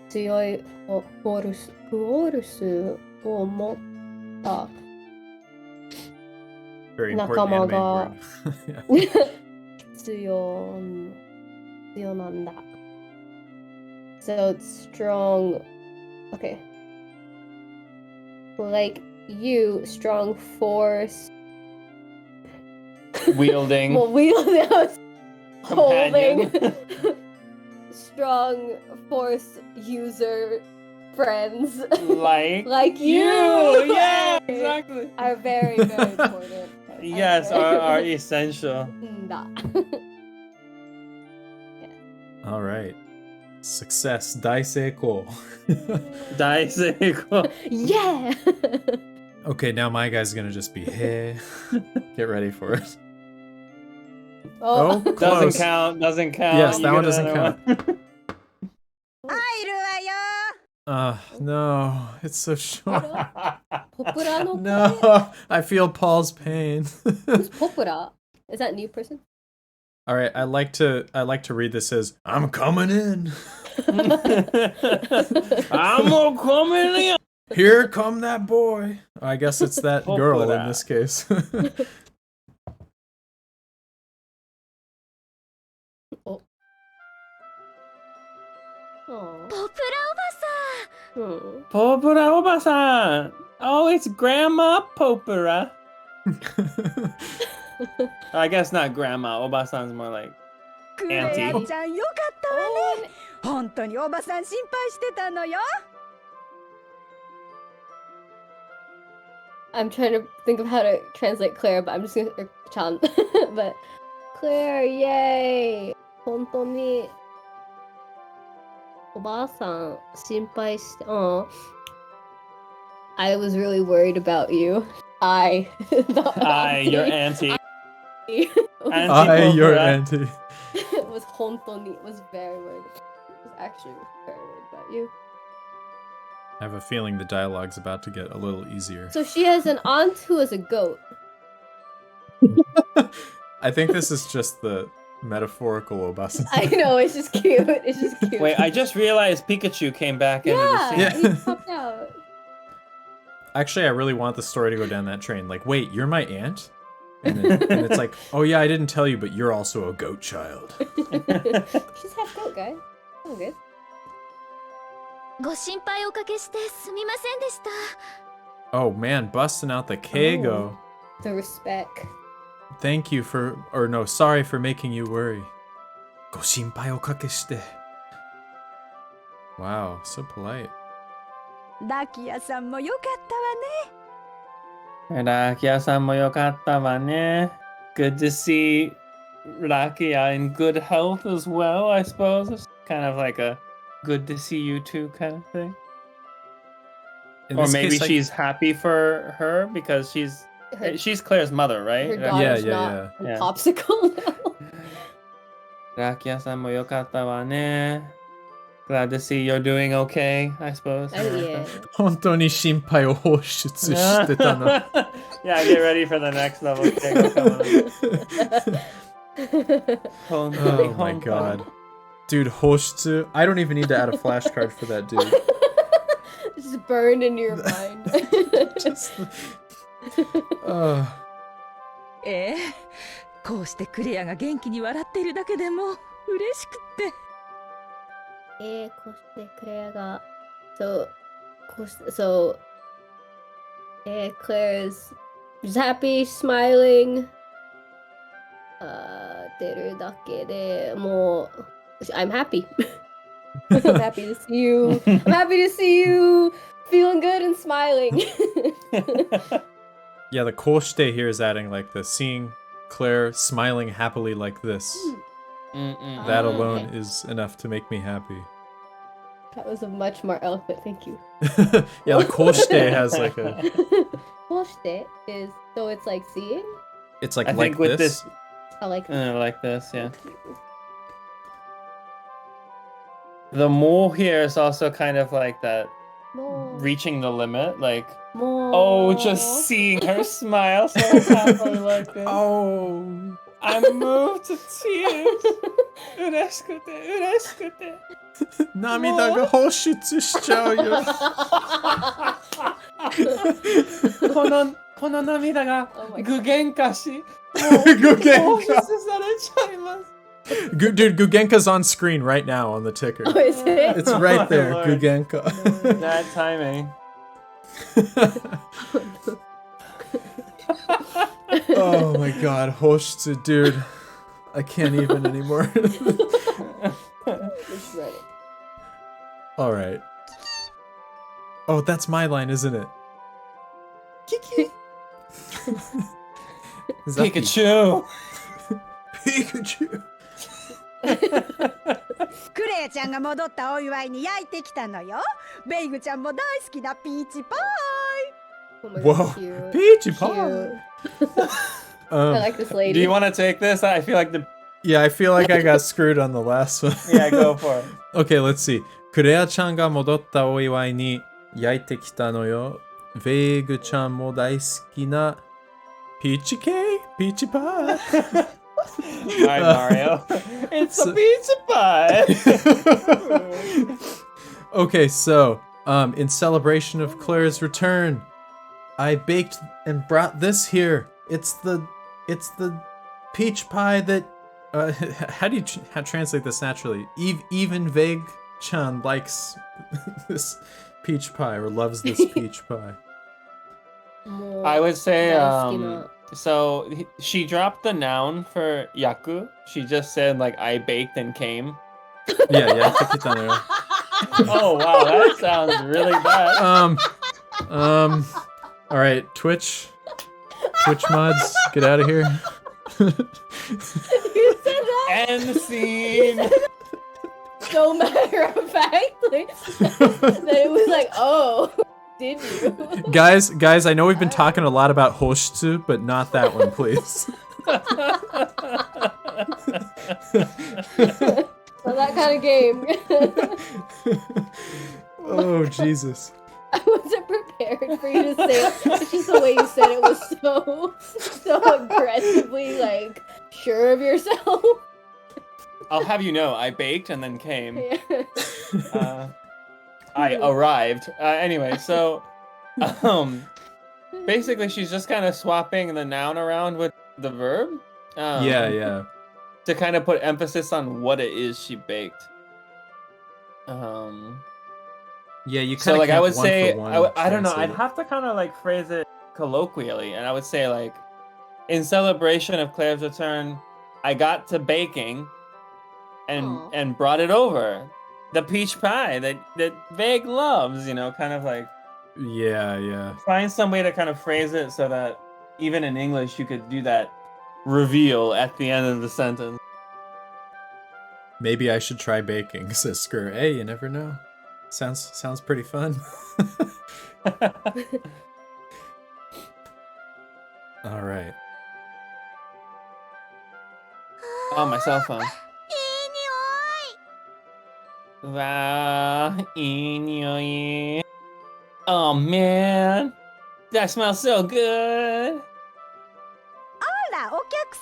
強いフォルスを持った Very important 仲間 anime が word. Yeah. 強なんだ So it's strong. Okay. Like you, strong force. Wielding. Well, wielding. Holding. Companion. Strong force user friends. Like you. Yeah, exactly. Are very, very important. Yes, are essential. だ All right. Success. Daiseiko. Daiseko. Yeah. Okay, now my guy's gonna just be hey. Get ready for it. Oh, Oh. close. Doesn't count. Yes, You that one get doesn't another count. one. No, it's so short. Popura no No, I feel Paul's pain. Who's Popura? Is that a new person? All right, I like to read this as I'm coming in. I'm coming in. Here come that boy. I guess it's that girl in Popura. this case. Oh. Oh. ポプラおばさん Hmm. Popura Obasan. Oh, it's Grandma Popura. I guess not Grandma. Obasan's more like クレア Auntie. ちゃんよかったわね。本当におばさん心配してたのよ。 I'm trying to think of how to translate Claire, but I'm just gonna Chan. But Claire, yay! 本当におばあさん心配して。Oh, I was really worried about you. Your auntie. I, your auntie. was 本当に was very worried. Was actually very worried about you. I have a feeling the dialogue's about to get a little easier. So she has an aunt who is a goat. I think this is just the metaphorical Obasan. I know, it's just cute. It's just cute. Wait, I just realized Pikachu came back into the yeah, scene. Yeah. he popped out. Actually, I really want the story to go down that train. Like, wait, you're my aunt? And it's like, oh yeah, I didn't tell you, but you're also a goat child. She's half goat, guys. Oh, good. ご心配おかけしてすみませんでした Oh man, busting out the Keigo. The respect. Thank you for, or no, sorry for making you worry. ご心配おかけして. Wow, so polite. ラキヤさんもよかったわね。 Rakia-san mo yokatta wa ne. Good to see Rakia in good health as well, I suppose. It's kind of like a good to see you too kind of thing. In Or this maybe case, she's happy for her because she's Claire's mother, right? Her Rakia- daughter's yeah, not yeah. a Yeah. popsicle now. Rakia-san mo yokatta wa ne. Glad to see you're doing okay, I suppose. Oh, yeah. 本当に心配を放出してたの。 Yeah, get ready for the next level. Keigo coming up. Oh my god. Dude, 放出? I don't even need to add a flashcard for that dude. Just burned in your mind. Just, ええ、こうしてクレアが元気に笑っているだけでも嬉しくって。こうしてクレアが so Claire's just happy, smiling. 出るだけでもう I'm happy. I'm happy to see you. I'm happy to see you feeling good and smiling. yeah, the こうして here is adding like the seeing Claire smiling happily like this. That Ah, alone okay. is enough to make me happy. That was a much more eloquent thank you. Yeah, the こうして has like a, こうして is so it's like seeing. it's like I like think with this. I like Like this, yeah. The more here is also kind of like that more. reaching the limit, like More. oh, just seeing her smile so happily like this. Oh. I'm moved to tears. 嬉しくて嬉しくて。涙が放出しちゃうよ。この涙が Oh my 具現化し、具現化。放出されちゃいます。Dude, Gugenka's on screen right now on the ticker. Oh, is it? It's right there, Lord. Gugenka. That timing. Oh my god, Hoshitsu, dude. I can't even anymore. Just read it. Alright. Oh, that's my line, isn't it? Kiki! Pikachu. Pikachu! クレレアちゃんが戻ったお祝いに焼いてきたのよ。ベイグちゃんも大好きなピーチパイ。 Oh my Whoa, god, cute. Peachy Cute. Pie. I like this lady. Do you want to take this? I feel like the Yeah, I feel like I got screwed on the last one. yeah, go for it. Okay, let's see. クレアちゃんが戻ったお祝いに焼いてきたのよ。ベイグちゃんも大好きなピーチケーキ、ピーチパイ。Alright, Mario. It's a pizza pie. Okay, so in celebration of Claire's return, I baked and brought this here. It's the peach pie that how do you translate this naturally? Even Vague Chan likes this peach pie or loves this peach pie. I would say Daisuki so she dropped the noun for yaku. She just said like I baked and came. Yeah, yeah. Oh wow, that sounds really bad. All right, Twitch mods, get out of here. You said that End scene. so matter of factly that it was like, oh, did you? Guys, I know we've been talking a lot about Hoshitsu, but not that one, please. Not that kind of game. Oh, Jesus. I wasn't prepared for you to say it. It's just the way you said it was so aggressively like sure of yourself. I'll have you know, I baked and then came. Yeah. I arrived. Anyway, so basically she's just kind of swapping the noun around with the verb. Yeah. To kind of put emphasis on what it is she baked. Yeah, you kind So of like I would say, I I don't know, I'd have to kind of like phrase it colloquially, and I would say like, in celebration of Claire's return, I got to baking, and brought it over, the peach pie that Vague loves, you know, kind of like. Yeah. Find some way to kind of phrase it so that even in English you could do that reveal at the end of the sentence. Maybe I should try baking, says Skur. Hey, you never know. Sounds pretty fun. All right. Oh, my cell phone. いい匂い。 Wow, いい匂い. Oh man, that smells so good. あら、お客さ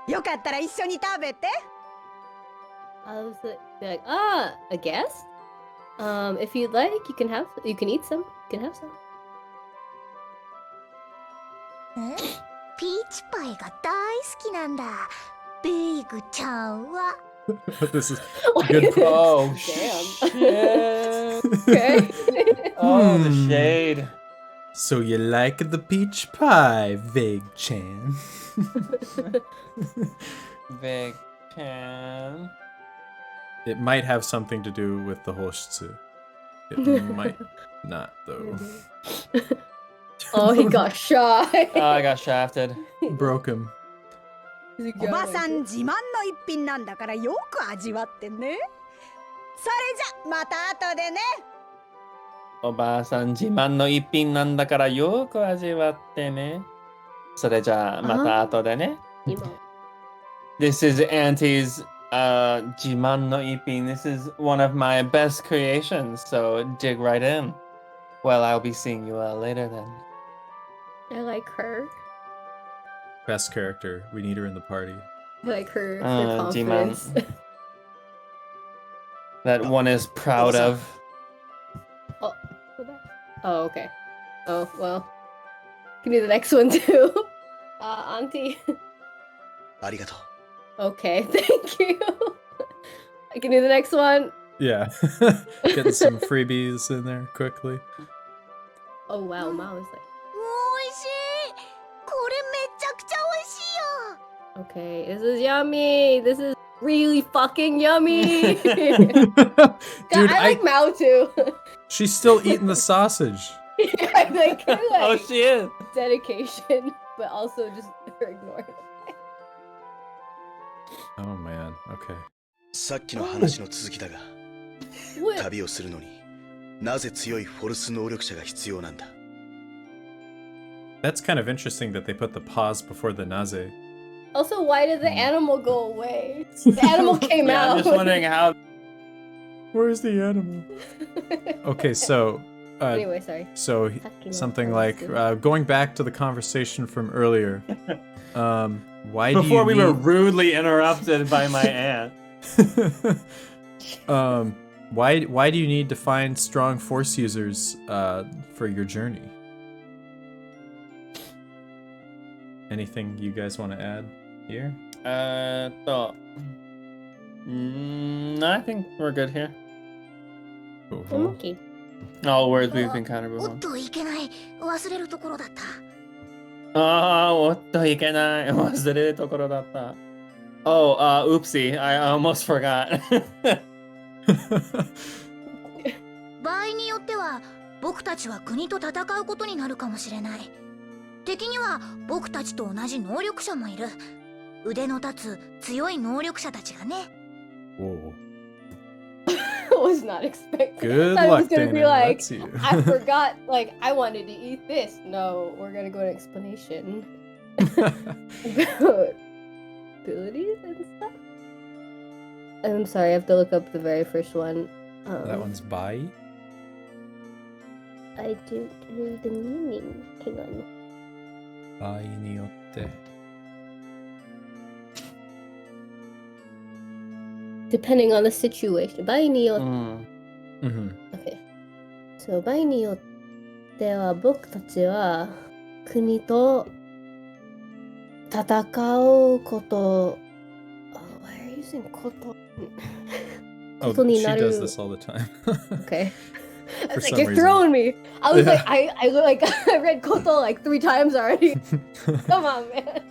ん。よかったら一緒に食べて。 I was like, a guest? If you'd like, you can eat some. You can have some. ピーチパイが大好きなんだ。ベイグちゃんは。 This is good. Oh Damn. shit. Okay. Oh, the shade. So you like the peach pie, Vague-chan? Big pan. It might have something to do with the Hoshitsu. It might not, though. Oh, he got shy. Oh, I got shafted. Broke him. おばさん自慢の一品なんだからよく味わってね。それじゃまた後でね。おばあさん自慢の一品なんだからよく味わってね。それじゃあまた後でね。This is Auntie's自慢の一品. This is one of my best creations, so dig right in. Well, I'll be seeing you later then. I like her. Best character. We need her in the party. I like her Jiman. confidence. That one is proud of. Oh, okay. Oh, well. Can do the next one too. Auntie. ありがとう。 Okay, thank you. I can do the next one. Yeah. Getting some freebies in there quickly. Oh wow, Mao is like, おいしい。これめちゃくちゃ美味しいよ。 okay, this is yummy. This is really fucking yummy. Dude, God, I like Mao too. she's still eating the sausage. I like her Oh, she is. dedication, but also just her ignoring it. Oh man, okay. さっきの話の続きだが、 What? 旅をするのになぜ強いフォルス能力者が必要なんだ。 That's kind of interesting that they put the pause before the naze. Also, why did the animal go away? The animal came Yeah, out. I'm just wondering how. Where's the animal? Okay, so Anyway, sorry. so something like going back to the conversation from earlier. Why do you Before we were need- rudely interrupted by my aunt. why do you need to find strong force users for your journey? Anything you guys want to add here? No, I think we're good here. I'm okay. All words we've encountered おっ before. といけない、忘れるところだった。 Oh, おっといけない。忘れるところだった。Oh, oopsie. I almost forgot. 場合によっては僕たちは国と戦うことになるかもしれない。敵には僕たちと同じ能力者もいる。腕の立つ強い能力者たちがね。 Whoa. I was not expecting. Good I thought it was luck, gonna Dana. be like, That's you. I forgot, like, I wanted to eat this. No, we're gonna go to explanation. Abilities and stuff? I'm sorry, I have to look up the very first one. That one's Bai. I don't know the meaning. Hang on. Bai ni yotte. Depending on the situation. 場合によって Mm-hmm. Okay. So, 場合によっては僕たちは国と戦うこと。Oh, why are you using こと? Oh, ことに she なる does this all the time. Okay. For It's like some you're reason. throwing me. I was like, I like I read koto like 3 times already. Come on, man.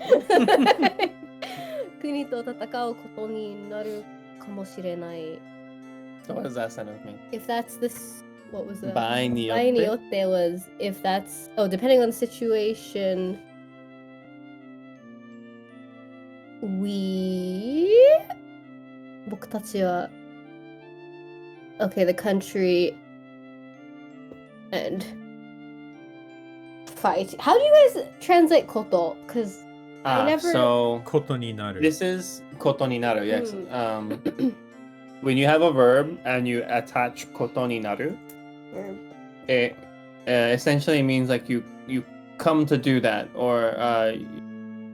国と戦うことになるかもしれない。 So what does that sentence mean? If that's this, what was that? 場合によって。 Bai ni yotte was if that's depending on the situation. Boku tachi wa okay, the country and fight. How do you guys translate koto? Because I never. So Koto ni naru. this is koto ni naru, yes. When you have a verb and you attach koto ni naru, it essentially means like you come to do that, or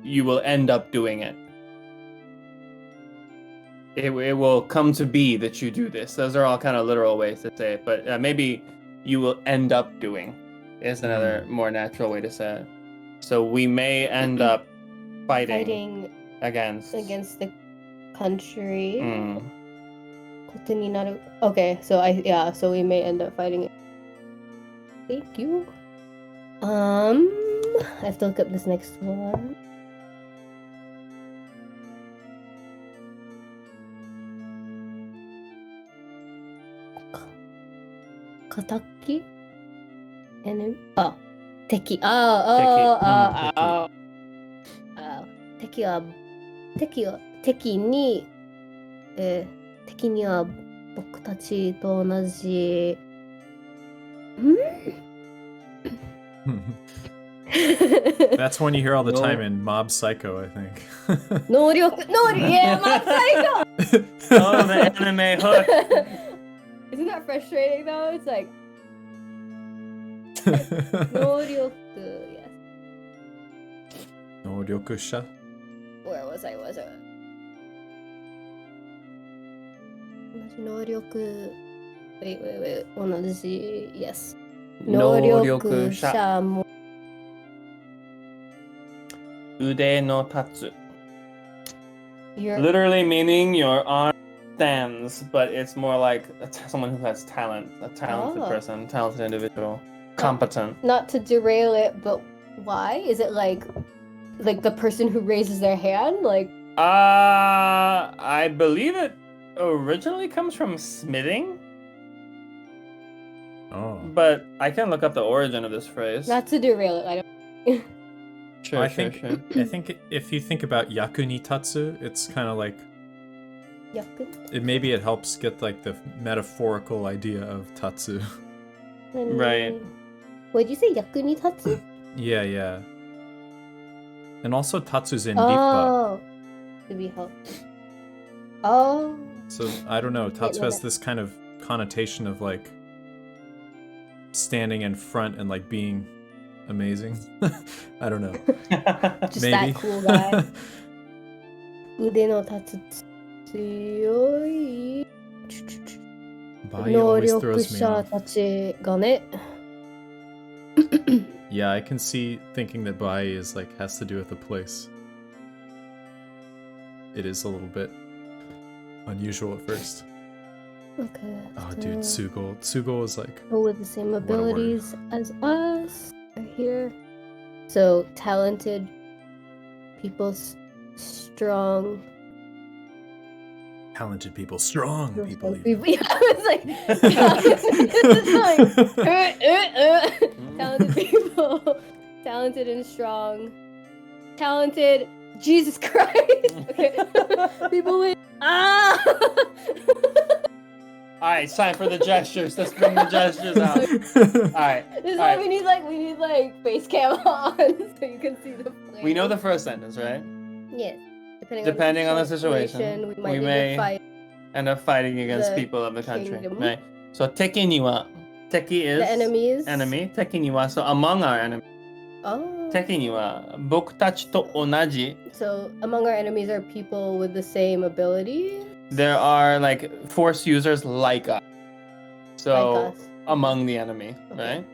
you will end up doing it. It will come to be that you do this. Those are all kind of literal ways to say it, but maybe you will end up doing is another more natural way to say it. So we may end up fighting against the country. うん。ことになる. Okay, so so we may end up fighting. Thank you. I have to look up this next one. Kataki? Enemy? 敵. 敵には僕たちと同じ That's one you hear all the time in Mob Psycho, I think. 能力 yeah, Mob Psycho! Oh, the anime hook. Isn't that frustrating though? It's like 能力 yes. 能力者? Where was I? 同じ能力 wait 同じ yes 能力者も腕の立つ You're literally meaning your arm stands, but it's more like someone who has talent, a talented person, talented individual, competent. not to derail it, but why? Is it like the person who raises their hand? Like I believe it originally comes from smithing, but I can look up the origin of this phrase. not to derail it. I don't. Sure, I sure, think sure. I think if you think about yaku ni tatsu, it's kind of like Maybe it helps get like the metaphorical idea of tatsu. Right. What'd you say? Yakuni tatsu? Yeah. And also tatsu's in Rippa. Oh. To be helped. Oh. So I don't know. Tatsu know has that. this kind of connotation of like standing in front and like being amazing. I don't know. Just Maybe. that cool guy. 腕の立つ強い Bai 能 always 力 throws me 者 off. たちがね。 Yeah, I can see thinking that Bai is like has to do with the place. It is a little bit unusual at first. Okay. Oh, dude, Tsugo is like With the same What a word. abilities as us are here. So talented people, strong. talented people, strong people. Yeah, I was like, talented people, talented and strong, talented. Jesus Christ! Okay. People with Alright, it's time for the gestures. Let's bring the gestures out. Alright. This is why we need like face cam on so you can see the plane. We know the first sentence, right? Yes. Depending on the situation, we may need to fight end up fighting against the people of the country. kingdom. Right. So teki ni wa. Teki is the enemies. enemy. Teki ni wa. So among our enemies. Oh. Teki ni wa. Boku tachi to onaji. So among our enemies are people with the same ability. There are like force users like us. So Like us. among the enemy, Okay. right?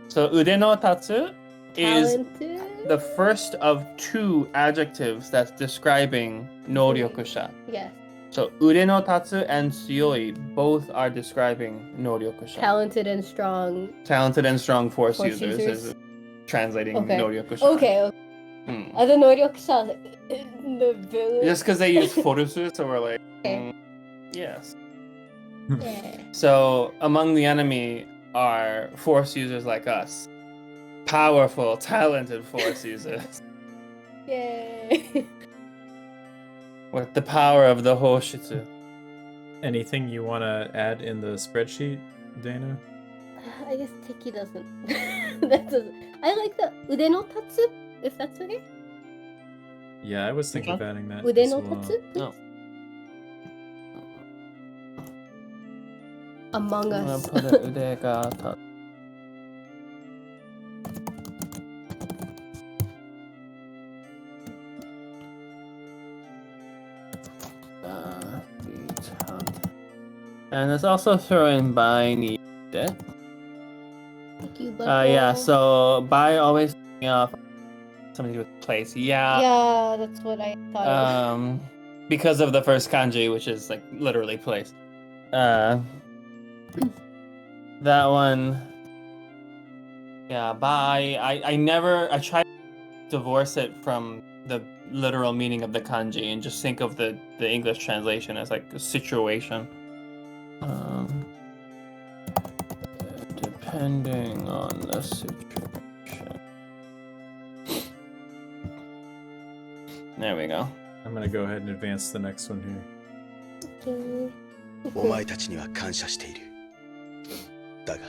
So ude no tatsu is Talented. the first of two adjectives that's describing noryokusha. Yes. So ude no tatsu and tsuyoi both are describing noryokusha. Talented and strong. Talented and strong force, Force users, users. is translating Okay. noryokusha. Okay. Hmm. Other Noryokusha in the village. Just because they use forusu, so we're like, Okay. yes. Yeah. So among the enemy are force users like us. Powerful, talented force users. Yay. With the power of the Hoshitsu. Anything you want to add in the spreadsheet, Dana? I guess Tiki doesn't. That doesn't. I like the ude no tatsu, if that's okay. Yeah, I was thinking Okay. of adding that. Ude as no well. tatsu, please. No. Among I'm us. gonna put it ude ga ta. And let's also throw in Bai ni de. Thank you, Yeah, so Bai always thinking of something to do with place. Yeah, that's what I thought. Because of the first kanji, which is like literally place. That one. Yeah, Bai. I tried to divorce it from the literal meaning of the kanji and just think of the English translation as like a situation. Depending on the situation. There we go. I'm gonna go ahead and advance the next one here. Okay. お前たちには感謝している。だが、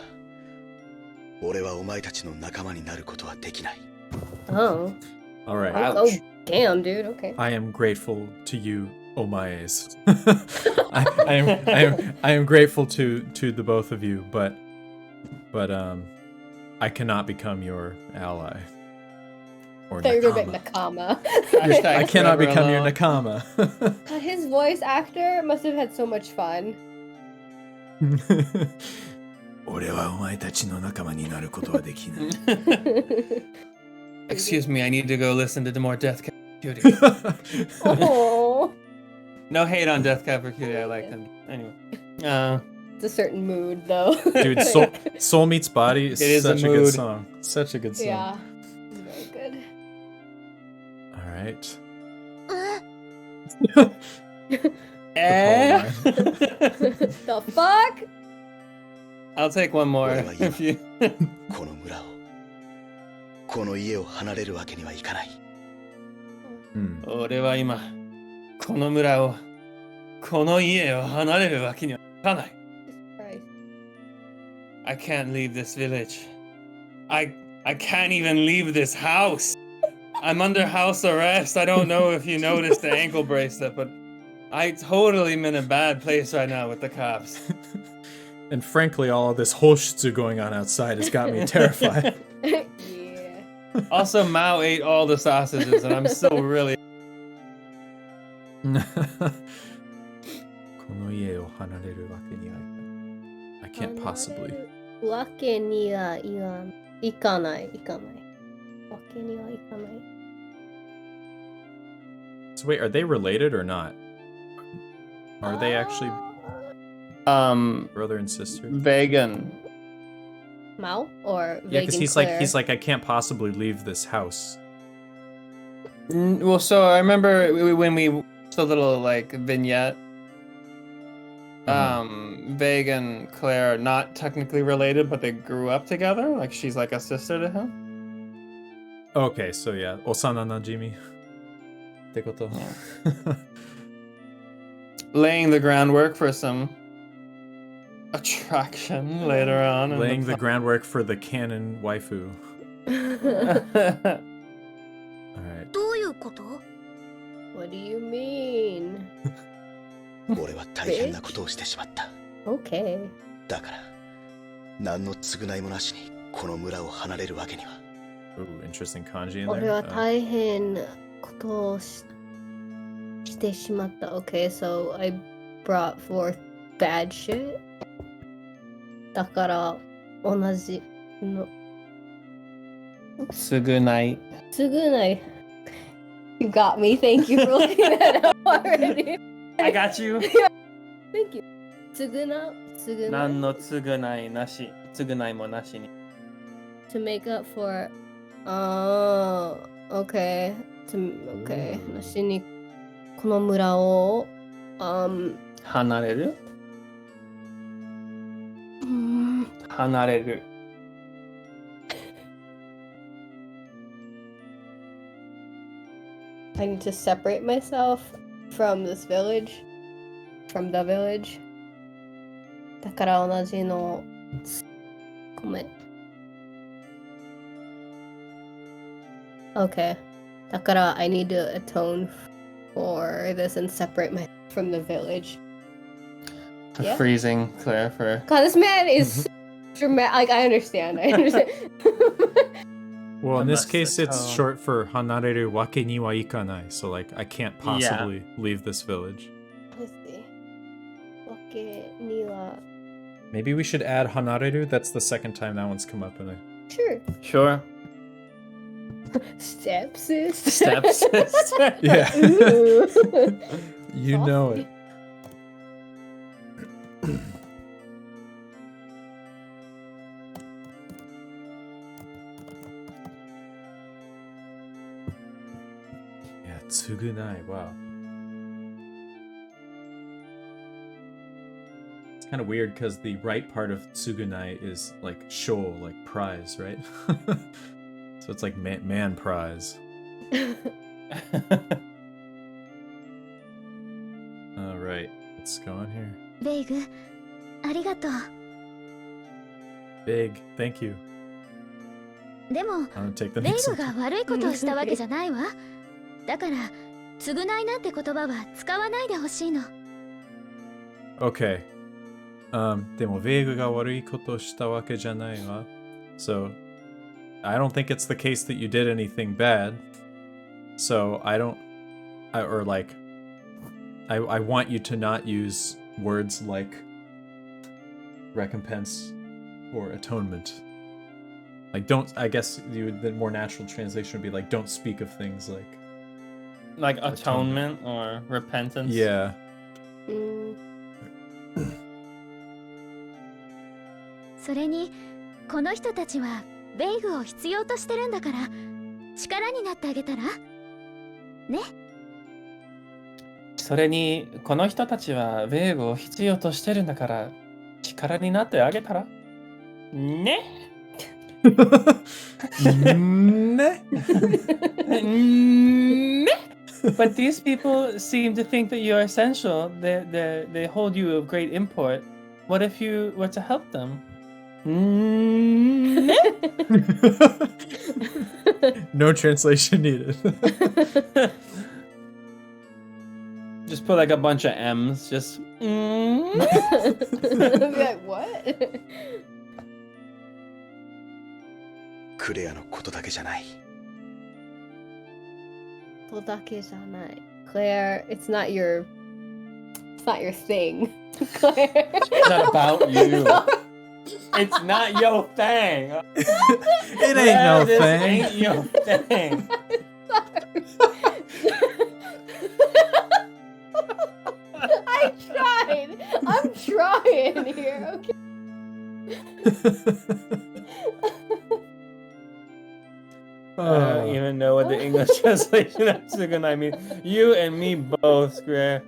俺はお前たちの仲間になることはできない。Oh. All right. Oh, damn, dude. Okay. I am grateful to you, Omaes. I am grateful to the both of you, but I cannot become your ally. Or They're a bit nakama. nakama. I cannot become your nakama. His voice actor must have had so much fun. 俺はお前たちの仲間になることはできない。 Excuse me, I need to go listen to more Death Cab for Cutie. Oh. No hate on Death Cab for Cutie, I like them. Anyway. It's a certain mood, though. Dude, Soul Meets Body is is a such a good mood. song. Such a good song. Yeah. It's very good. All right. Eh? The fuck? I'll take one more. If you... この村を、この家を離れるわけにはいかない。 Hmm. 俺は今、この村を、この家を離れるわけにはいかない。Christ. I can't leave this village. I can't even leave this house. I'm under house arrest. I don't know if you noticed the ankle bracelet, but I totally am in a bad place right now with the cops. And frankly, all of this hoshitsu going on outside has got me terrified. Yeah. Also, Mao ate all the sausages, and I'm still really. この家を離れるわけにはいかない。I can't possibly. わけにはいかない。わけにはいかない。So wait, are they related or not? Are they actually brother and sister? Vegan. Mao or Yeah, because Vegan he's Claire? like I can't possibly leave this house. Well, so I remember when we saw a little like vignette. Veg and Claire are not technically related, but they grew up together. Like she's like a sister to him. Okay, so yeah, Osana Najimi. ってこと. Laying the groundwork for some attraction later on. in Laying the the groundwork for the canon waifu. Alright. どういうこと？ What do you mean? 俺は大変なことをしてしまった。 Okay. だから何の償いもなしにこの村を離れるわけには。 Ooh, interesting kanji in 俺 there. は大変なことをしてしまった。Okay, so I brought forth bad shit. だから同じの。償い。償い。You got me. Thank you for looking that up already. I got you. Thank you. 償い。何の償いなし。償いもなしに。To make up for. Oh, okay. Okay. なしにこの村を離れる離れる。I need to separate myself from this village, from the village. だから同じのごめん。Okay. だから I need to atone for this and separate myself from the village. For Yeah. freezing Claire for. God, this man is dramatic. Like I understand. Well, in this Unless case, the it's tone- short for hanareru wake ni wa ikanai. So like I can't possibly leave this village. Let's see. Okay, Nila. Maybe we should add hanareru. That's the second time that one's come up in a. Sure. Sure. Stepsis. Stepsister. Yeah. Ooh. You know it. Yeah, tsugunai. Wow. It's kind of weird because the right part of tsugunai is like sho, like prize, right? So it's like man prize. All right, let's go on here. ベイグ、ありがとう。 Big, thank you. でも I'm gonna take the ベイ next グ one. が悪いことをしたわけじゃないわ。だから償いなんて言葉は使わないでほしいの。 Okay. でもベイグが悪いことしたわけじゃないわ。So, I don't think it's the case that you did anything bad. So I want you to not use words like recompense or atonement. Like I guess the more natural translation would be like don't speak of things like atonement or repentance. Yeah. Mm. それにこの人たちはベイグを必要としてるんだから力になってあげたらね。それにこの人たちはベイグを必要としてるんだから力になってあげたらね。ね。ね。But these people seem to think that you're essential. They hold you of great import. What if you were to help them? No translation needed. Just put like a bunch of M's. Just. Be like, what? クレアのことだけじゃない。 Claire, it's not your thing. Claire. It's not about you. It's not your thing. It ain't no This thing. ain't your thing. I tried. I'm trying here. Okay. I don't even know what the English translation of Tsugunai means. You and me both, Square.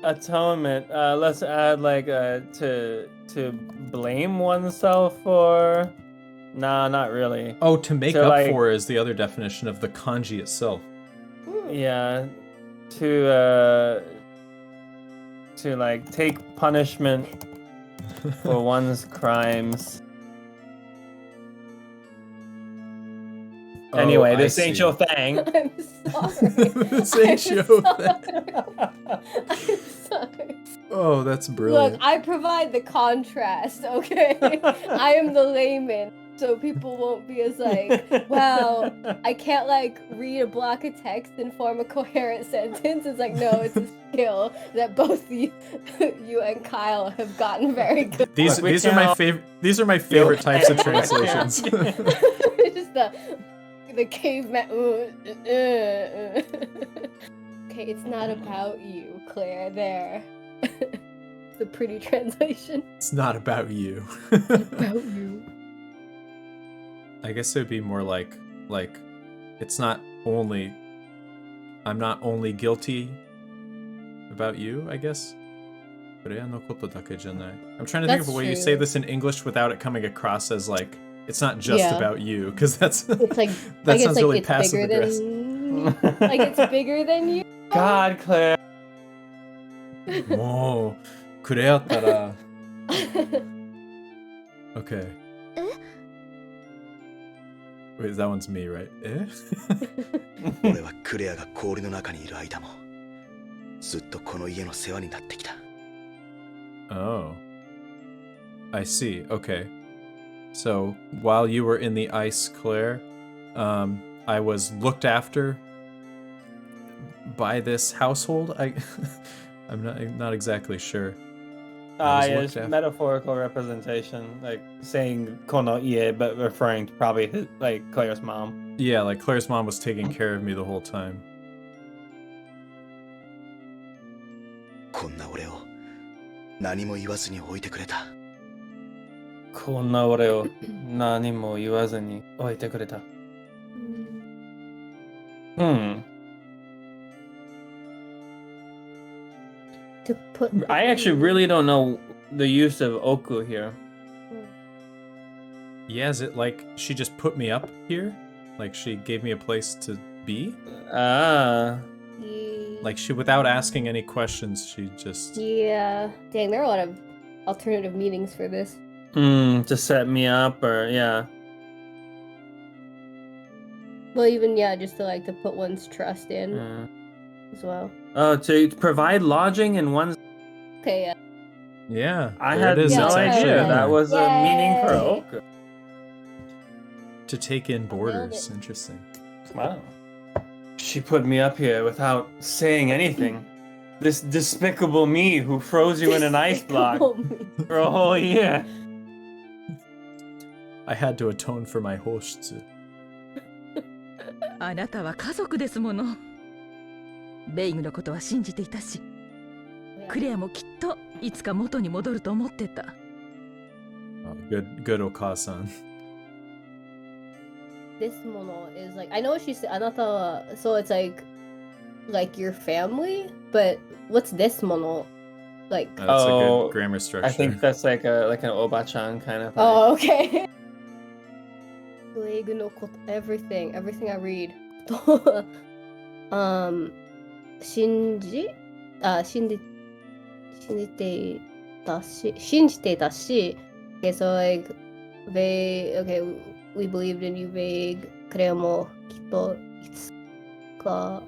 Atonement. Let's add like to blame oneself for. Nah, not really. Oh, to make So, up like- for is the other definition of the kanji itself. Yeah, to like take punishment for one's crimes. Anyway, Oh, I this ain't see. your thing. I'm sorry. This ain't I'm your sorry. thing. I'm sorry. Oh, that's brilliant. Look, I provide the contrast, okay? I am the layman, so people won't be as like, wow, I can't like read a block of text and form a coherent sentence. It's like, no, it's a skill that both you and Kyle have gotten very good. These we these are my can't- favorite. These are my favorite types of can't. translations. It's just the caveman. Okay, it's not about you, Claire. There. It's a pretty translation. It's not about you. About you. I guess it would be more like it's not only. I'm not only guilty about you, I guess. I'm trying to think of a That's way you say true. this in English without it coming across as like it's not just Yeah. about you, because that's It's like that I guess sounds like really it's passive bigger aggressive. than like it's bigger than you. God, Claire. もうくれやったら Okay. Wait, that one's me, right? え俺はクレアが氷の中にいる間もずっとこの家の世話になってきた。 Oh. I see. Okay. So, while you were in the ice, Claire, I was looked after by this household. I'm not exactly sure. I was Yes, looked after. metaphorical representation, like saying kono ie, but referring to probably like Claire's mom. Yeah, like Claire's mom was taking care of me the whole time. こんな俺を何も言わずに置いてくれた。こんな俺を何も言わずに置いてくれた。To put I actually really don't know the use of oku here. Yeah, is it like she just put me up here? Like she gave me a place to be? Ah. Like she, without asking any questions, she just... Yeah. Dang, there are a lot of alternative meanings for this. To set me up, or yeah. Well, even yeah, just to like to put one's trust in Uh, as well. oh, to provide lodging in one's. Okay, yeah. Yeah, I there had it is. no It's Yeah, actually idea in that there. was a meaning for Yay. oku. To take in borders. Interesting. Wow. She put me up here without saying anything. This despicable me who froze you in an ice block for a whole year. I had to atone for my hoshitsu. あなたは家族ですもの。ベイグのことは信じていたし、クレアもきっといつか元に戻ると思ってた。Oh, good Oka-san. This mono is like I know she said anata, so it's like your family, but what's this mono? Like That's a Oh, good grammar structure. I think that's like an obachan kind of thing. oh okay. Everything I read. 信じ信じて信じていたし okay, so like okay, we believed in you vague クレアもきっといつか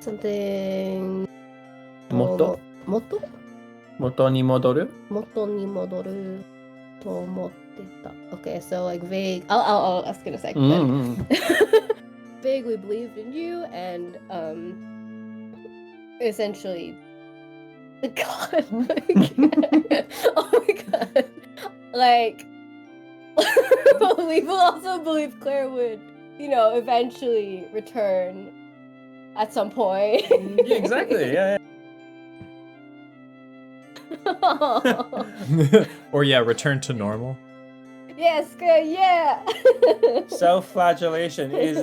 something 元に戻る元に戻ると思ってた okay, so like vague I'll ask in a second vaguely believed in you and essentially God oh my god like we will also believe Claire would eventually return at some point. Yeah, exactly. Yeah. Or yeah, return to normal. Yes, good. Yeah. Self-flagellation is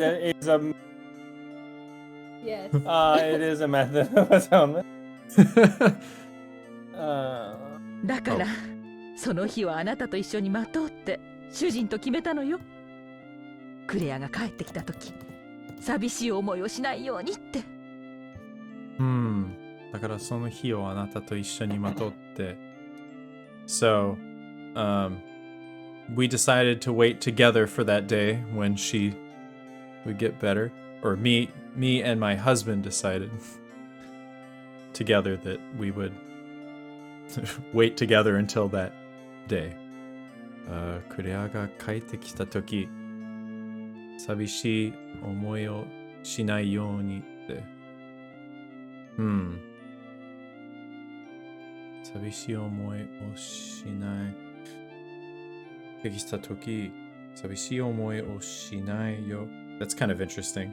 a yes. it is a method of atonement. だから、その日はあなたと一緒に待とうって主人と決めたのよ。クレアが帰ってきた時、寂しい思いをしないようにって。だからその日をあなたと一緒に待とうって。So, we decided to wait together for that day when she would get better. Or me and my husband decided together that we would wait together until that day. クレアが帰ってきた時、寂しい思いをしないようにって。寂しい思いをしない。帰ってきた時、寂しい思いをしないよ。That's kind of interesting.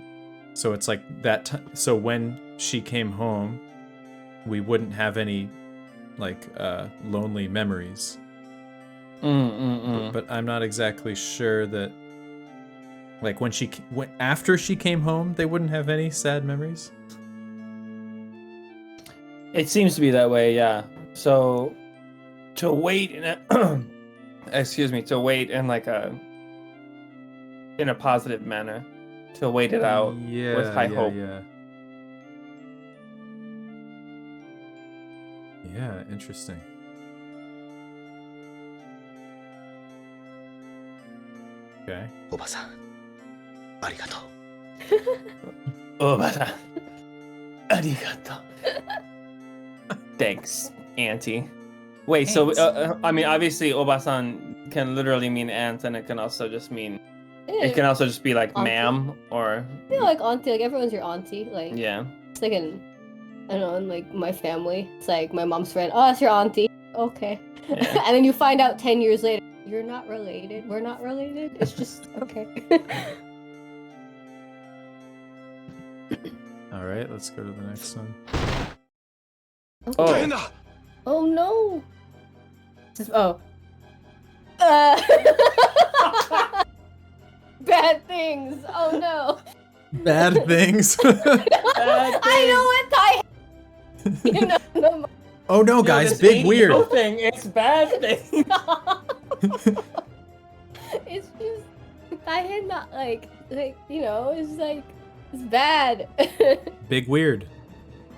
So it's like that so when she came home, we wouldn't have any like lonely memories. But I'm not exactly sure that like when after she came home, they wouldn't have any sad memories. It seems to be that way, yeah. So to wait in a to wait in like in a positive manner, to wait it out with high hope. Yeah, interesting. Okay. おばさん、ありがとう。おばさん、ありがとう。Thanks, Auntie. Wait, so I mean, obviously, obasan can literally mean aunt, and it can also just mean it can also just be like auntie. ma'am or Yeah, like auntie. Like everyone's your auntie. Like yeah. It's like I don't know, in like my family. It's like my mom's friend. Oh, that's your auntie. Okay. Yeah. And then you find out 10 years later, you're not related. We're not related. It's just okay. All right, let's go to the next one. Oh. Oh no. Oh. Bad things. Oh no. Bad things. I know what I. You know, oh no, guys! Big weird. Thing. It's bad thing. It's just I not like you know. It's like it's bad. Big weird.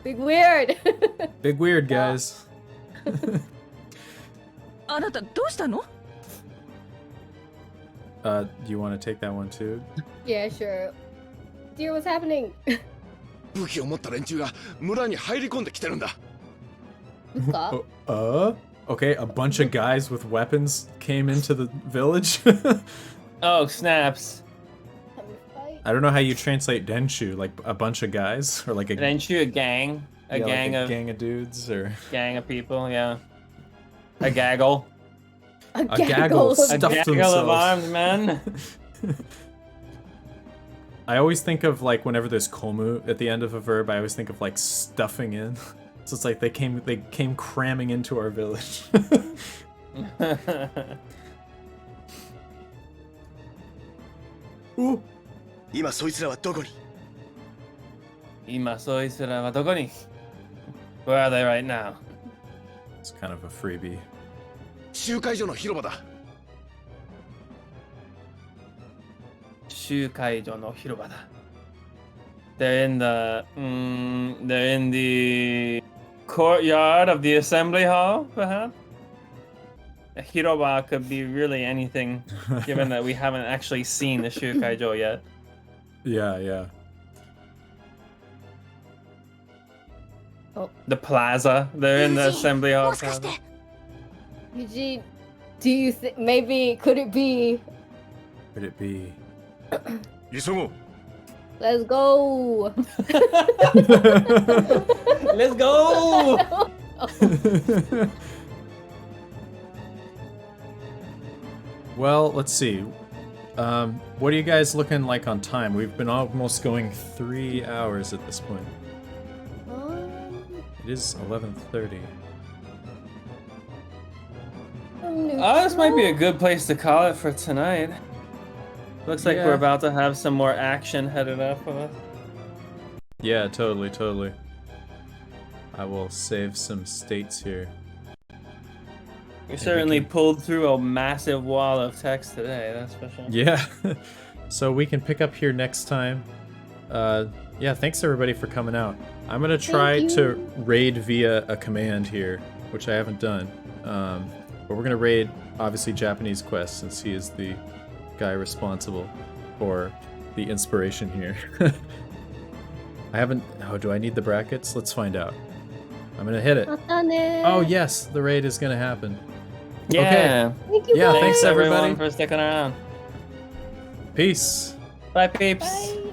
Big weird. Big weird, guys. あなたどうしたの？ Do you want to take that one too? Yeah, sure. Dear, what's happening? 武器を持った連中が村に入り込んできてるんだ。Okay, a bunch of guys with weapons came into the village. Oh, snaps. I don't know how you translate denshu, like a bunch of guys or like a Denshu, a gang, a gang of dudes or gang of people, yeah. A gaggle. A gaggle A stuffed gaggle themselves. of armed men. I always think of like whenever there's komu at the end of a verb, I always think of like stuffing in. So it's like they came cramming into our village. 今そいつらはどこに？今そいつらはどこに? Where are they right now? It's kind of a freebie. 集会所の広場だ。集会所の広場だ。They're in the courtyard of the assembly hall, perhaps. A Hiroba could be really anything, given that we haven't actually seen the Shukaijo yet. Yeah. The plaza. They're in the assembly hall もしかし plaza. て Eugene, do you think maybe could it be? Could it be? 急ごう。 Let's go. Let's go! Well, let's see. What are you guys looking like on time? We've been almost going 3 hours at this point. It is 11:30. This might be a good place to call it for tonight. Looks like Yeah. we're about to have some more action headed up with us. Yeah, totally. I will save some states here. We certainly pulled through a massive wall of text today, that's for sure. Yeah. So we can pick up here next time. Yeah, thanks everybody for coming out. I'm gonna try Thank to you. raid via a command here, which I haven't done. But we're gonna raid, obviously, Japanese Quest, since he is the guy responsible for the inspiration here. I haven't... Oh, do I need the brackets? Let's find out. I'm gonna hit it. Oh, yes, the raid is gonna happen. Yeah. Thank you. Yeah, guys. thanks everybody. everyone for sticking around. Peace. Bye, peeps. Bye.